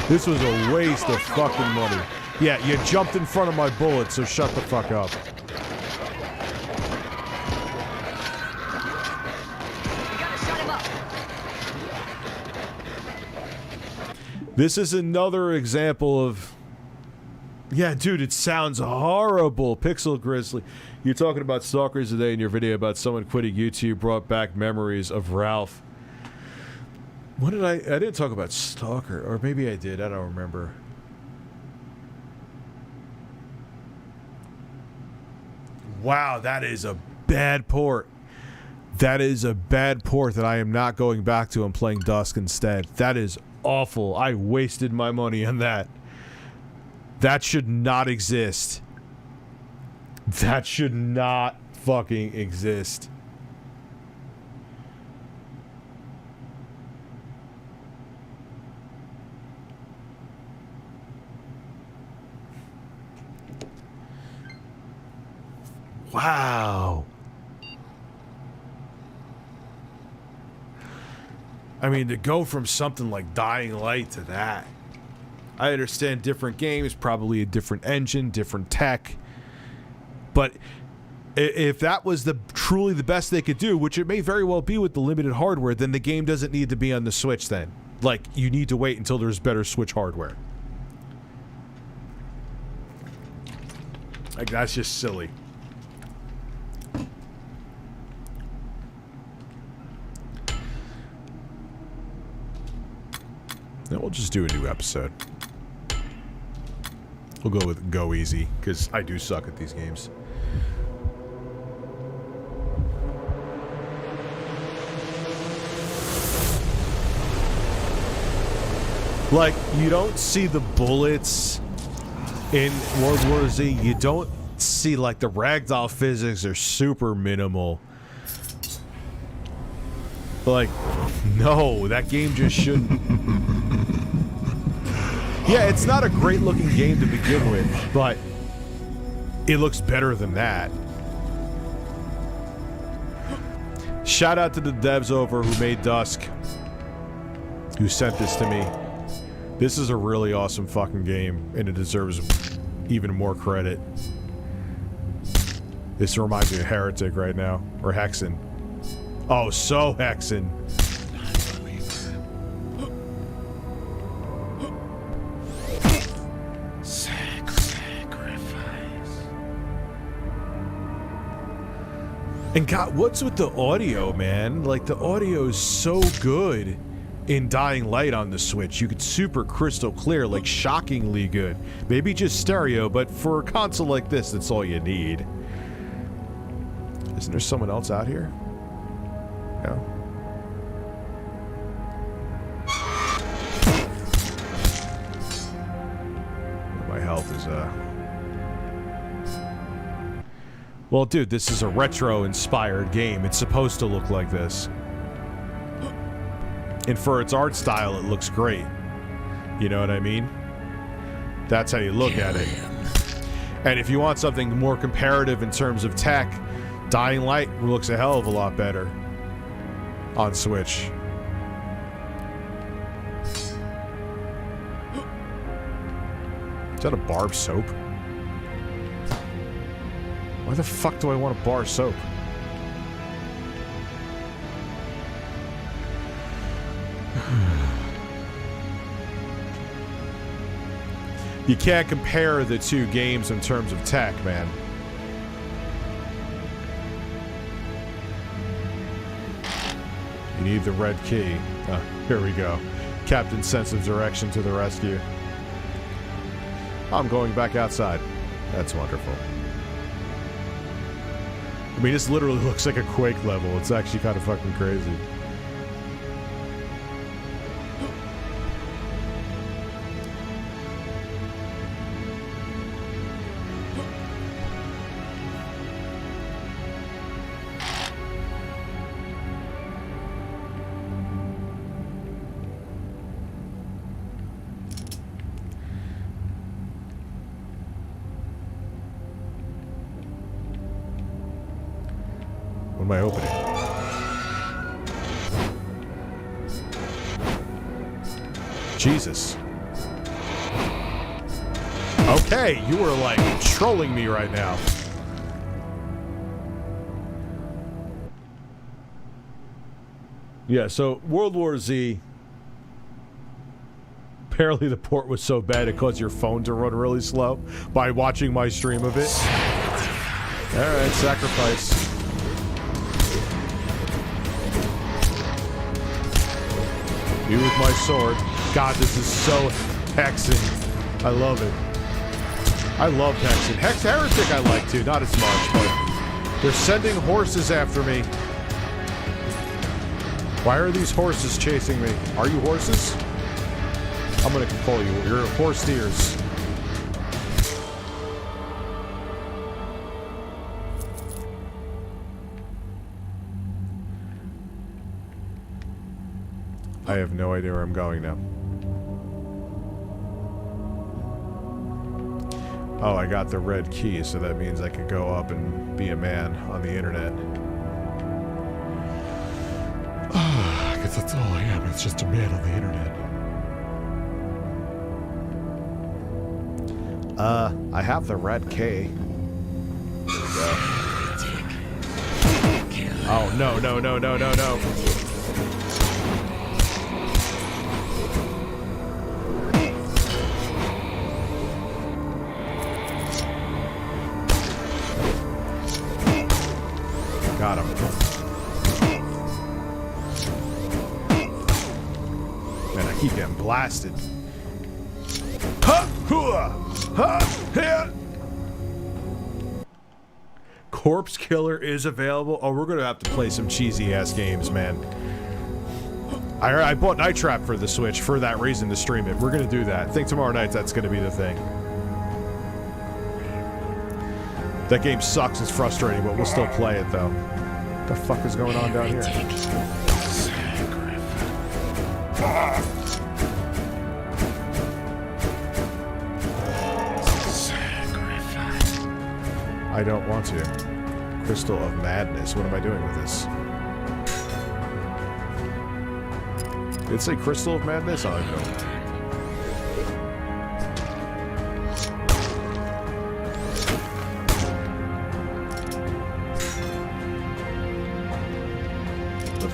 This was a waste of fucking money. Yeah, you jumped in front of my bullet, so shut the fuck up. This is another example of Yeah, dude, it sounds horrible. Pixel Grizzly. You're talking about stalkers today in your video about someone quitting YouTube brought back memories of Ralph. What did I didn't talk about Stalker, or maybe I did. I don't remember. Wow, that is a bad port. That is a bad port that I am not going back to and playing Dusk instead. That is awful. I wasted my money on that. That should not exist. That should not fucking exist. Wow. I mean, to go from something like Dying Light to that. I understand different games, probably a different engine, different tech. But if that was truly the best they could do, which it may very well be with the limited hardware, then the game doesn't need to be on the Switch then. Like, you need to wait until there's better Switch hardware. Like, that's just silly. Then we'll just do a new episode. We'll go with Go Easy, because I do suck at these games. Like, you don't see the bullets in World War Z. You don't see, like, the ragdoll physics are super minimal. Like, no, that game just shouldn't. Yeah, it's not a great looking game to begin with, but it looks better than that. Shout out to the devs over who made Dusk, who sent this to me. This is a really awesome fucking game, and it deserves even more credit. This reminds me of Heretic right now, or Hexen. Oh, so Hexen. And God, what's with the audio, man? Like, the audio is so good in Dying Light on the Switch. You could super crystal clear, like shockingly good. Maybe just stereo, but for a console like this, that's all you need. Isn't there someone else out here? No. My health is, Well, dude, this is a retro-inspired game. It's supposed to look like this. And for its art style, it looks great. You know what I mean? That's how you look at it. And if you want something more comparative in terms of tech, Dying Light looks a hell of a lot better on Switch. Is that a bar of soap? Why the fuck do I want a bar of soap? You can't compare the two games in terms of tech, man. You need the red key. Here we go. Captain Sense of Direction to the rescue. I'm going back outside. That's wonderful. I mean, this literally looks like a Quake level. It's actually kind of fucking crazy. What am I opening? Jesus. Okay, you were like trolling me right now. Yeah, so World War Z Apparently the port was so bad it caused your phone to run really slow by watching my stream of it. Alright, sacrifice. You with my sword. God, this is so Hexen. I love it. I love Hexen. Heretic I like too, not as much, but they're sending horses after me. Why are these horses chasing me? Are you horses? I'm gonna control you. You're horse steers. I have no idea where I'm going now. Oh, I got the red key, so that means I could go up and be a man on the internet. I guess that's all I am. It's just a man on the internet. I have the red key. There we go. Oh, no, no, no, no, no, no. Got him. Man, I keep getting blasted. Ha! Hua! Ha! Here! Corpse Killer is available. Oh, we're gonna have to play some cheesy ass games, man. I bought Night Trap for the Switch for that reason, to stream it. We're gonna do that. I think tomorrow night that's gonna be the thing. That game sucks, it's frustrating, but we'll still play it though. What the fuck is going on down here? I don't want to. Crystal of Madness. What am I doing with this? Did it say Crystal of Madness? Oh, no.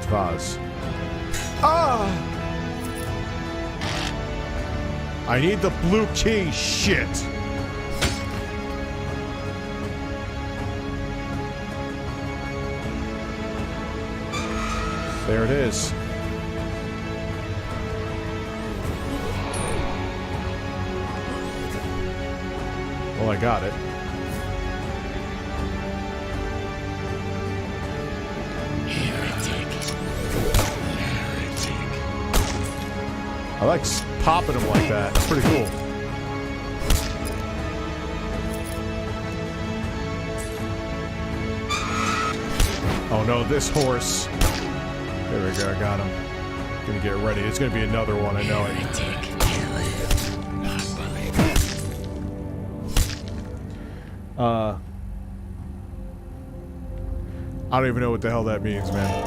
Vase. Ah! I need the blue key. Shit. There it is. Well, I got it. I like popping them like that. It's pretty cool. Oh no, this horse. There we go, I got him. Gonna get ready. It's gonna be another one, I know it. I don't even know what the hell that means, man.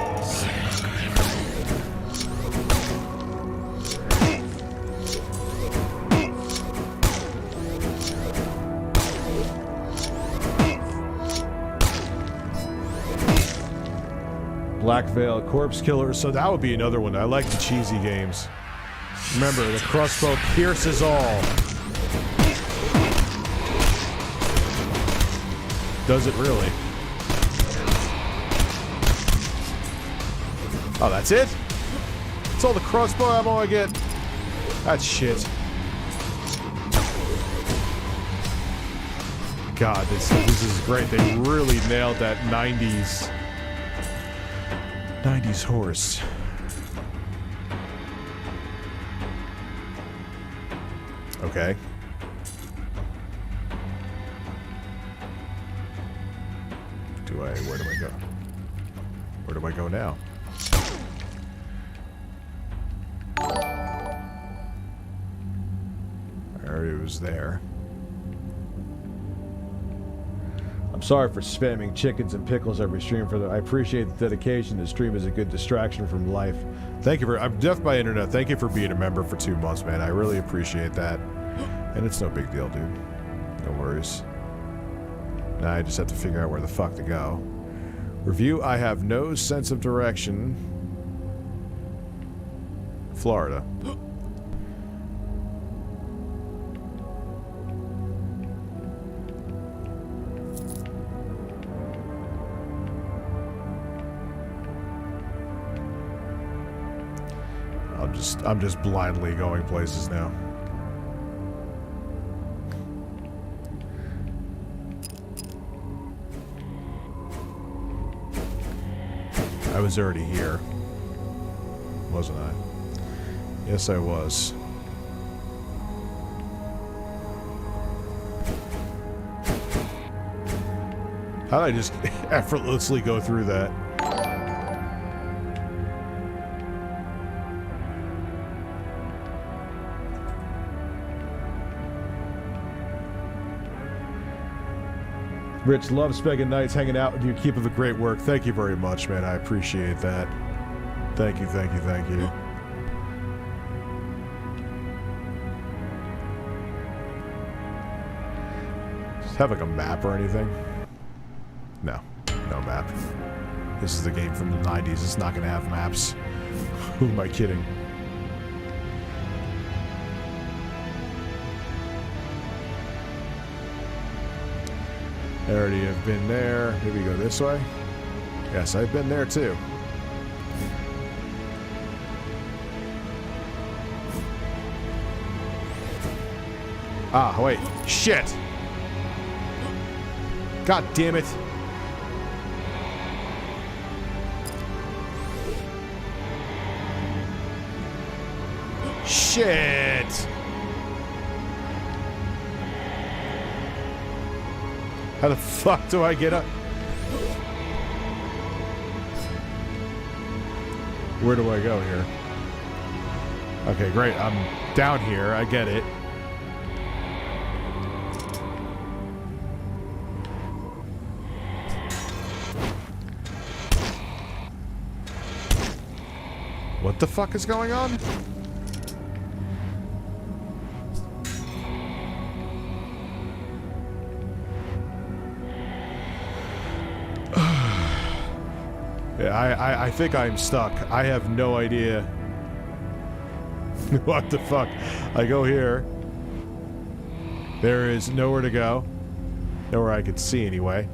Black Veil, Corpse Killer, so that would be another one. I like the cheesy games. Remember, the crossbow pierces all. Does it really? Oh, that's it? That's all the crossbow ammo I get? That's shit. God, this is great. They really nailed that 90s horse. Okay. Where do I go? Where do I go now? I already was there. I'm sorry for spamming chickens and pickles every stream for I appreciate the dedication. The stream is a good distraction from life. Thank you for... I'm deaf by internet. Thank you for being a member for 2 months, man. I really appreciate that. And it's no big deal, dude. No worries. Now I just have to figure out where the fuck to go. Review, I have no sense of direction. Florida. I'm just blindly going places now. I was already here, wasn't I? Yes, I was. How did I just effortlessly go through that? Rich, love Speg and Nights hanging out with you. Keep up the great work. Thank you very much, man. I appreciate that. Thank you, thank you, thank you. Does it have like a map or anything? No. No map. This is the game from the 90s. It's not going to have maps. Who am I kidding? I already have been there. Maybe go this way? Yes, I've been there too. Ah, wait. Shit! God damn it. Shit! How the fuck do I get up? Where do I go here? Okay, great. I'm down here. I get it. What the fuck is going on? Yeah, I think I'm stuck. I have no idea. What the fuck? I go here. There is nowhere to go. Nowhere I could see anyway.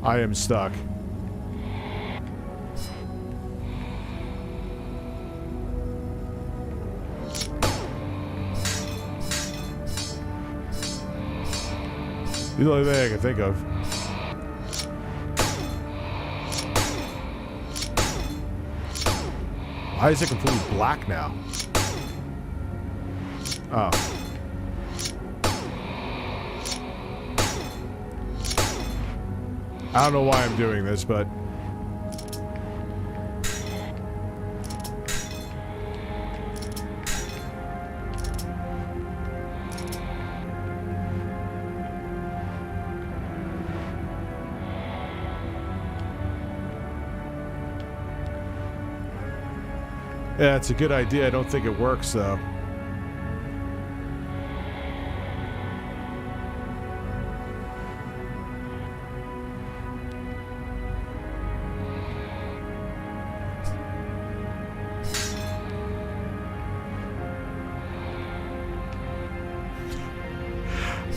I am stuck. The only thing I can think of. Why is it completely black now? Oh. I don't know why I'm doing this, but... Yeah, it's a good idea. I don't think it works, though.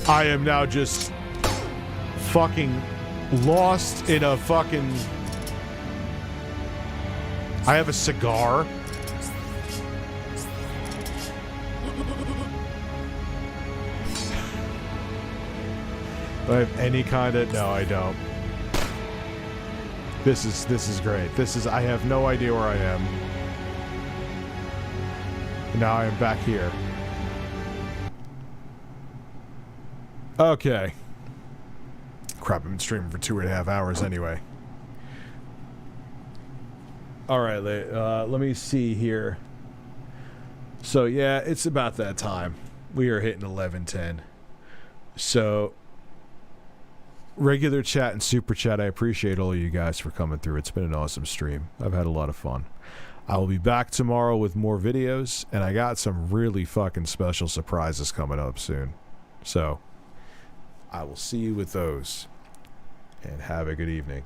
I am now just fucking lost in a fucking... I have a cigar. Do I have any kind of... No, I don't. This is great. I have no idea where I am. Now I am back here. Okay. Crap, I've been streaming for 2.5 hours anyway. Alright, let me see here. So, yeah, it's about that time. We are hitting 11:10. So... Regular chat and super chat, I appreciate all of you guys for coming through. It's been an awesome stream. I've had a lot of fun. I will be back tomorrow with more videos, and I got some really fucking special surprises coming up soon. So, I will see you with those, and have a good evening.